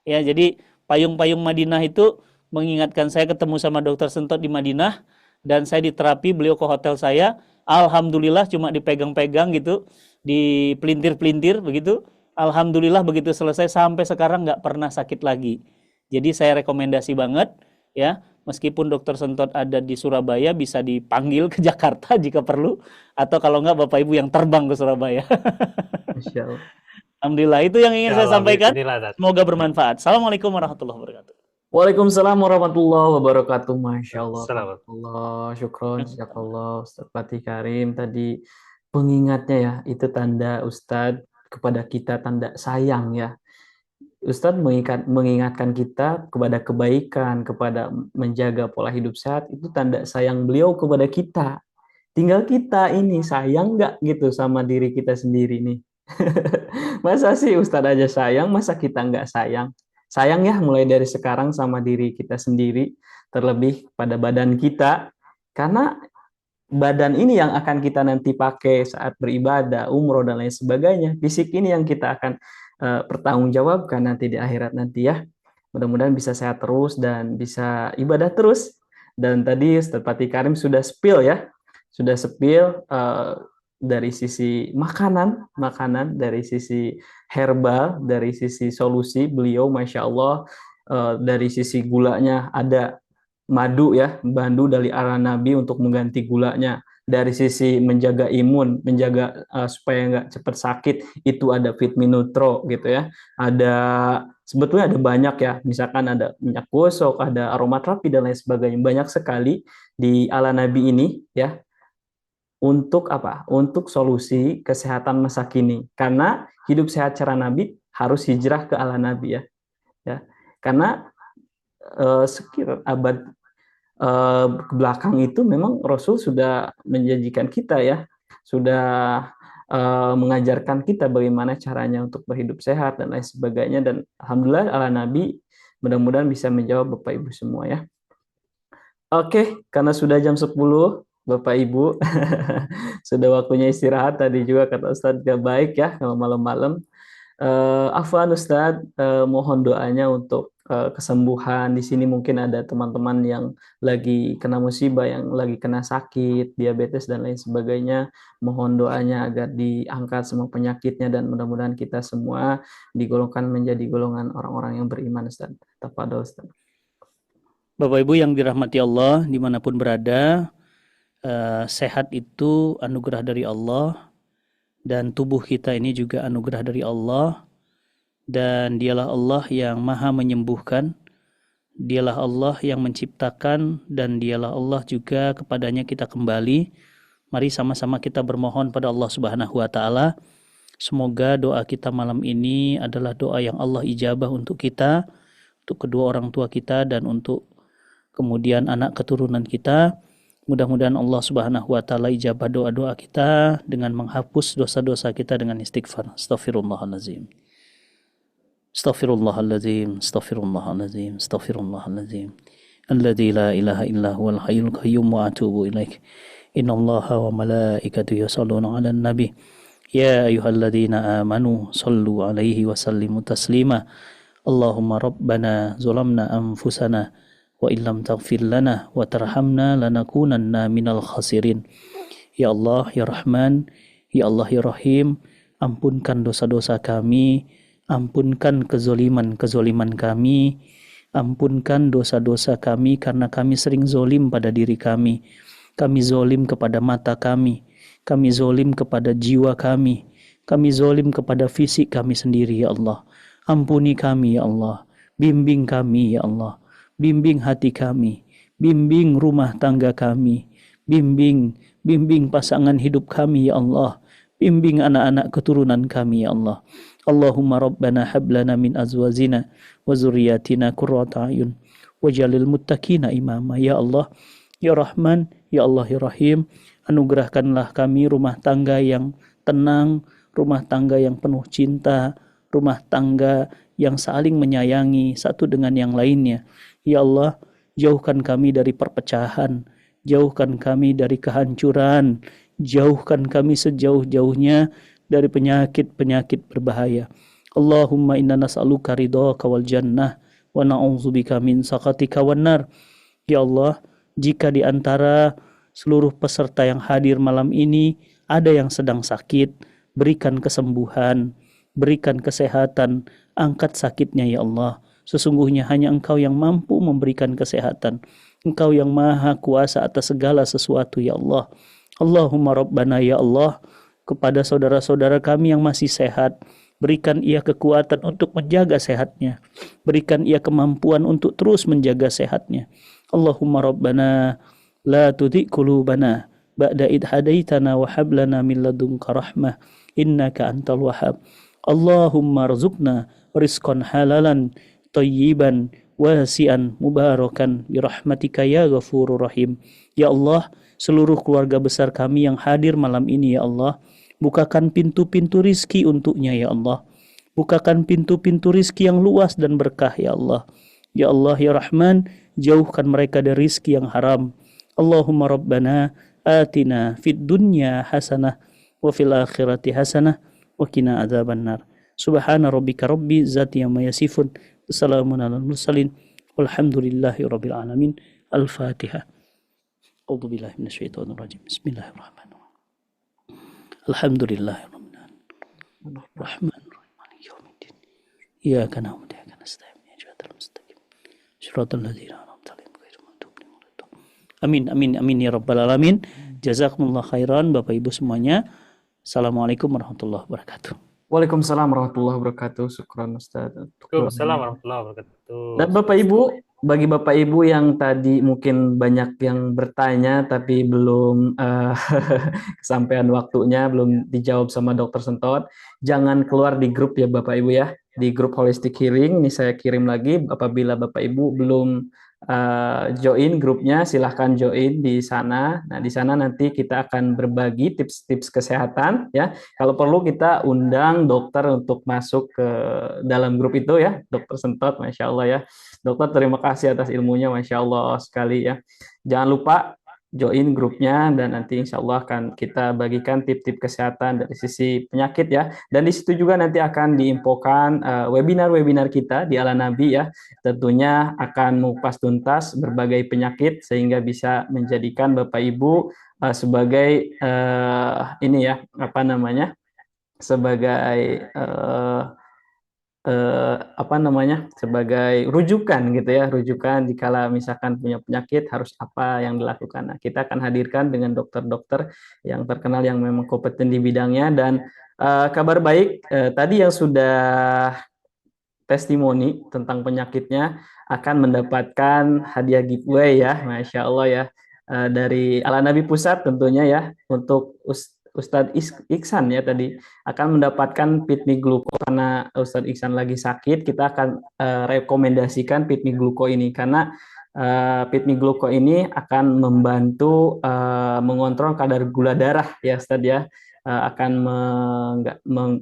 Ya, jadi payung-payung Madinah itu mengingatkan saya ketemu sama dokter Sentot di Madinah, dan saya diterapi, beliau ke hotel saya, alhamdulillah cuma dipegang-pegang gitu, dipelintir-pelintir begitu. Alhamdulillah begitu selesai sampai sekarang nggak pernah sakit lagi. Jadi saya rekomendasi banget ya, meskipun dokter Sentot ada di Surabaya, bisa dipanggil ke Jakarta jika perlu, atau kalau nggak Bapak Ibu yang terbang ke Surabaya. Masya Allah. Alhamdulillah, itu yang ingin saya sampaikan. Semoga bermanfaat. Assalamualaikum warahmatullahi wabarakatuh. Waalaikumsalam warahmatullahi wabarakatuh. Masya Allah. Syukron, jazakallah Ustadz Fatih Karim. Tadi pengingatnya ya, itu tanda Ustadz kepada kita tanda sayang ya. Ustadz mengingatkan kita kepada kebaikan, kepada menjaga pola hidup sehat, itu tanda sayang beliau kepada kita. Tinggal kita ini sayang nggak gitu sama diri kita sendiri nih. Masa sih Ustadz aja sayang, masa kita nggak sayang? Sayang ya mulai dari sekarang sama diri kita sendiri, terlebih pada badan kita. Karena badan ini yang akan kita nanti pakai saat beribadah, umroh, dan lain sebagainya. Fisik ini yang kita akan pertanggungjawabkan nanti di akhirat nanti ya. Mudah-mudahan bisa sehat terus dan bisa ibadah terus. Dan tadi Ustaz Fatih Karim sudah spill ya, sudah spill dari sisi makanan, dari sisi herbal, dari sisi solusi beliau, Masya Allah, dari sisi gulanya ada madu ya, madu dari arah Nabi untuk mengganti gulanya. Dari sisi menjaga imun, menjaga supaya nggak cepat sakit, itu ada Fitminutro gitu ya. Ada sebetulnya ada banyak ya, misalkan ada minyak gosok, ada aromaterapi dan lain sebagainya. Banyak sekali di ala Nabi ini ya. Untuk apa? Untuk solusi kesehatan masa kini. Karena hidup sehat cara Nabi harus hijrah ke ala Nabi ya. Ya. Karena sekitar abad ke belakang itu memang Rasul sudah menjanjikan kita ya, sudah mengajarkan kita bagaimana caranya untuk berhidup sehat dan lain sebagainya, dan alhamdulillah ala Nabi mudah-mudahan bisa menjawab Bapak Ibu semua ya. Oke, karena sudah jam 10 Bapak Ibu sudah waktunya istirahat. Tadi juga kata Ustadz gak baik ya kalau malam-malam. Afwan Ustadz, mohon doanya untuk kesembuhan. Di sini mungkin ada teman-teman yang lagi kena musibah, yang lagi kena sakit, diabetes dan lain sebagainya. Mohon doanya agar diangkat semua penyakitnya dan mudah-mudahan kita semua digolongkan menjadi golongan orang-orang yang beriman. Ustadz, tafadhol Ustadz. Bapak Ibu yang dirahmati Allah dimanapun berada, sehat itu anugerah dari Allah, dan tubuh kita ini juga anugerah dari Allah. Dan dialah Allah yang maha menyembuhkan, dialah Allah yang menciptakan, dan dialah Allah juga kepadanya kita kembali. Mari sama-sama kita bermohon pada Allah Subhanahu wa Ta'ala. Semoga doa kita malam ini adalah doa yang Allah ijabah untuk kita, untuk kedua orang tua kita, dan untuk kemudian anak keturunan kita. Mudah-mudahan Allah Subhanahu wa Ta'ala ijabah doa-doa kita dengan menghapus dosa-dosa kita dengan istighfar. Astaghfirullahaladzim. Astaghfirullahaladzim, astaghfirullahaladzim, astaghfirullahaladzim. Alladzi la ilaha illa huwal hayyul qayyum wa atubu ilaik. Innallaha wa malaikatahu yusholluna 'alan nabi. Ya ayyuhalladzina amanu shallu 'alaihi wa sallimu taslima. Allahumma rabbana zalamna anfusana wa illam taghfir lana wa tarhamna lanakunanna minal khasirin. Ya Allah, ya Rahman, ya Allah, ya Rahim, ampunkan dosa-dosa kami, ampunkan kezoliman kami, ampunkan dosa-dosa kami karena kami sering zolim pada diri kami. Kami zolim kepada mata kami zolim kepada jiwa kami zolim kepada fisik kami sendiri ya Allah. Ampuni kami ya Allah, bimbing kami ya Allah, bimbing hati kami, bimbing rumah tangga kami, bimbing pasangan hidup kami ya Allah, bimbing anak-anak keturunan kami ya Allah. Allahumma rabbana hablana min azwajina wa zurriyatina qurrata ayun waj'alil muttaqina imama. Ya Allah, ya Rahman, ya Allah, ya Rahim, anugerahkanlah kami rumah tangga yang tenang, rumah tangga yang penuh cinta, rumah tangga yang saling menyayangi satu dengan yang lainnya. Ya Allah, jauhkan kami dari perpecahan, jauhkan kami dari kehancuran, jauhkan kami sejauh-jauhnya dari penyakit-penyakit berbahaya. Allahumma inna nas'aluka ridhaka wal jannah wa na'udzubika min sakhatika wan nar. Ya Allah, jika di antara seluruh peserta yang hadir malam ini ada yang sedang sakit, berikan kesembuhan, berikan kesehatan, angkat sakitnya ya Allah. Sesungguhnya hanya Engkau yang mampu memberikan kesehatan. Engkau yang maha kuasa atas segala sesuatu ya Allah. Allahumma rabbana ya Allah, kepada saudara-saudara kami yang masih sehat, berikan ia kekuatan untuk menjaga sehatnya, berikan ia kemampuan untuk terus menjaga sehatnya. Allahumma rabbana la tudzi qulubana ba'da id hadaitana wa hab lana min ladunka rahmah innaka antal wahhab. Allahumma rzuqna rizqan halalan thayyiban wasi'an mubarakan birahmatika ya ghafurur rahim. Ya Allah, seluruh keluarga besar kami yang hadir malam ini ya Allah, bukakan pintu-pintu rizki untuknya ya Allah. Bukakan pintu-pintu rizki yang luas dan berkah ya Allah. Ya Allah ya Rahman, jauhkan mereka dari rizki yang haram. Allahumma rabbana atina fid dunya hasanah wa fil akhirati hasanah wa qina adzabannar. Subhana rabbika rabbi zati amma yasifun. Wassalamun alal mursalin. Walhamdulillahi rabbil alamin. Al-Fatihah. A'udzu billahi minasyaitonir rajim. Bismillahirrahmanirrahim. Alhamdulillahi rabbil alamin. Rahmanir rahim. Maliki yaumiddin. Iyyaka na'budu wa iyyaka nasta'in. Ihdinas mustaqim. Shiratal ladzina an'amta 'alaihim ghairil maghdubi 'alaihim waladdallin. Amin amin amin ya rabbal alamin. Jazakumullah khairan Bapak Ibu semuanya. Assalamualaikum warahmatullahi wabarakatuh. Waalaikumsalam warahmatullahi wabarakatuh. Syukran Ustaz. Waalaikumsalam warahmatullahi wabarakatuh. Dan Bapak Ibu, bagi Bapak Ibu yang tadi mungkin banyak yang bertanya tapi belum kesampaian waktunya, belum dijawab sama Dokter Sentot, jangan keluar di grup ya Bapak Ibu ya. Di grup Holistic Healing, ini saya kirim lagi, apabila Bapak Ibu belum join grupnya, silahkan join di sana. Nah, di sana nanti kita akan berbagi tips-tips kesehatan ya. Kalau perlu kita undang dokter untuk masuk ke dalam grup itu ya, Dokter Sentot, Masya Allah ya. Dokter, terima kasih atas ilmunya, Masya Allah sekali ya. Jangan lupa join grupnya dan nanti insya Allah akan kita bagikan tip-tip kesehatan dari sisi penyakit ya. Dan di situ juga nanti akan diinfokan webinar-webinar kita di Ala Nabi ya. Tentunya akan mengupas tuntas berbagai penyakit sehingga bisa menjadikan Bapak Ibu sebagai ini ya, apa namanya? Sebagai sebagai rujukan gitu ya, rujukan dikala misalkan punya penyakit harus apa yang dilakukan. Nah, kita akan hadirkan dengan dokter-dokter yang terkenal yang memang kompeten di bidangnya. Dan kabar baik, tadi yang sudah testimoni tentang penyakitnya akan mendapatkan hadiah giveaway ya, Masya Allah ya, dari Ala Nabi Pusat tentunya ya. Untuk Ustadz Iksan ya tadi akan mendapatkan Pitmi Gluko, karena Ustadz Iksan lagi sakit, kita akan rekomendasikan Pitmi Gluko ini karena Pitmi Gluko ini akan membantu mengontrol kadar gula darah ya Ustadz ya, akan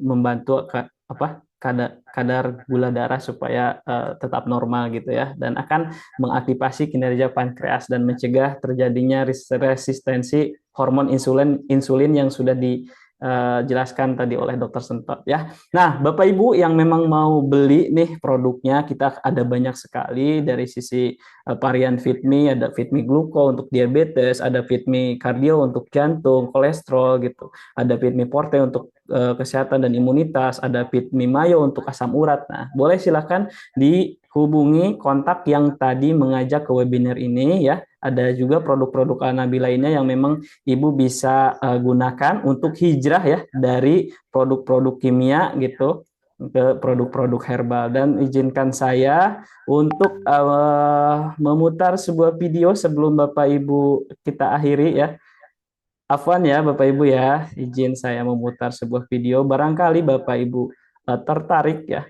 membantu kadar gula darah supaya tetap normal gitu ya, dan akan mengaktifasi kinerja pankreas dan mencegah terjadinya resistensi hormon insulin yang sudah dijelaskan tadi oleh Dokter Sentot ya. Nah, Bapak Ibu yang memang mau beli nih produknya, kita ada banyak sekali dari sisi varian Fitmi, ada Fitmi Gluko untuk diabetes, ada Fitmi Cardio untuk jantung, kolesterol gitu, ada Fitmi Forte untuk kesehatan dan imunitas, ada Fitmi Mayo untuk asam urat. Nah, boleh silakan dihubungi kontak yang tadi mengajak ke webinar ini ya. Ada juga produk-produk Ala Nabi lainnya yang memang Ibu bisa gunakan untuk hijrah ya dari produk-produk kimia gitu ke produk-produk herbal. Dan izinkan saya untuk memutar sebuah video sebelum Bapak Ibu kita akhiri ya. Afwan ya Bapak Ibu ya, izin saya memutar sebuah video, barangkali Bapak Ibu tertarik ya.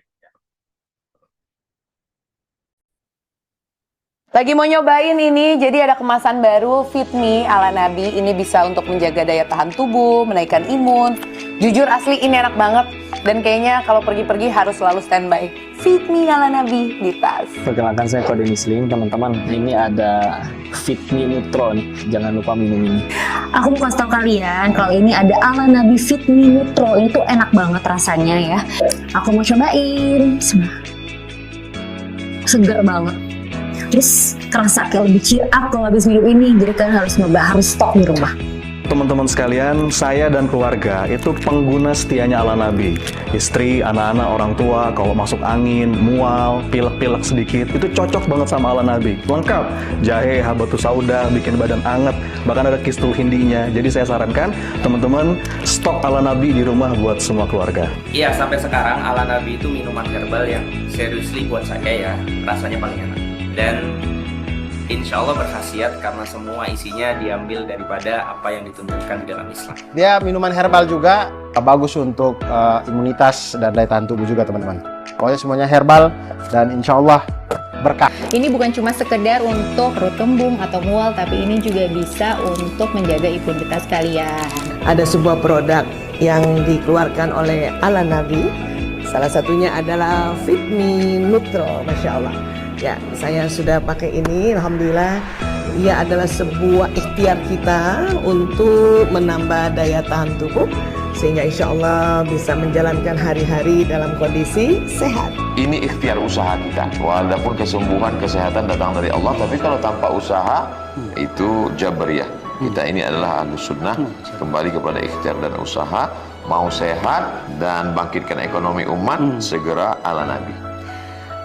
Lagi mau nyobain ini, jadi ada kemasan baru Fitmi Ala Nabi. Ini bisa untuk menjaga daya tahan tubuh, menaikkan imun. Jujur asli ini enak banget. Dan kayaknya kalau pergi-pergi harus selalu standby Fitmi Ala Nabi di tas. Perkenalkan, saya Kode Muslim, teman-teman. Ini ada Fitmi Nutro nih, jangan lupa minum ini. Aku mau kasih tau kalian kalau ini ada Ala Nabi Fitmi Nutro. Ini tuh enak banget rasanya ya. Aku mau cobain. Segar banget. Terus kerasa kayak lebih cheer up kalau habis minum ini. Jadi kalian harus nyoba, harus stok di rumah. Teman-teman sekalian, saya dan keluarga itu pengguna setianya Ala Nabi. Istri, anak-anak, orang tua, kalau masuk angin, mual, pilek-pilek sedikit, itu cocok banget sama Ala Nabi. Lengkap, jahe, habatus sauda, bikin badan anget, bahkan ada kistul hindinya. Jadi saya sarankan teman-teman stok Ala Nabi di rumah buat semua keluarga. Iya, sampai sekarang Ala Nabi itu minuman herbal yang seriously buat saya ya rasanya paling enak. Dan insya Allah berkhasiat karena semua isinya diambil daripada apa yang dituntunkan di dalam Islam. Dia minuman herbal juga, bagus untuk imunitas dan daya tahan tubuh juga teman-teman. Pokoknya semuanya herbal dan insya Allah berkah. Ini bukan cuma sekedar untuk perut kembung atau mual, tapi ini juga bisa untuk menjaga imunitas kalian. Ada sebuah produk yang dikeluarkan oleh Ala Nabi, salah satunya adalah Fitmi Nutro, Masya Allah. Ya, saya sudah pakai ini, Alhamdulillah. Ia adalah sebuah ikhtiar kita untuk menambah daya tahan tubuh, sehingga insya Allah bisa menjalankan hari-hari dalam kondisi sehat. Ini ikhtiar usaha kita. Walaupun kesembuhan, kesehatan datang dari Allah, tapi kalau tanpa usaha, itu jabariyah. Kita ini adalah ahlus sunnah, kembali kepada ikhtiar dan usaha, mau sehat dan bangkitkan ekonomi umat, segera ala Nabi.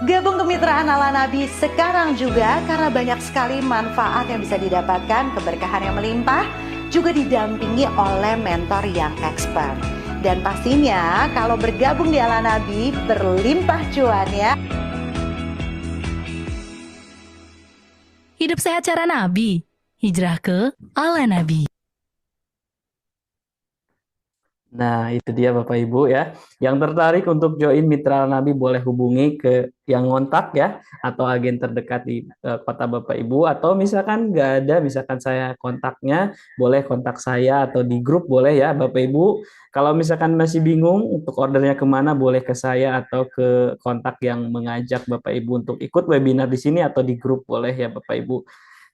Gabung kemitraan ala Nabi sekarang juga karena banyak sekali manfaat yang bisa didapatkan, keberkahan yang melimpah, juga didampingi oleh mentor yang expert. Dan pastinya kalau bergabung di ala Nabi berlimpah cuan ya. Hidup sehat cara Nabi, hijrah ke ala Nabi. Nah, itu dia Bapak Ibu ya. Yang tertarik untuk join Mitra Nabi boleh hubungi ke yang ngontak ya, atau agen terdekat di kota Bapak Ibu, atau misalkan nggak ada, misalkan saya kontaknya, boleh kontak saya atau di grup boleh ya Bapak Ibu. Kalau misalkan masih bingung untuk ordernya kemana, boleh ke saya atau ke kontak yang mengajak Bapak Ibu untuk ikut webinar di sini atau di grup boleh ya Bapak Ibu.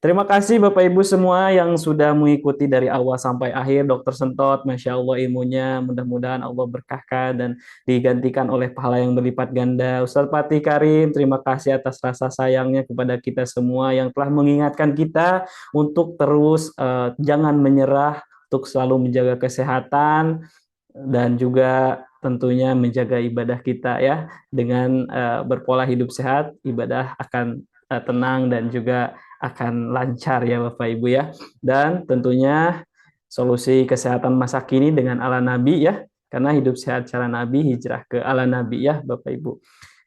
Terima kasih Bapak Ibu semua yang sudah mengikuti dari awal sampai akhir. Dr. Sentot, Masya Allah ilmunya, mudah-mudahan Allah berkahkan dan digantikan oleh pahala yang berlipat ganda. Ustadz Fatih Karim, terima kasih atas rasa sayangnya kepada kita semua yang telah mengingatkan kita untuk terus jangan menyerah, untuk selalu menjaga kesehatan dan juga tentunya menjaga ibadah kita ya. Dengan berpola hidup sehat, ibadah akan tenang dan juga akan lancar ya Bapak Ibu ya. Dan tentunya solusi kesehatan masa kini dengan ala Nabi ya, karena hidup sehat cara Nabi, hijrah ke ala Nabi ya Bapak Ibu.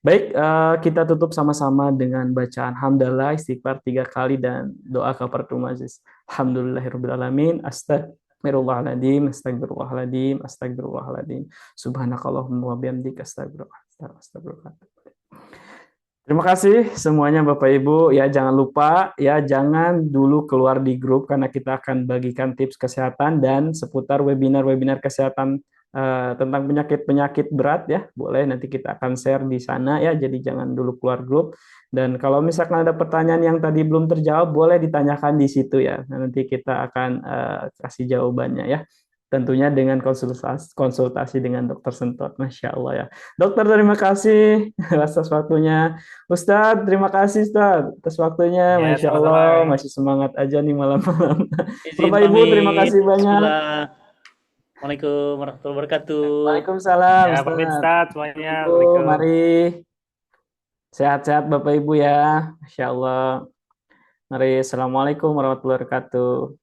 Baik, kita tutup sama-sama dengan bacaan hamdalah, istighfar 3 kali dan doa kafaratul majlis. Alhamdulillahirrahmanirrahim. Astagfirullahaladzim, astagfirullahaladzim, astagfirullahaladzim. Subhanakallahumma wa bihamdika astagfirullah. Terima kasih semuanya Bapak Ibu ya, jangan lupa ya, jangan dulu keluar di grup karena kita akan bagikan tips kesehatan dan seputar webinar-webinar kesehatan tentang penyakit-penyakit berat ya. Boleh nanti kita akan share di sana ya, jadi jangan dulu keluar grup. Dan kalau misalkan ada pertanyaan yang tadi belum terjawab, boleh ditanyakan di situ ya. Nanti kita akan kasih jawabannya ya. Tentunya dengan konsultasi dengan Dokter Sentot, Masya Allah ya. Dokter terima kasih atas waktunya. Ustadz terima kasih Ustadz atas waktunya, Ya, Masya sama-sama. Allah masih semangat aja nih malam-malam. Izin Bapak Ibu pamit. terima kasih banyak. Assalamualaikum warahmatullahi wabarakatuh. Waalaikumsalam. Ya, pamit Ustadz semuanya. Ibu, Waalaikumsalam. mari sehat-sehat Bapak Ibu ya, Masya Allah. Mari, Assalamualaikum warahmatullahi wabarakatuh.